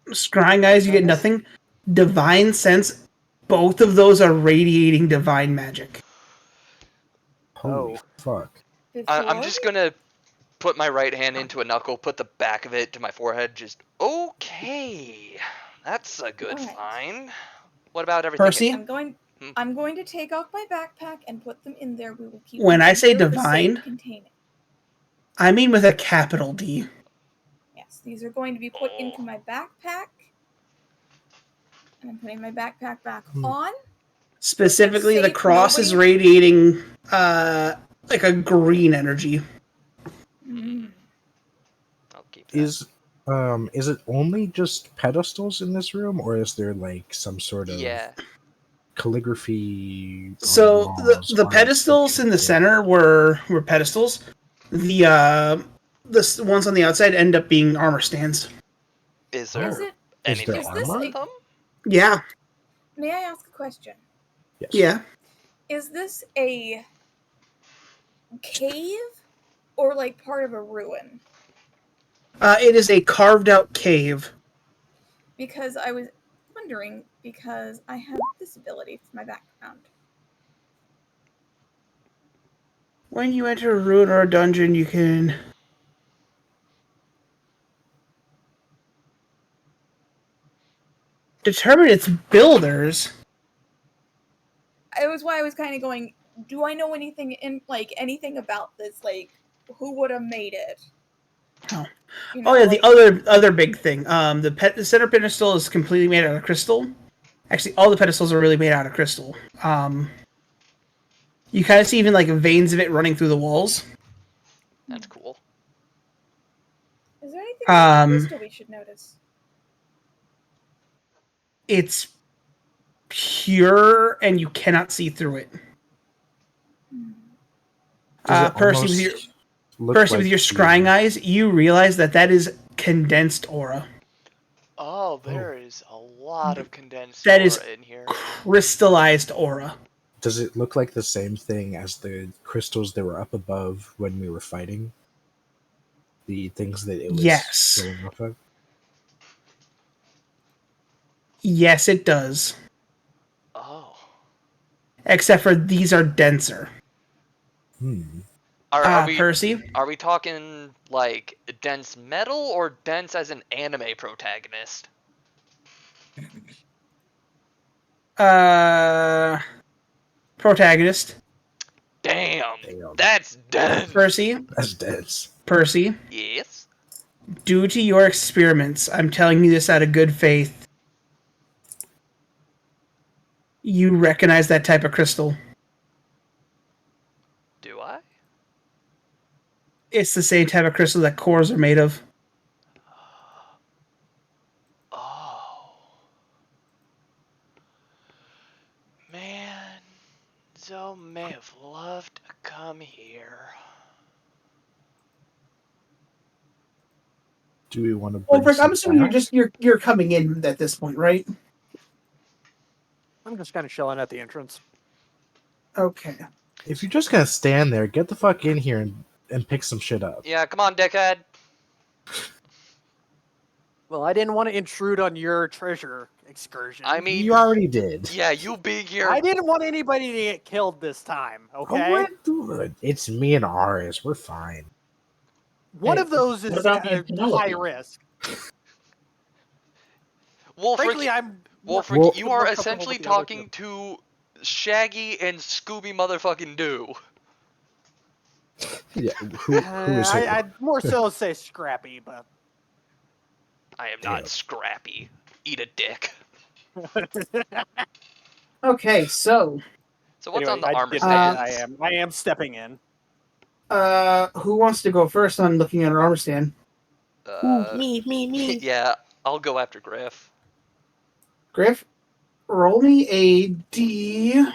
Scrying eyes, you get nothing. Divine Sense, both of those are radiating divine magic. Holy fuck. I'm just gonna put my right hand into a knuckle, put the back of it to my forehead, just, okay. That's a good find. What about everything? Percy? I'm going to take off my backpack and put them in there. We will keep When them I in say here with a divine, safe container. I mean with a capital D. Yes, these are going to be put into my backpack. And I'm putting my backpack back on. Specifically, the safe, cross is nobody- radiating like a green energy. I'll keep that. Is it only just pedestals in this room, or is there like some sort of calligraphy? on So walls, the art, pedestals in the center were pedestals. The ones on the outside end up being armor stands. Is there Is it- anything is this on a- them? Yeah. May I ask a question? Yes. Yeah. Is this a cave or like part of a ruin? It is a carved out cave. Because I was wondering, because I have this ability for my background. When you enter a ruin or a dungeon, you can determine its builders. It was why I was kind of going, do I know anything anything about this? Like, who would have made it? Oh, You know, oh yeah, like- the other big thing. The center pedestal is completely made out of crystal. Actually, all the pedestals are really made out of crystal. You kind of see even like veins of it running through the walls. That's cool. Is there anything about the crystal we should notice? It's pure, and you cannot see through it. Does it Percy, almost with your look Percy, like with your the- scrying eyes, you realize that is condensed aura. Oh, there is a lot of condensed That aura is in here. crystallized aura. Does it look like the same thing as the crystals that were up above when we were fighting? The things that it was Yes. going off of? Yes, it does. Oh. Except for these are denser. Are we Percy? are we talking like dense metal or dense as an anime protagonist? Protagonist. Damn, Damn. that's dense. Percy? That's dense. Percy? Yes. Due to your experiments, I'm telling you this out of good faith. You recognize that type of crystal. Do I? It's the same type of crystal that cores are made of. Oh. Man, Zoe may have loved to come here. Do we want to Well, bring Rick, I'm some assuming back? you're coming in at this point, right? I'm just kind of chilling at the entrance. Okay. If you're just gonna stand there, get the fuck in here and pick some shit up. Yeah, come on, dickhead. Well, I didn't want to intrude on your treasure excursion. I mean, You already did. yeah, you being here. I didn't want anybody to get killed this time, okay? It's me and Aris. We're fine. One Hey, of those what is about me and high Penelope? risk. Wolfric, Frankly, I'm... Wolfric, Well- you more are comfortable essentially with the other talking to Shaggy and Scooby motherfucking Doo. Yeah. Who is who? I'd more so say Scrappy, but... I am not Damn. Scrappy. Eat a dick. Okay, so So what's Anyway, on the I armor did mention stands? I am stepping in. who wants to go first on looking at an armor stand? Me. Yeah, I'll go after Griff. Griff, roll me a D4.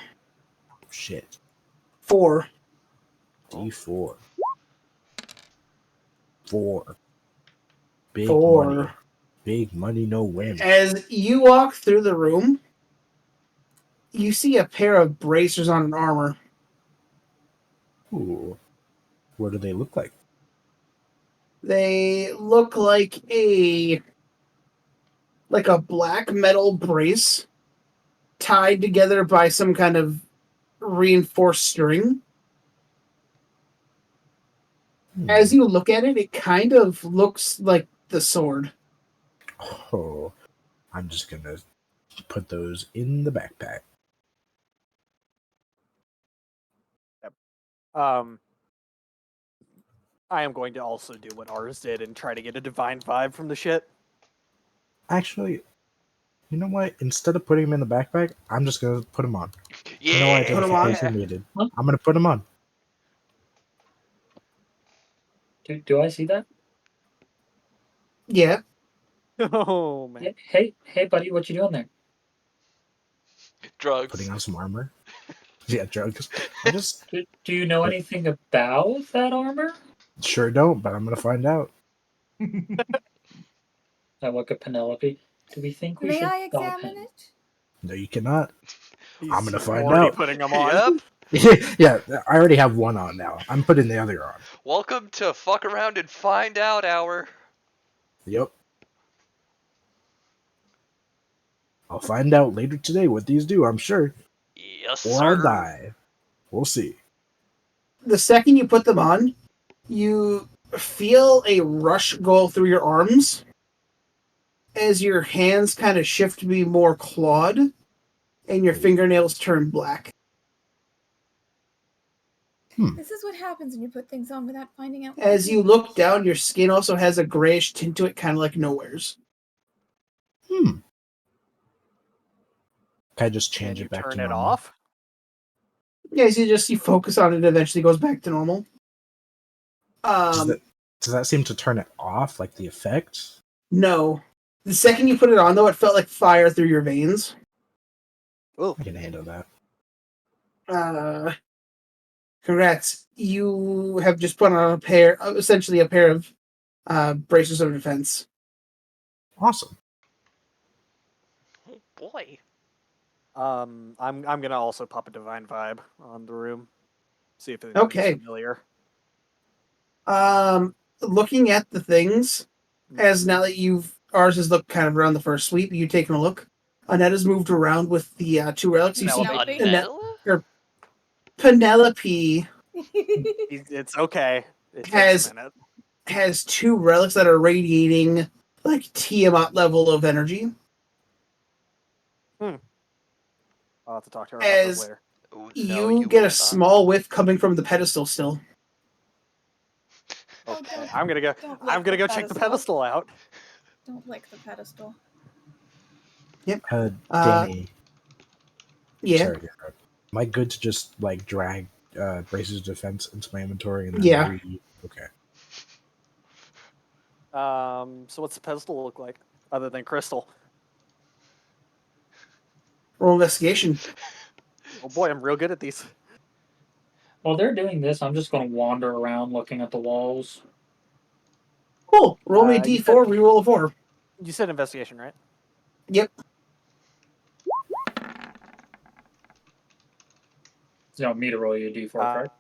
Shit. D4. 4. Big Four. money. Big money, no whammy. As you walk through the room, you see a pair of bracers on an armor. Ooh. What do they look like? They look like a black metal brace tied together by some kind of reinforced string. As you look at it, it kind of looks like the sword. Oh, I'm just gonna put those in the backpack. I am going to also do what ours did and try to get a divine vibe from the shit. Actually, you know what? Instead of putting them in the backpack, I'm just gonna put them on. Yeah. No identification needed. I'm gonna put them on. Do I see that? Yeah. Oh, man. Hey, buddy, what you doing there? Drugs. Putting on some armor. Yeah, drugs. I just Do you know anything about that armor? sure don't, but I'm gonna find out. I look at Penelope. Do we think we May should I stop examine him? it? No, you cannot. He's I'm gonna find already out. putting them on. Yep. Yeah, I already have one on now. I'm putting the other on. Welcome to fuck around and find out hour. Yep. I'll find out later today what these do, I'm sure. Yes, Or sir. I'll die. We'll see. The second you put them on, you feel a rush go through your arms as your hands kind of shift to be more clawed and your fingernails turn black. This is what happens when you put things on without finding out. As you look down, your skin also has a grayish tint to it, kind of like Nowhere's. Can I just Can change you it back turn to it normal? off? Yeah, you focus on it, eventually goes back to normal. Does that seem to turn it off, like the effect? No. The second you put it on, though, it felt like fire through your veins. Oh, I can handle that. Congrats. You have just put on essentially a pair of braces of defense. Awesome. Oh boy. I'm gonna also pop a divine vibe on the room. See if anything's Okay. familiar. Looking at the things, as now that ours has looked kind of around the first sweep, you taking a look. Annette has moved around with the 2 relics. You see Penelope? Penelope It's okay. It takes Has- a minute. has 2 relics that are radiating like Tiamat level of energy. I'll have to talk to her about those As later. Ooh, no, you you get will a not. small whiff coming from the pedestal still. Oh, Okay, don't- I'm gonna go. don't I'm lick gonna the go check the pedestal. pedestal out. Don't lick the pedestal. Danny, Yeah. sorry to interrupt. Am I good to just like drag braces of defense into my inventory and then Yeah. Okay. So what's the pedestal look like other than crystal? Roll investigation. Oh boy, I'm real good at these. While they're doing this, I'm just going to wander around looking at the walls. Cool. Roll me a You d4, reroll a 4. You said investigation, right? Yep. You know, me to roll you a d4, correct?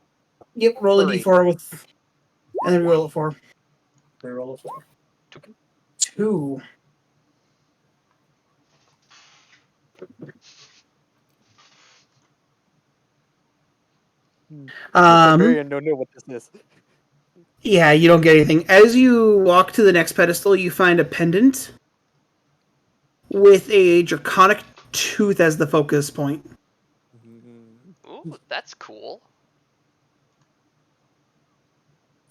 Yep, roll a 3. d4 with, and then reroll a 4. Reroll a 4. 2. Barbarian don't know what this is. Yeah, you don't get anything. As you walk to the next pedestal, you find a pendant with a draconic tooth as the focus point. Ooh, that's cool.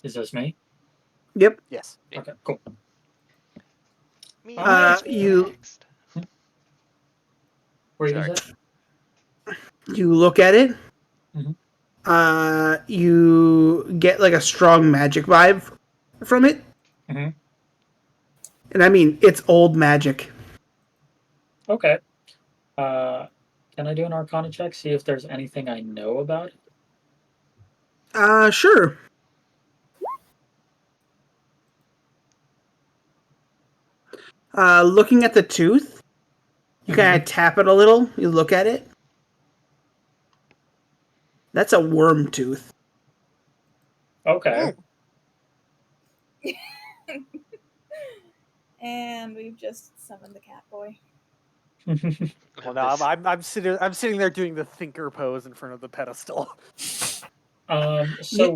Is this me? Yep. Yes. Okay, cool. Me you next. What are you Sorry. going to say? you look at it. Mhm. You get like a strong magic vibe from it. Mhm. And I mean, it's old magic. Okay. Can I do an Arcana check? See if there's anything I know about it? Sure. Looking at the tooth, you kind of tap it a little. You look at it. That's a worm tooth. Okay. And we've just summoned the cat boy. Well, no, I'm sitting there doing the thinker pose in front of the pedestal. So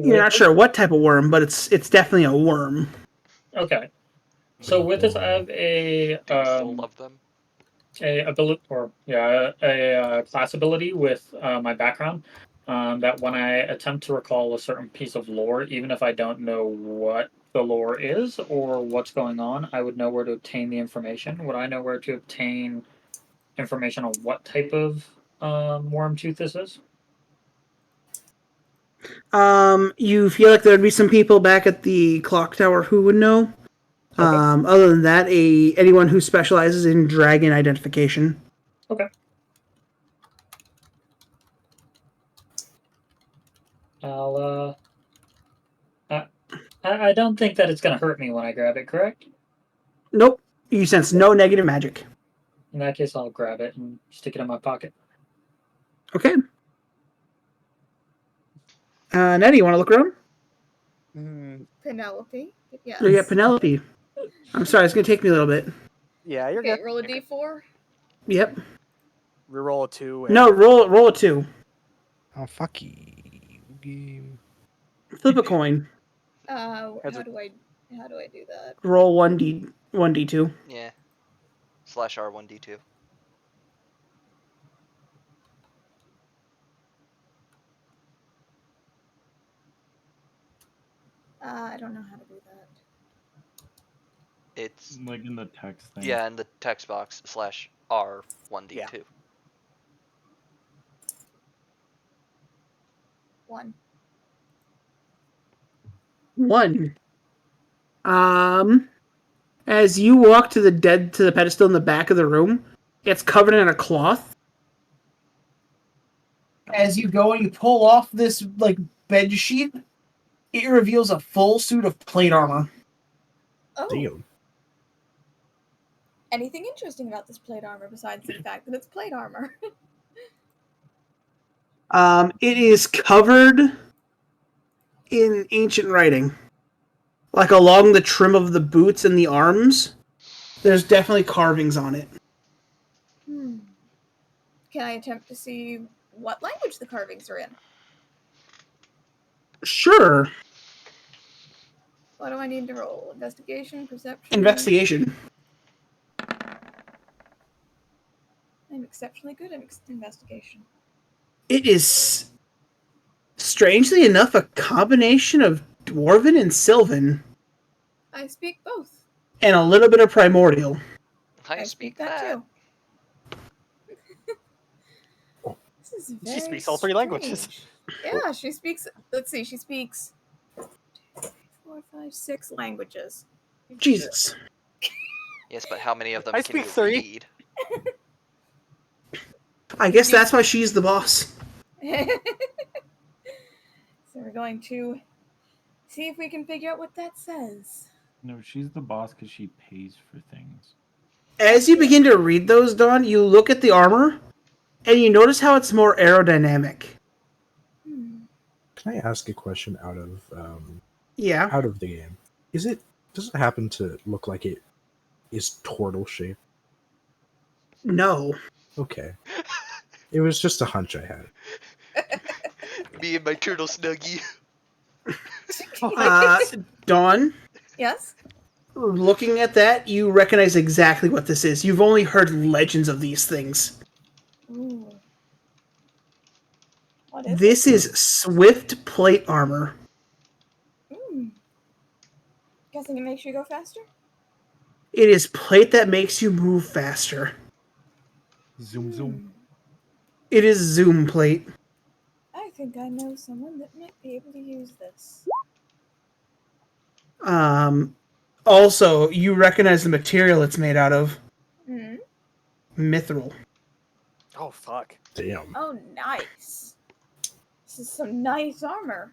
You're not sure what type of worm, but it's definitely a worm. Okay. So with this, I have a Do you still love them? a class ability with my background. That when I attempt to recall a certain piece of lore, even if I don't know what the lore is or what's going on, I would know where to obtain the information. Would I know where to obtain information on what type of worm tooth this is? You feel like there'd be some people back at the clock tower who would know. Okay. Other than that, anyone who specializes in dragon identification. Okay. I'll I don't think that it's gonna hurt me when I grab it, correct? Nope. You sense no negative magic. In that case, I'll grab it and stick it in my pocket. Okay. Nettie, you want to look around? Penelope? Yes. Oh, yeah, Penelope. I'm sorry, it's going to take me a little bit. Yeah, you're Okay, good. roll a d4. Yep. Reroll a 2. No, roll a 2. Oh, fuck you. Flip a coin. How do I do that? Roll 1d2. Yeah. /R1D2. I don't know how to do that. It's Like in the text thing. yeah, in the text box /R1D2. Yeah. 1. 1. As you walk to the pedestal in the back of the room, it's covered in a cloth. As you go and you pull off this like bed sheet, it reveals a full suit of plate armor. Oh. Damn. Anything interesting about this plate armor besides the fact that it's plate armor? It is covered in ancient writing. Like along the trim of the boots and the arms, there's definitely carvings on it. Can I attempt to see what language the carvings are in? Sure. What do I need to roll? Investigation, perception? Investigation. I'm exceptionally good at investigation. It is, strangely enough, a combination of Dwarven and Sylvan, I speak both. and a little bit of Primordial. I speak that. too. This is very She speaks all three languages. strange. Yeah, she speaks. Let's see, she speaks 4, 5, 6 languages. Jesus. Yes, but how many of them I can you speak 3. read? I guess that's why she's the boss. So we're going to see if we can figure out what that says. No, she's the boss because she pays for things. As you begin to read those, Dawn, you look at the armor, and you notice how it's more aerodynamic. Can I ask a question out of Yeah. the game? Does it happen to look like it is turtle shaped? No. Okay. It was just a hunch I had. Me and my turtle snuggie. Dawn, Yes? looking at that, you recognize exactly what this is. You've only heard legends of these things. Ooh. What is This is Swift plate armor. it? Guessing it makes you go faster? It is plate that makes you move faster. Zoom, zoom. It is zoom plate. I think I know someone that might be able to use this. Also, you recognize the material it's made out of. Mithril. Oh, fuck. Damn. Oh, nice. This is some nice armor.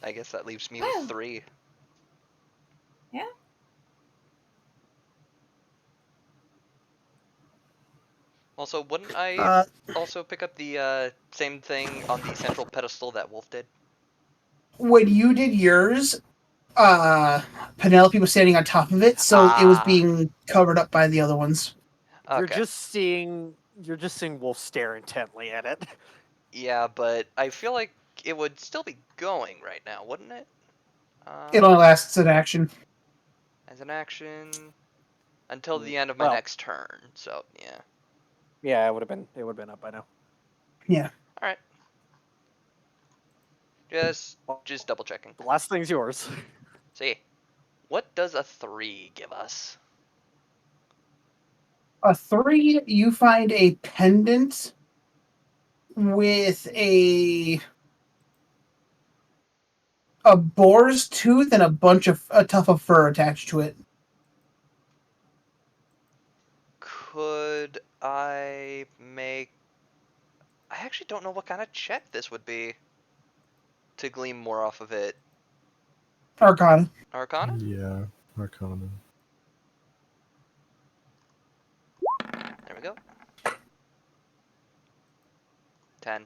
I guess that leaves me with 3. Yeah. Also, wouldn't I also pick up the same thing on the central pedestal that Wolf did? When you did yours, Penelope was standing on top of it, so it was being covered up by the other ones. Okay. You're just seeing Wolf stare intently at it. Yeah, but I feel like it would still be going right now, wouldn't it? It only lasts an action. As an action until the end of my next turn. So yeah. Yeah, it would have been up by now. Yeah. All right. Just double checking. The last thing's yours. See, what does a 3 give us? A 3, you find a pendant with a boar's tooth and a tuft of fur attached to it. Could I make... I actually don't know what kind of check this would be to glean more off of it. Arcana. Arcana? Yeah, Arcana. There we go. 10.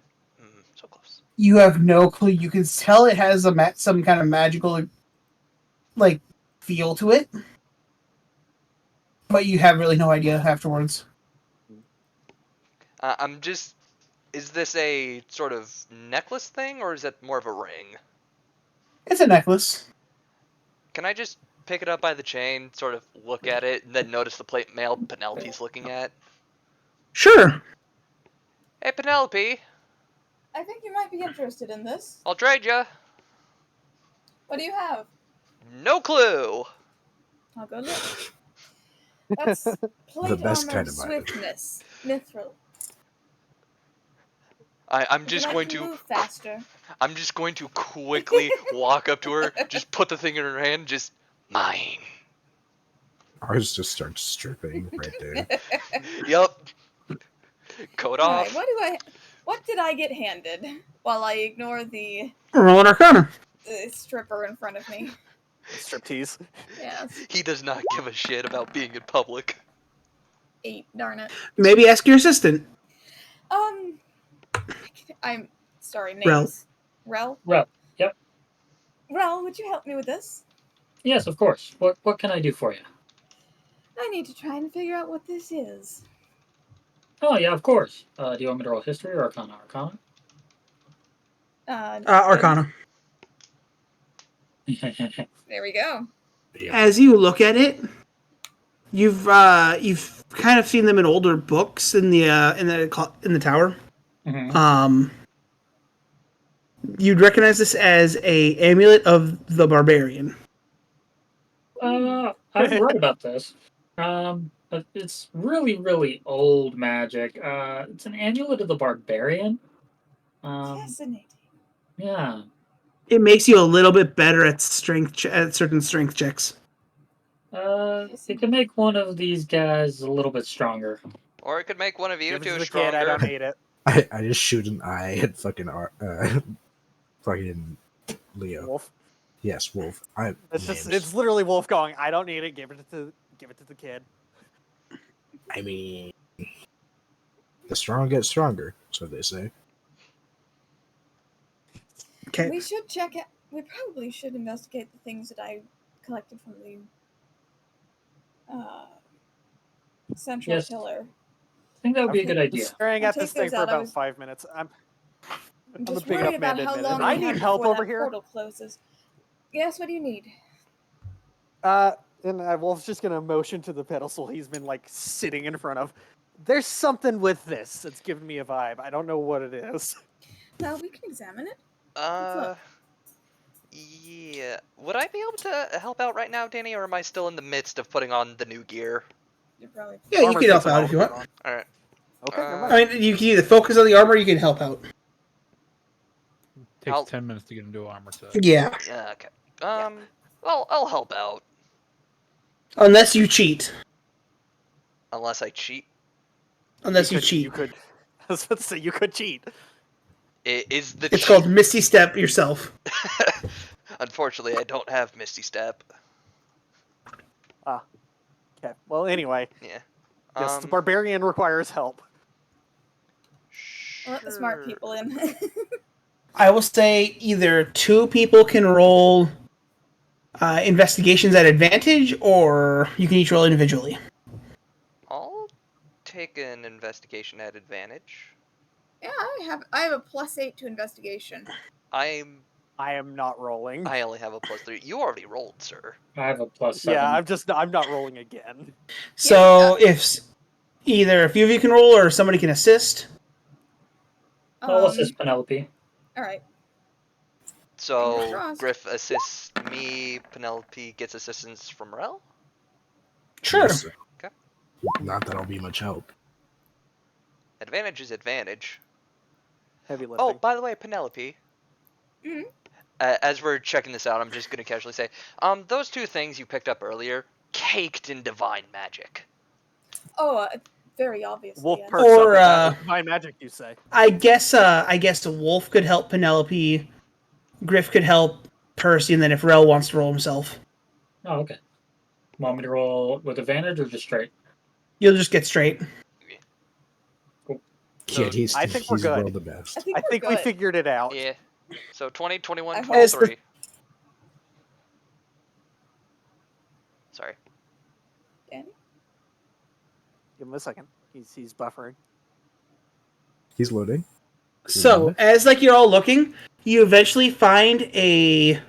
So close. You have no clue. You can tell it has some kind of magical, like, feel to it, but you have really no idea afterwards. I'm just... Is this a sort of necklace thing, or is it more of a ring? It's a necklace. Can I just pick it up by the chain, sort of look at it, and then notice the plate mail Penelope's looking at? Sure. Hey, Penelope. I think you might be interested in this. I'll trade ya. What do you have? No clue. I'll go look. That's plate The best armor kind of item. swiftness. Mithril. I'm just going to to move faster. I'm just going to quickly walk up to her, just put the thing in her hand, just mine. Ours just starts stripping right there. Yup. Coat All off. right, what did I get handed? While I ignore the Roll an Arcana. stripper in front of me. Striptease. Yes. He does not give a shit about being in public. 8, darn it. Maybe ask your assistant. I'm sorry, Rel. names. Rel? Well, yep. Rel, would you help me with this? Yes, of course. What can I do for you? I need to try and figure out what this is. Oh, yeah, of course. Do you want me to roll history or arcana? Arcana? Arcana. There we go. As you look at it, you've kind of seen them in older books in the tower. Mhm. You'd recognize this as a amulet of the barbarian. I've read about this. But it's really, really old magic. It's an amulet of the barbarian. Fascinating. Yeah. It makes you a little bit better at at certain strength checks. It can make one of these guys a little bit stronger. Or it could make one of you Give it to two the kid. I stronger. don't need it. I just shoot an eye at fucking fucking Leo. Wolf. Yes, Wolf. It's literally Wolf going, I don't need it. Give it to the kid. I mean, the strong get stronger, so they say. Okay. We should check it. We probably should investigate the things that I collected from the central Yes. pillar. I think that would be a I've good been idea. staring I'll at this take thing those for out. I about was- 5 minutes. I'm I'm a just big worried enough man about to how admit it. long I we need have help before over that here. portal closes. Yes, what do you need? And Wolf's just gonna motion to the pedestal he's been like sitting in front of. There's something with this that's giving me a vibe. I don't know what it is. Well, we can examine it. look. Yeah. Would I be able to help out right now, Danny, or am I still in the midst of putting on the new gear? You're probably Yeah, you Armor can help takes a out while if to you put want. on. Alright. Okay, never Uh, mind. I mean, you can either focus on the armor or you can help out. Takes I'll- 10 minutes to get into armor set. Yeah, Yeah, okay. Well, I'll help out. unless you cheat. Unless I cheat. Unless you You cheat. could. I was about to say you could cheat. Is the It's called Misty Step yourself. Unfortunately, I don't have Misty Step. Okay. Well, anyway, Yeah. yes, the barbarian requires help. let the smart Sure. people in. I will say either 2 people can roll investigations at advantage, or you can each roll individually. I'll take an investigation at advantage. Yeah, I have a +8 to investigation. I I am not rolling. only have a +3. You already rolled, sir. I have a +7. Yeah, I'm not rolling again. So if either a few of you can roll or somebody can assist. I'll assist Penelope. All right. So crossed. Griff assists me. Penelope gets assistance from Rel. Sure. Yes, sir. Okay. Not that I'll be much help. Advantage is advantage. Heavy lifting. Oh, by the way, Penelope. Mhm. As we're checking this out, I'm just gonna casually say, those 2 things you picked up earlier, caked in divine magic. Oh, very obviously. Wolf yes. perks Or, up at that with divine magic, you say? I guess a Wolf could help Penelope. Griff could help Percy, and then if Rel wants to roll himself, Oh, okay. Want me to roll with advantage or just straight? you'll just get straight. Yeah, he's, I think we're he's good. rolled the best. I think, I think we're we good. figured it out. Yeah. So 20, 21, I hope- 23. Sorry. Danny? Give him a second. He's buffering. He's loading. So as you're all looking, you eventually find a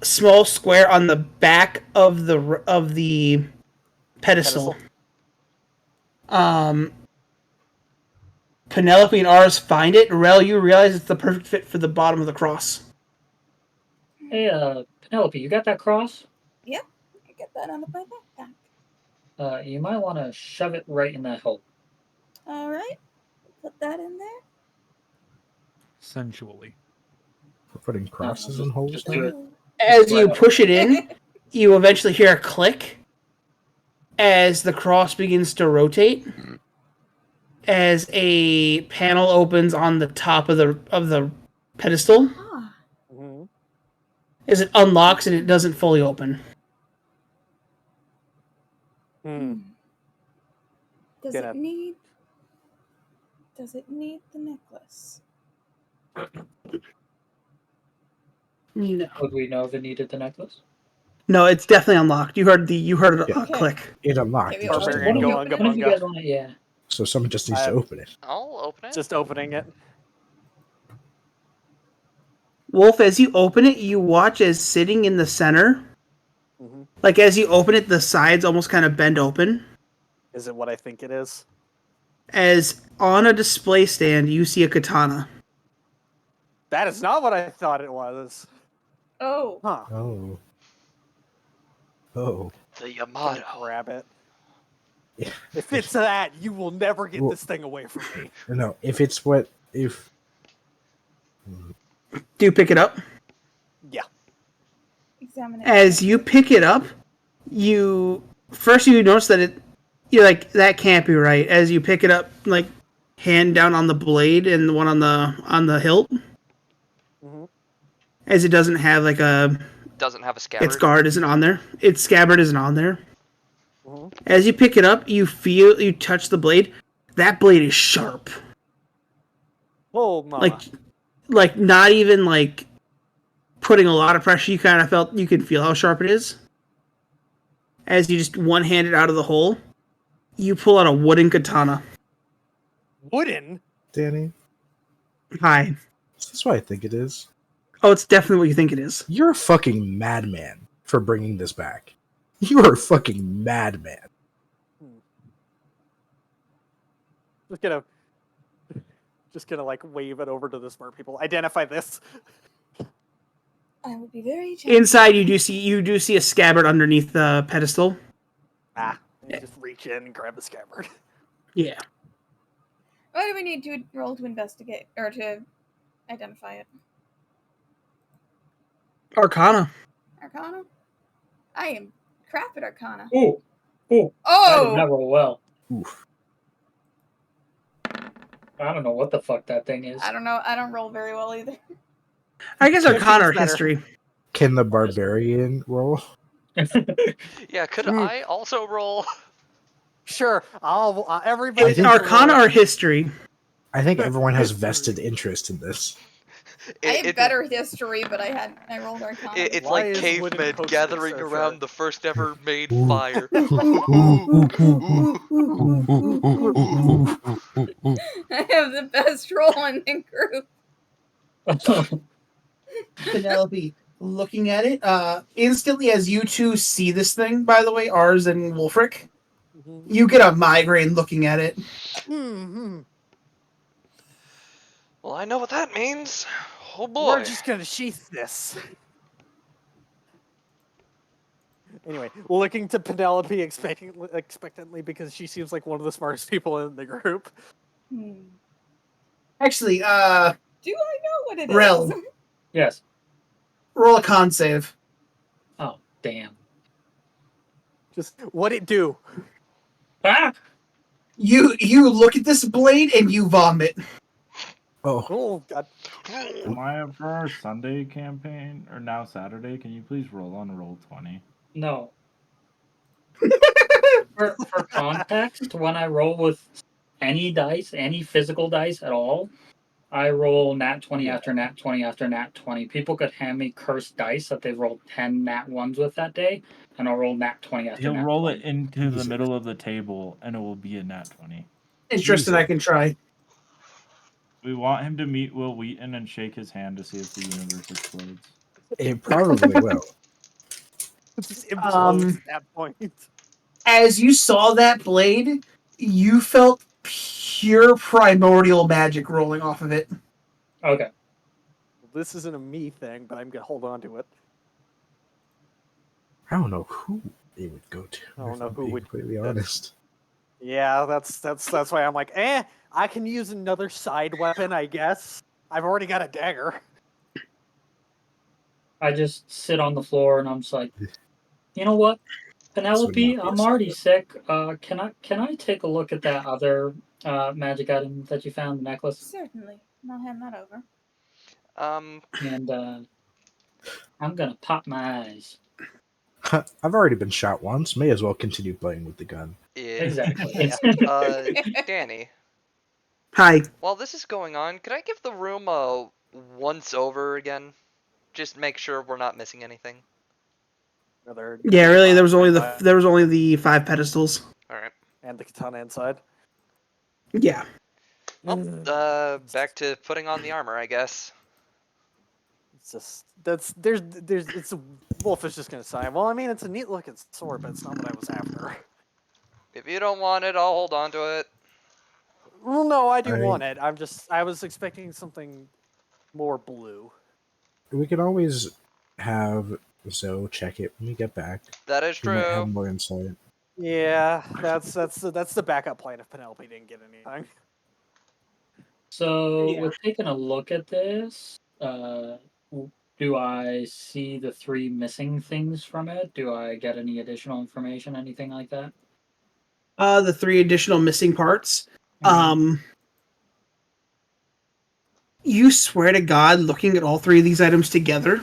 small square on the back of the pedestal. Penelope and Ars find it. Rel, you realize it's the perfect fit for the bottom of the cross. Hey, Penelope, you got that cross? I get that out of my backpack. You might want to shove it right in that hole. All right. Put that in there. Sensually. We're putting crosses in holes just now? do it. As you push it in, you eventually hear a click as the cross begins to rotate. As a panel opens on the top of the pedestal, is it unlocks and it doesn't fully open. Hmm. Does Get it it. need? Does it need the necklace? No. Would we know if it needed the necklace? No, it's definitely unlocked. You heard a Yeah. Okay. click. It unlocked. Okay, It we just open didn't Barbarian it. open. go Open unga it? One of you bunga. guys want it? Yeah. So someone just needs to open it. I'll open it. Just opening it. Wolf, as you open it, you watch as sitting in the center, Hmm. like as you open it, the sides almost kind of bend open. Is it what I think it is? As on a display stand, you see a katana. That is not what I thought it was. Oh. Huh. Oh. Oh. The Can I Yamato. grab it? Yeah. If it's that, you will never get Well- this thing away from me. No, if it's what if Do you pick it up? Yeah. Examine it. As you pick it up, you notice that you're like, that can't be right. As you pick it up, like hand down on the blade and the one on the hilt, Hmm. as it doesn't have like Doesn't have a scabbard. its guard isn't on there. Its scabbard isn't on there. Hmm. As you pick it up, you touch the blade. That blade is sharp. Oh, mama. Like not even like putting a lot of pressure. You can feel how sharp it is. As you just one-handed out of the hole, you pull out a wooden katana. Wooden? Danny, Hi. is this what I think it is? Oh, it's definitely what you think it is. You're a fucking madman for bringing this back. You are a fucking madman. Just gonna like wave it over to the smart people. Identify this. I will be very gentle. Inside, you do see a scabbard underneath the pedestal. Ah. You just reach in and grab the scabbard. Yeah. Why do we need to roll to investigate or to identify it? Arcana. Arcana? I am crap at Arcana. Ooh. Ooh. I did not Oh! roll well. Oof. I don't know what the fuck that thing is. I don't know. I don't roll very well either. I guess Fifteen Arcana is or better. history. Can the barbarian roll? Yeah, could Mm. I also roll? Sure. I'll everybody. It's think- Arcana or history. I think everyone has History. vested interest in this. I have better history, but I rolled Arcana. It's Why like is wooden cavemen post-its gathering so around sharp? the first ever made Ooh. fire. I have the best roll in the group. Penelope looking at it. Instantly, as you two see this thing, by the way, Ars and Wolfric, you get a migraine looking at it. Mm-hmm. Well, I know what that means. Oh boy. We're just gonna sheath this. Anyway, looking to Penelope expectantly because she seems like one of the smartest people in the group. Actually, Do I know what it is? Rel. Yes. roll a con save. Oh, damn. Just what'd it do? Ah! You look at this blade and you vomit. Oh, Oh god. Maya, for our Sunday campaign, or now Saturday, can you please roll on roll 20? No. For context, when I roll with any dice, any physical dice at all, I roll nat 20 after nat 20 after nat 20. People could hand me cursed dice that they've rolled 10 nat 1s with that day, and I'll roll nat 20 after He'll nat roll 20. it into the Jesus. middle of the table, and it will be a nat 20. Interesting, I can try. We want him to meet Will Wheaton and shake his hand to see if the universe explodes. it probably will. It just implodes at that point. As you saw that blade, you felt pure primordial magic rolling off of it. Okay. This isn't a me thing, but I'm gonna hold on to it. I don't know who it would go to. I don't if know I'm who being would- completely honest. Yeah, that's why I'm like, I can use another side weapon, I guess. I've already got a dagger. I just sit on the floor and I'm just like, you know what, Penelope, This would not I'm be a already sick. Can I take a look at that other magic item that you found, the necklace? Certainly. And I'll hand that over. Um, And I'm gonna pop my eyes. I've already been shot once. May as well continue playing with the gun. Yeah. Exactly. Danny, Hi. while this is going on, could I give the room a once over again? Just make sure we're not missing anything. Yeah, really. There was only the 5 pedestals. All right. And the katana inside. Yeah. Well, back to putting on the armor, I guess. It's just there's it's a Wolf is just gonna sigh. Well, I mean, it's a neat looking sword, but it's not what I was after. If you don't want it, I'll hold on to it. Well, no, I do I- want it. I was expecting something more blue. We could always have Zoe check it when we get back. That is We might have true. more insight. Yeah, that's the backup plan if Penelope didn't get anything. So, Yeah. with taking a look at this, do I see the 3 missing things from it? Do I get any additional information, anything like that? The 3 additional missing parts. You swear to God, looking at all 3 of these items together,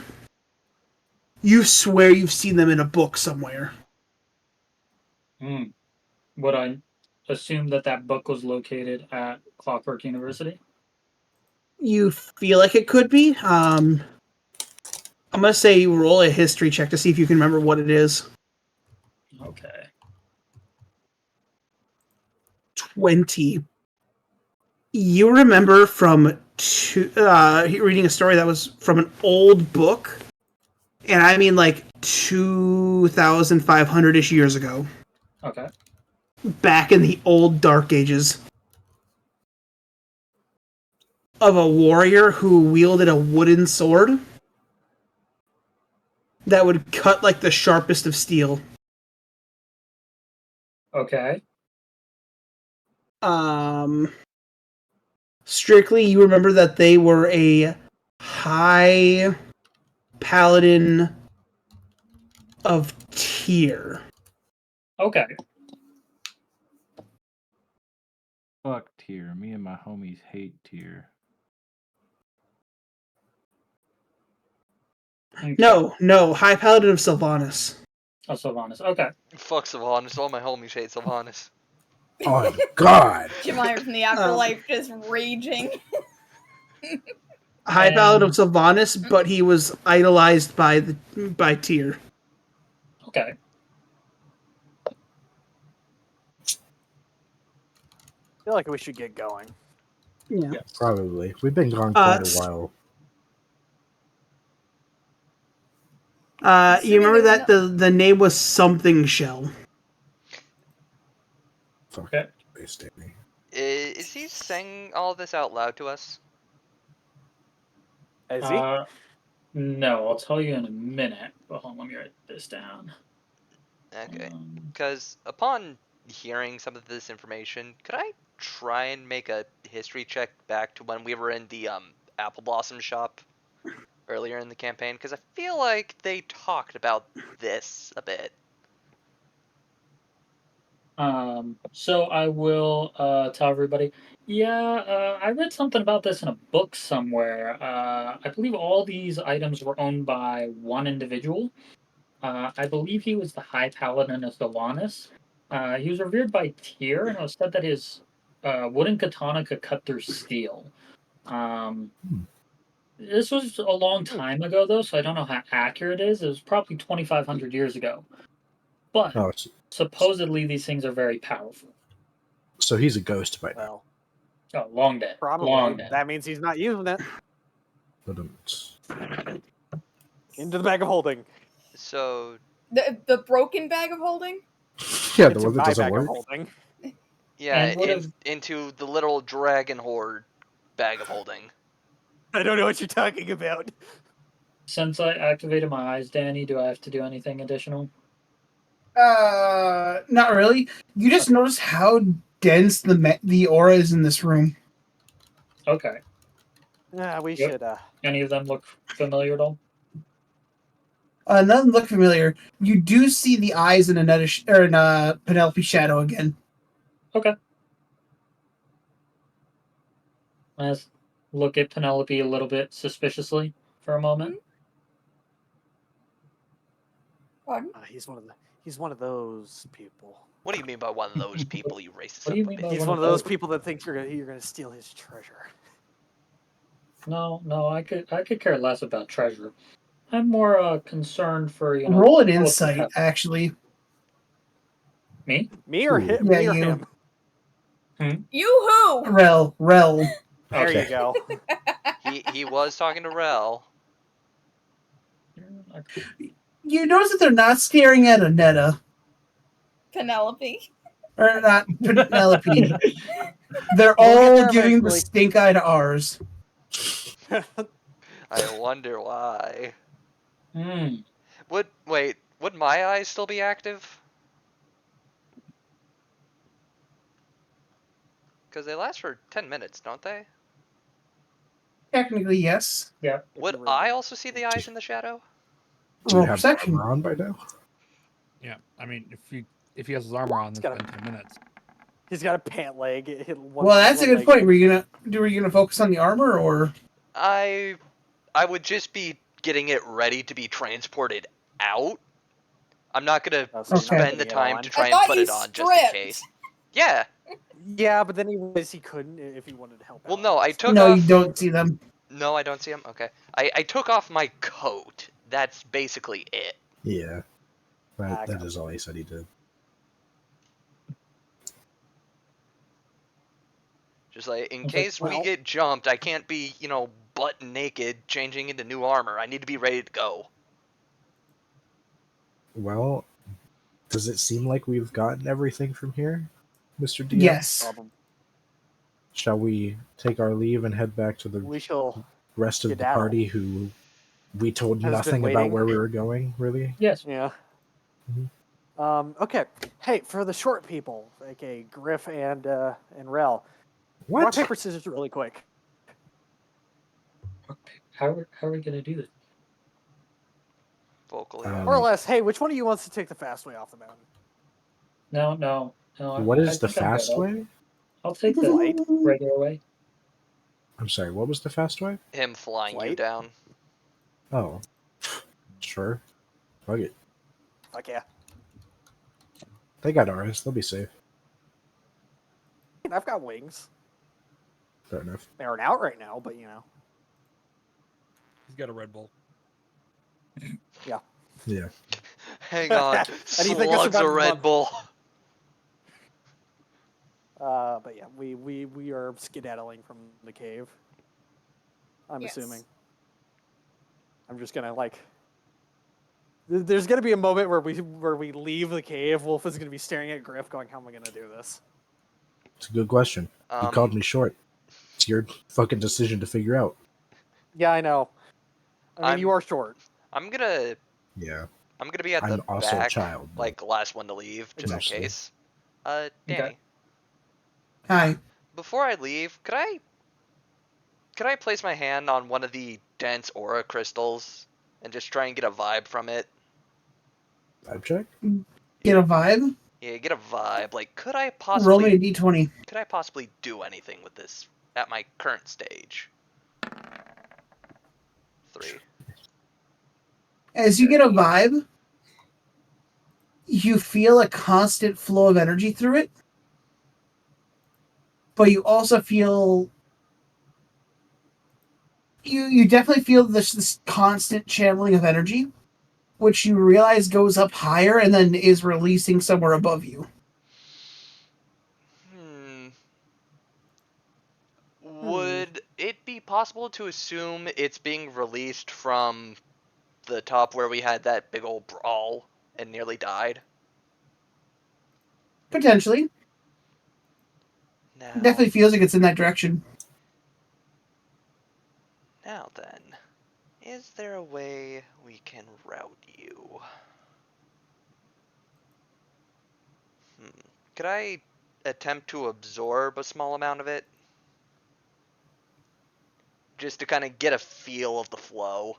you swear you've seen them in a book somewhere. Would I assume that book was located at Clockwork University? You feel like it could be. I'm gonna say roll a history check to see if you can remember what it is. Okay. 20. You remember from reading a story that was from an old book, and I mean like 2,500-ish years ago, Okay. back in the old Dark Ages, of a warrior who wielded a wooden sword that would cut like the sharpest of steel. Okay. Strictly, you remember that they were a high paladin of Tyr. Okay. Fuck Tyr. Me and my homies hate Tyr. Okay. No, high paladin of Sylvanas. Oh, Sylvanas. Okay. Fuck Sylvanas. All my homies hate Sylvanas. Oh God! Jemima from the afterlife just raging. High And- paladin of Sylvanas, but he was idolized by Tyr. Okay. I feel like we should get going. Yeah. Yes. Probably. We've been gone quite a while. You remember that the name was something Shell. Fuck. Okay. Danny. Is he saying all this out loud to us? Is he? No, I'll tell you in a minute. But hold on, let me write this down. Okay. Because upon hearing some of this information, could I try and make a history check back to when we were in the apple blossom shop earlier in the campaign? Because I feel like they talked about this a bit. So I will tell everybody. Yeah, I read something about this in a book somewhere. I believe all these items were owned by one individual. I believe he was the High Paladin of Sylvanas. He was revered by Tyr, and it was said that his wooden katana could cut through steel. This was a long time ago, though, so I don't know how accurate it is. It was probably 2,500 years ago. But Oh, supposedly these things are very powerful. so he's a ghost by now. Well, Oh, long dead. probably. Long dead. That means he's not using it. But, Into the bag of holding. So, The broken bag of holding? yeah, the Into one that my doesn't bag work. of holding. yeah, And would've- into the little dragon horde bag of holding. I don't know what you're talking about. Since I activated my eyes, Danny, do I have to do anything additional? Not really. You just notice how dense the aura is in this room. Okay. Yeah, we Yep. should. Any of them look familiar at all? None of them look familiar. You do see the eyes in Penelope's shadow again. Okay. Let's look at Penelope a little bit suspiciously for a moment. Pardon? He's one of those people. What do you mean by one of those people, you racist What do you son of a mean by bitch? He's one of those people that thinks you're gonna steal his treasure. No, I could care less about treasure. I'm more concerned for Roll an how it would insight, happen. actually. Me? Me or him? Yeah, Me or you. him? You who? Rel. There Okay. you go. He was talking to Rel. You notice that they're not staring at Anetta. Penelope. Or not Penelope. They're We'll get all there giving the eventually. stink eye to ours. I wonder why. Hmm. Would my eyes still be active? Because they last for 10 minutes, don't they? Technically, yes. Yeah. Would I also see the eyes in the shadow? Do you Roll have perception. armor on by now? Yeah, I mean, if he has his armor on, it's gotta- been 10 minutes. He's got a pant leg. Well, that's a good point. Were you gonna focus on the armor or? I would just be getting it ready to be transported out. I'm not gonna spend the time to try and put it on just in case. Yeah. Yeah, but then he couldn't if he wanted to help Well, out. no, I took No, off. you don't see them. No, I don't see him. Okay. I took off my coat. That's basically it. Yeah. That Okay. is all he said he did. Just like in Okay, case we well- get jumped, I can't be, butt naked changing into new armor. I need to be ready to go. Well, does it seem like we've gotten everything from here, Mr. DM? Yes. Shall we take our leave and head back to the We shall. rest of the skedaddle. party who we told Has been nothing about waiting. where we were going, really? Yes. Yeah. Mhm. Okay. Hey, for the short people, aka Griff and Rel, What? rock paper scissors really quick. How are we gonna do this? Vocally. More or less, hey, which one of you wants to take the fast way off the mountain? No. What I is the think I'm good. fast way? I'll take the Flight. regular way. I'm sorry, what was the fast way? Him flying you Flight? down. Oh. Sure. Fuck it. Fuck yeah. They got ours. They'll be safe. I've got wings. Fair enough. They aren't out right now, but you know. He's got a Red Bull. Yeah. Yeah. Hang on. And you think it's Slugs about a a Red month. Bull. But yeah, we are skedaddling from the cave. I'm Yes. assuming. I'm just gonna There's gonna be a moment where we leave the cave. Wolf is gonna be staring at Griff, going, "How am I gonna do this?" It's a good question. You called me short. It's your fucking decision to figure out. Yeah, I know. I mean, you are short. I'm gonna Yeah. be at the I'm also a back, child. like last one to leave, just Mostly. in case. Danny, Okay. Hi. before I leave, could I place my hand on one of the dense aura crystals and just try and get a vibe from it? Vibe check? Get a vibe? Yeah, get a vibe. Like, could I Roll me a possibly d20. do anything with this at my current stage? 3. As you get a vibe, you feel a constant flow of energy through it. But you also feel you definitely feel this constant channeling of energy, which you realize goes up higher and then is releasing somewhere above you. Would it be possible to assume it's being released from the top where we had that big old brawl and nearly died? Potentially. Now, Definitely feels like it's in that direction. now then, is there a way we can route you? Could I attempt to absorb a small amount of it? Just to kind of get a feel of the flow.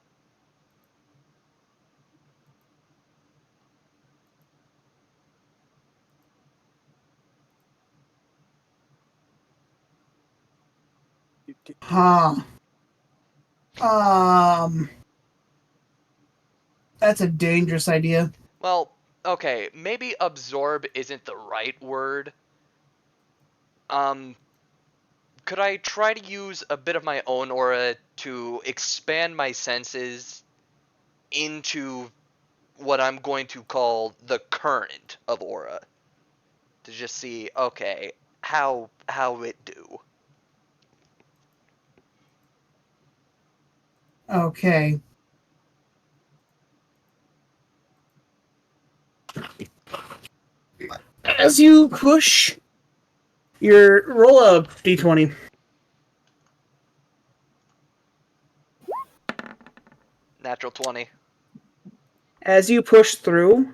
Huh. That's a dangerous idea. Well, okay, maybe absorb isn't the right word. Could I try to use a bit of my own aura to expand my senses into what I'm going to call the current of aura? To just see, okay, how it do. Okay. As you push your roll a d20. Natural 20. As you push through,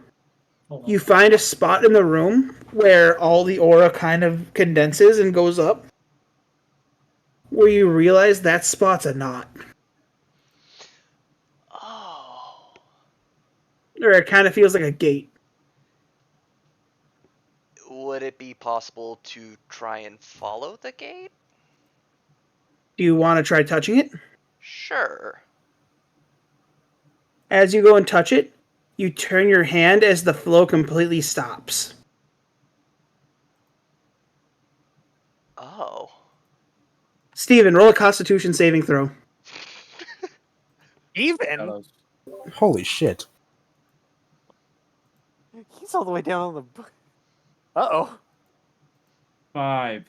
Hold on. you find a spot in the room where all the aura kind of condenses and goes up, where you realize that spot's a knot. Oh. Or it kind of feels like a gate. Would it be possible to try and follow the gate? Do you want to try touching it? Sure. As you go and touch it, you turn your hand as the flow completely stops. Oh. Steven, roll a constitution saving throw. Even? Holy shit. He's all the way down on the. Uh-oh. 5.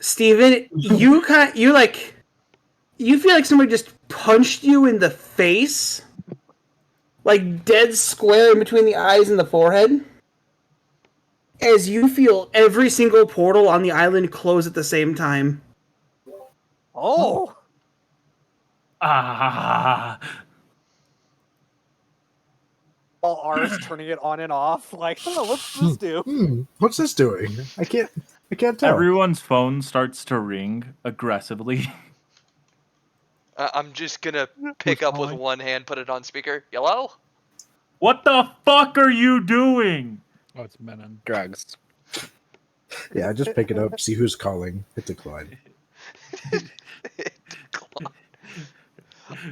Steven, you feel like somebody just punched you in the face. Like dead square in between the eyes and the forehead. As you feel every single portal on the island close at the same time. Oh. Ah. While R's turning it on and off. Like, oh, what's this do? What's this doing? I can't tell. Everyone's phone starts to ring aggressively. I'm just gonna pick Who's up with calling? one hand, put it on speaker. Hello? What the fuck are you doing? Oh, it's Menon. Drugs. Yeah, just pick it up, see who's calling, hit decline.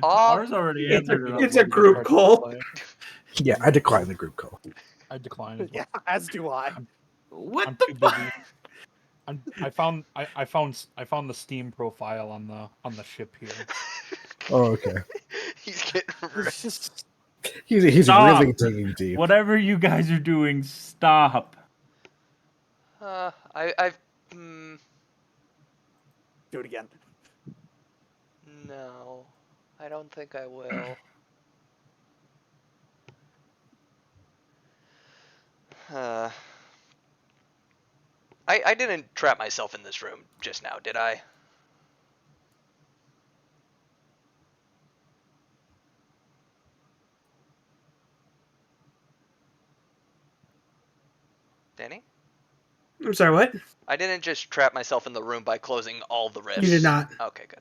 Ours already answered it. It's a group call. Yeah, I decline the group call. I declined as well. Yeah, as do I. What I'm the too fuck? busy. I found the Steam profile on the ship here. Oh, okay. He's getting It's just. He's Stop. really digging deep. Whatever you guys are doing, stop. I've Do it again. no. I don't think I will. I didn't trap myself in this room just now, did I? Danny? I'm sorry, what? I didn't just trap myself in the room by closing all the rifts. You did not. Okay, good.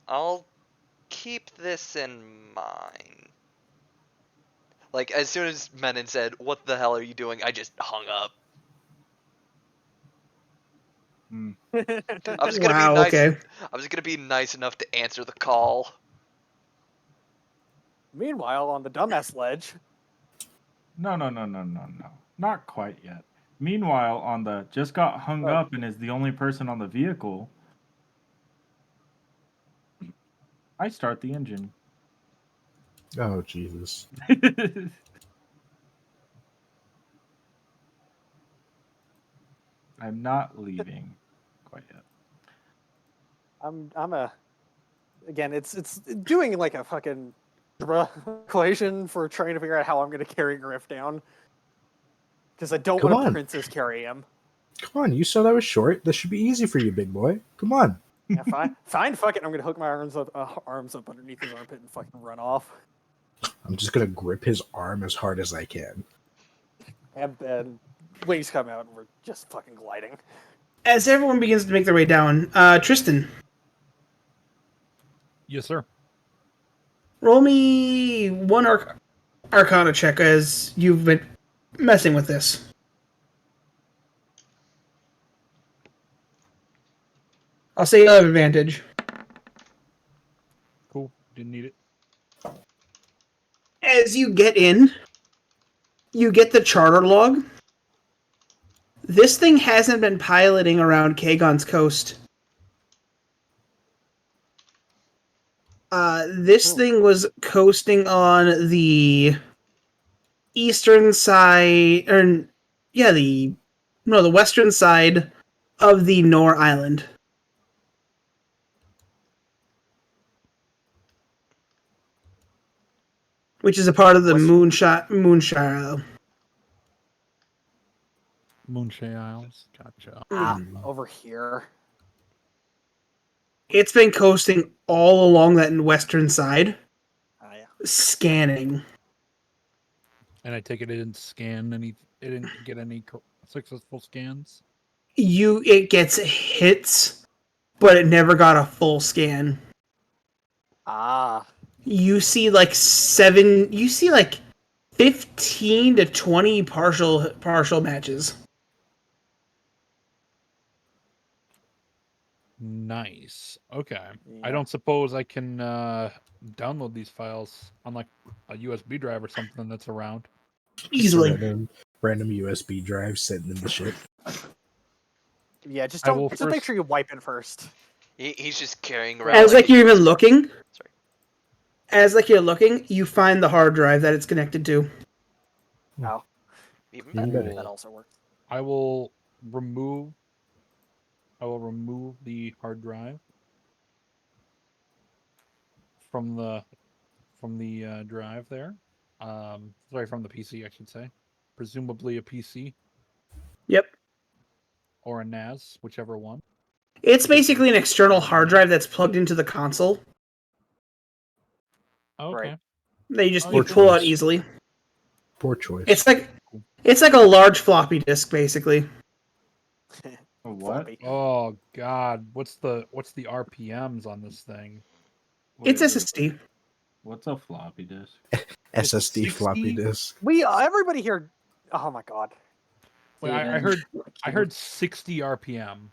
I'll keep this in mind. Like, as soon as Menon said, "What the hell are you doing?" I just hung up. I was gonna be Wow, nice. okay. I was gonna be nice enough to answer the call. Meanwhile, on the dumbass ledge. No. Not quite yet. Meanwhile, on the just got hung up and is the only person on the vehicle, I start the engine. Oh, Jesus. I'm not leaving quite yet. Again, it's doing like a fucking equation for trying to figure out how I'm gonna carry Griff down. Because I don't Come want to on. princess carry him. Come on, you saw that was short. This should be easy for you, big boy. Come on. Yeah, fine, fuck it. I'm gonna hook my arms up underneath his armpit and fucking run off. I'm just gonna grip his arm as hard as I can. And then wings come out and we're just fucking gliding. As everyone begins to make their way down, Tristan, Yes, sir. roll me one Arcana check as you've been messing with this. I'll say you have advantage. Cool. Didn't need it. As you get in, you get the charter log. This thing hasn't been piloting around Kagon's coast. This thing was coasting on the eastern side, or the western side of the Nor Island. Which is a part of the Moonshire. Moonshade Isles. Gotcha. Over here. It's been coasting all along that western side, Yeah. scanning. And I take it didn't scan any. It didn't get any successful scans. It gets hits, but it never got a full scan. You see like 15 to 20 partial matches. Nice. Okay. Yeah. I don't suppose I can download these files on like a USB drive or something that's around. Easily. Random USB drive sitting in the ship. Yeah, just I will make first- sure you wipe it first. He's just carrying around. As like a you're even USB. looking, Sorry. as like you're looking, you find the hard drive that it's connected to. Oh, Even Even better. better. that also works. I will remove the hard drive from the drive there. Sorry, from the PC, I should say. Presumably a PC Yep. or a NAS, whichever one. It's basically an external hard drive that's plugged into the console Okay. Right. that you Poor pull out choice. easily. Poor choice. It's like a large floppy disk, basically. A what? Floppy. Oh God, what's the RPMs on this thing? It's Wait, SSD. what's a floppy disk? SSD 60? floppy disk. Everybody here. Oh my god. Wait, I heard 60 RPM.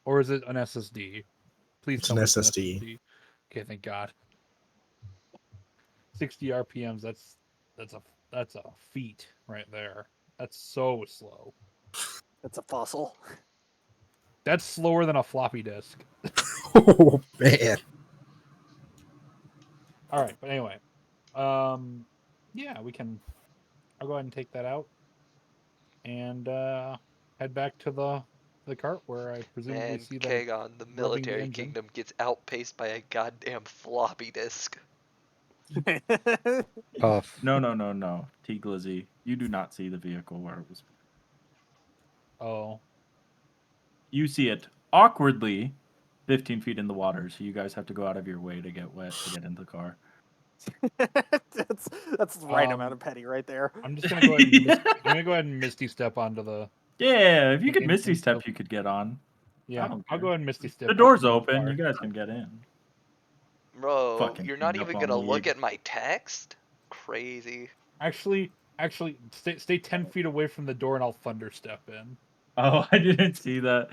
Or is it an SSD? Please It's tell an me it's SSD. Okay, thank God. 60 RPMs. That's a feat right there. That's so slow. It's a fossil. That's slower than a floppy disk. Oh man. All right, but anyway, yeah, we can. I'll go ahead and take that out and head back to the cart where I presumably And see them Kagon, the rubbing the military engine. kingdom, gets outpaced by a goddamn floppy disk. Tough. No. T Glizzy, you do not see the vehicle where it was. Oh, You see it awkwardly 15 feet in the water, so you guys have to go out of your way to get wet to get into the car. that's the right amount of petty right there. I'm just gonna go ahead. And Yeah. I'm gonna go ahead and misty step onto the. Yeah, if you could In- Misty in- Step, you could get on. Yeah, don't I'll care. go ahead and misty step. The up door's into the open. car. You guys can get in. Bro, Fucking you're not hang up even on gonna me. look at my text? Crazy. Actually, stay 10 feet away from the door, and I'll thunder step in. Oh, I didn't see that.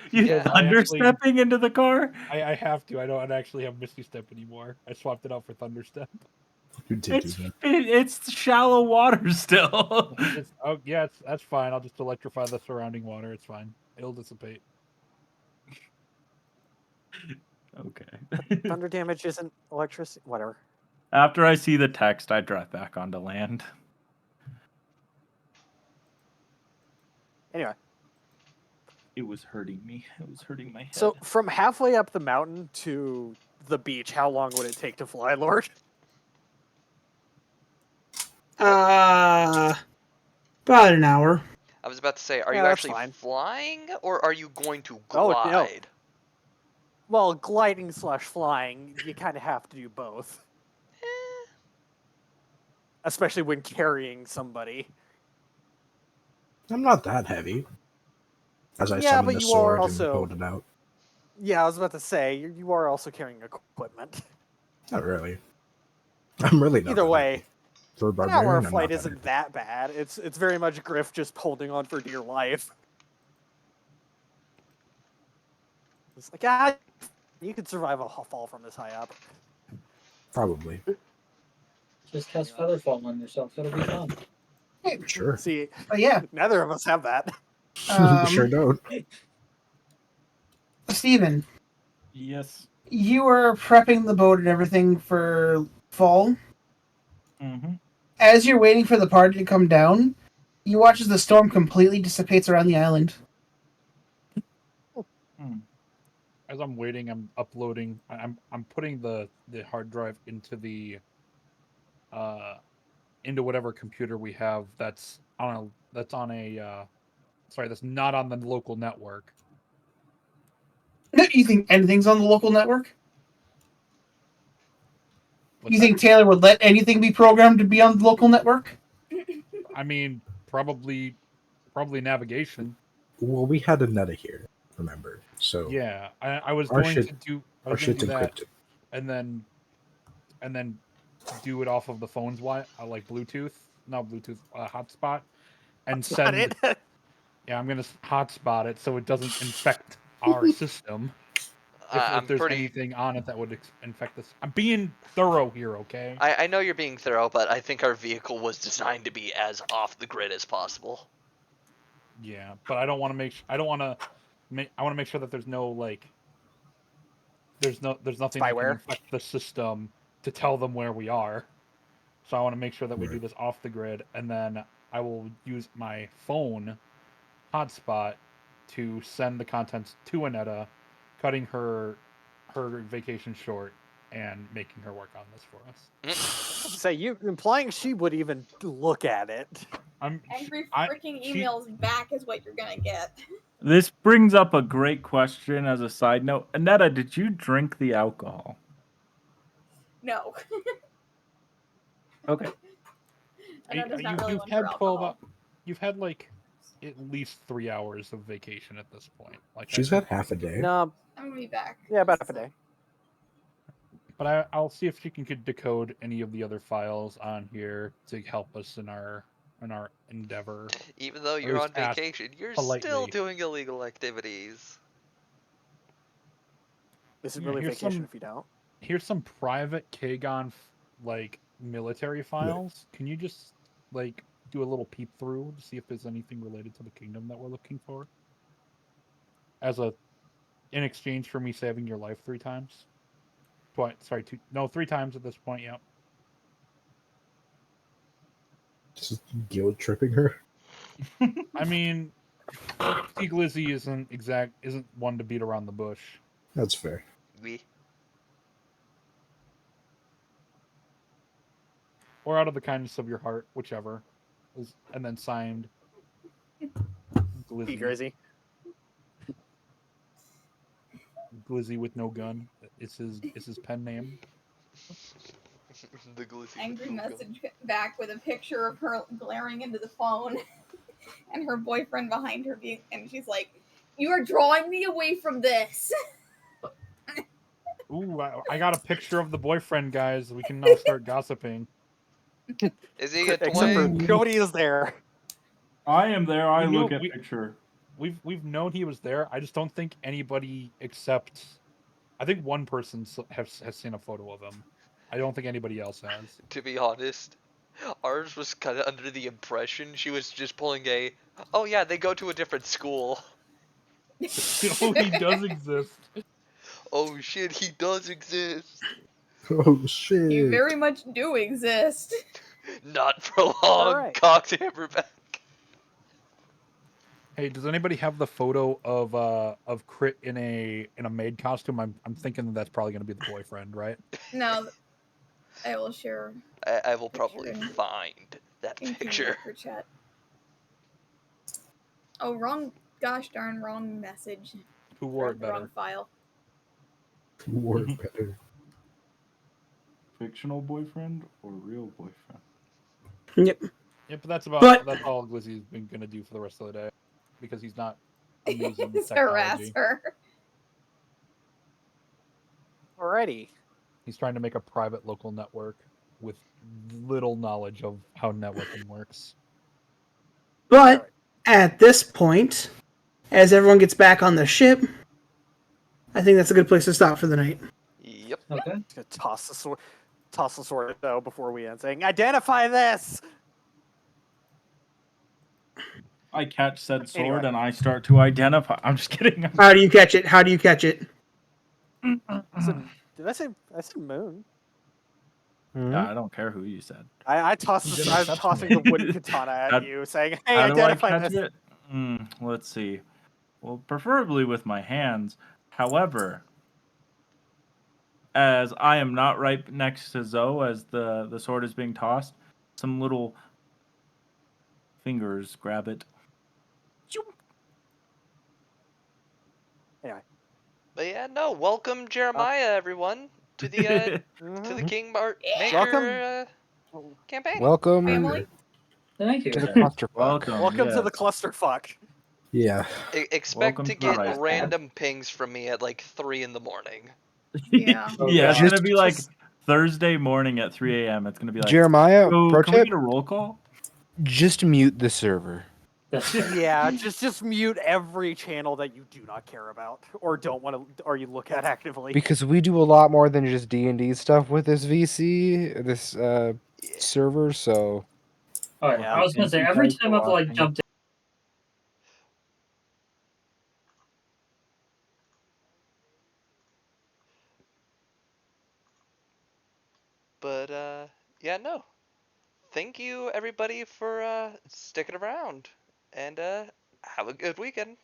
You Yeah. thunder stepping into the car? I have to. I don't actually have misty step anymore. I swapped it out for thunder step. You did do that. It's shallow water still. That's fine. I'll just electrify the surrounding water. It's fine. It'll dissipate. Okay. Thunder damage isn't electricity. Whatever. After I see the text, I drive back onto land. Anyway, It was hurting me. It was hurting my head. so from halfway up the mountain to the beach, how long would it take to fly, Lord? About an hour. I was about to say, are Yeah, you that's actually fine. flying, or are you going to Oh, no. glide? Well, gliding / flying, you kind of have to do both. Especially when carrying somebody. I'm not that heavy. As I Yeah, summon but the you sword are also. and hold it out. Yeah, I was about to say, you are also carrying equipment. Not really. I'm really not. Either that way, heavy. For a an barbarian, hour I'm flight not isn't that bad. It's very much Griff just holding on for dear life. It's like, you could survive a fall from this high up. Probably. Just cast Featherfall on yourself. It'll be fun. Sure. See, But yeah, neither of us have that. Sure don't. Steven, Yes. you are prepping the boat and everything for fall. Mm-hmm. As you're waiting for the party to come down, you watch as the storm completely dissipates around the island. As I'm waiting, I'm uploading. I'm putting the hard drive uh into whatever computer we have that's on a sorry, that's not on the local network. You think anything's on the local network? What's You that? think Taylor would let anything be programmed to be on the local network? I mean, probably navigation. Well, we had a neta here, remember? So Yeah, I was our going shit, to do our shit's that, encrypted. and then do it off of the phone's like Bluetooth, not Bluetooth, hotspot, and That's not send. it. Yeah, I'm gonna hotspot it so it doesn't infect our system. If I'm there's pretty. anything on it that would infect this, I'm being thorough here, okay? I know you're being thorough, but I think our vehicle was designed to be as off the grid as possible. Yeah, but I don't want to I don't want to I want to make sure that there's no there's nothing that can Spyware. infect the system to tell them where we are. So I want to make sure that we do Right. this off the grid, and then I will use my phone hotspot to send the contents to Anetta, cutting her vacation short and making her work on this for us. Say you implying she would even look at it. Angry I- freaking she- emails back is what you're gonna get. This brings up a great question as a side note. Anetta, did you drink the alcohol? No. Okay. Anna's not really one had for alcohol. you've had like at least 3 hours of vacation at this point. Like She's had half a day. No, I'm gonna be back. yeah, about half a day. But I'll see if she can decode any of the other files on here to help us in our endeavor. Even though Or you're at on least ask vacation, you're politely. still doing illegal activities. This is Yeah, really here's vacation some- if you don't. Here's some private Kagon like military files. Can you just like do a little peep through to see if there's anything related to the kingdom that we're looking for? In exchange for me saving your life 3 times. Sorry, 3 times at this point. Yep. Just guilt tripping her. I mean, T Glizzy isn't one to beat around the bush. That's fair. We. Or out of the kindness of your heart, whichever. And then signed P Glizzy. Grizzy. Glizzy with no gun. It's his pen name. The glizzy Angry with no gun. message back with a picture of her glaring into the phone and her boyfriend behind her being, and she's like, "You are drawing me away from this." Ooh, I got a picture of the boyfriend, guys. We can now start gossiping. Is he a Except for twang? nobody is there. I am there. I We knew- look at we- picture. We've known he was there. I just don't think anybody except I think one person has seen a photo of him. I don't think anybody else has. To be honest, ours was kind of under the impression she was just pulling a, oh yeah, they go to a different school. Oh, he does exist. Oh shit, he does exist. Oh shit! You very much do exist. Not for long, Alright. cocked hammerback. Hey, does anybody have the photo of Crit in a maid costume? I'm thinking that's probably gonna be the boyfriend, right? No, I will share I will Picture probably in- find that in picture. Team chat. Oh, wrong! Gosh darn, wrong message. Who wore it The wrong better? file. War better. Fictional boyfriend or real boyfriend? Yep. Yeah, but that's all Glizzy's been gonna do for the rest of the day because he's not amazing with Harass technology. her. Alrighty. He's trying to make a private local network with little knowledge of how networking works. But at this point, as everyone gets back on the ship, I think that's a good place to stop for the night. Yep. Okay. Just gonna toss the sword. toss the sword though before we end, saying, "Identify this." I catch said sword Anyway. and I start to identify. I'm just kidding. How do you catch it? How do you catch it? Did I say moon? Yeah, I don't care who you said. I tossed. You didn't I was touch tossing me. the wooden katana at How- you, saying, "Hey, How do I identify catch this." it? Let's see. Well, preferably with my hands. However, as I am not right next to Zoe as the sword is being tossed, some little fingers grab it. Anyway. But yeah, no. Welcome, Jeremiah, everyone, to the Mhm. King Welcome. Maker campaign. Welcome Family. Thank you. to the clusterfuck. Oh, Welcome to yes. the clusterfuck. Yeah. Expect Welcome to to the get rice bowl. random pings from me at like 3 in the morning. Yeah. Oh, Yeah, it's God. gonna be like Just- Thursday morning at 3 a.m. It's gonna be like, Jeremiah, "Oh, pro can we tip: get a roll call?" just mute the server. That's fair. Yeah, just mute every channel that you do not care about or don't want to, or you look at actively. Because we do a lot more than just D&D stuff with this VC, this server. So Oh, yeah. Yeah. I was gonna say Thank you every guys for time I've like watching. jumped But yeah, no. Thank you everybody for sticking around, and have a good weekend.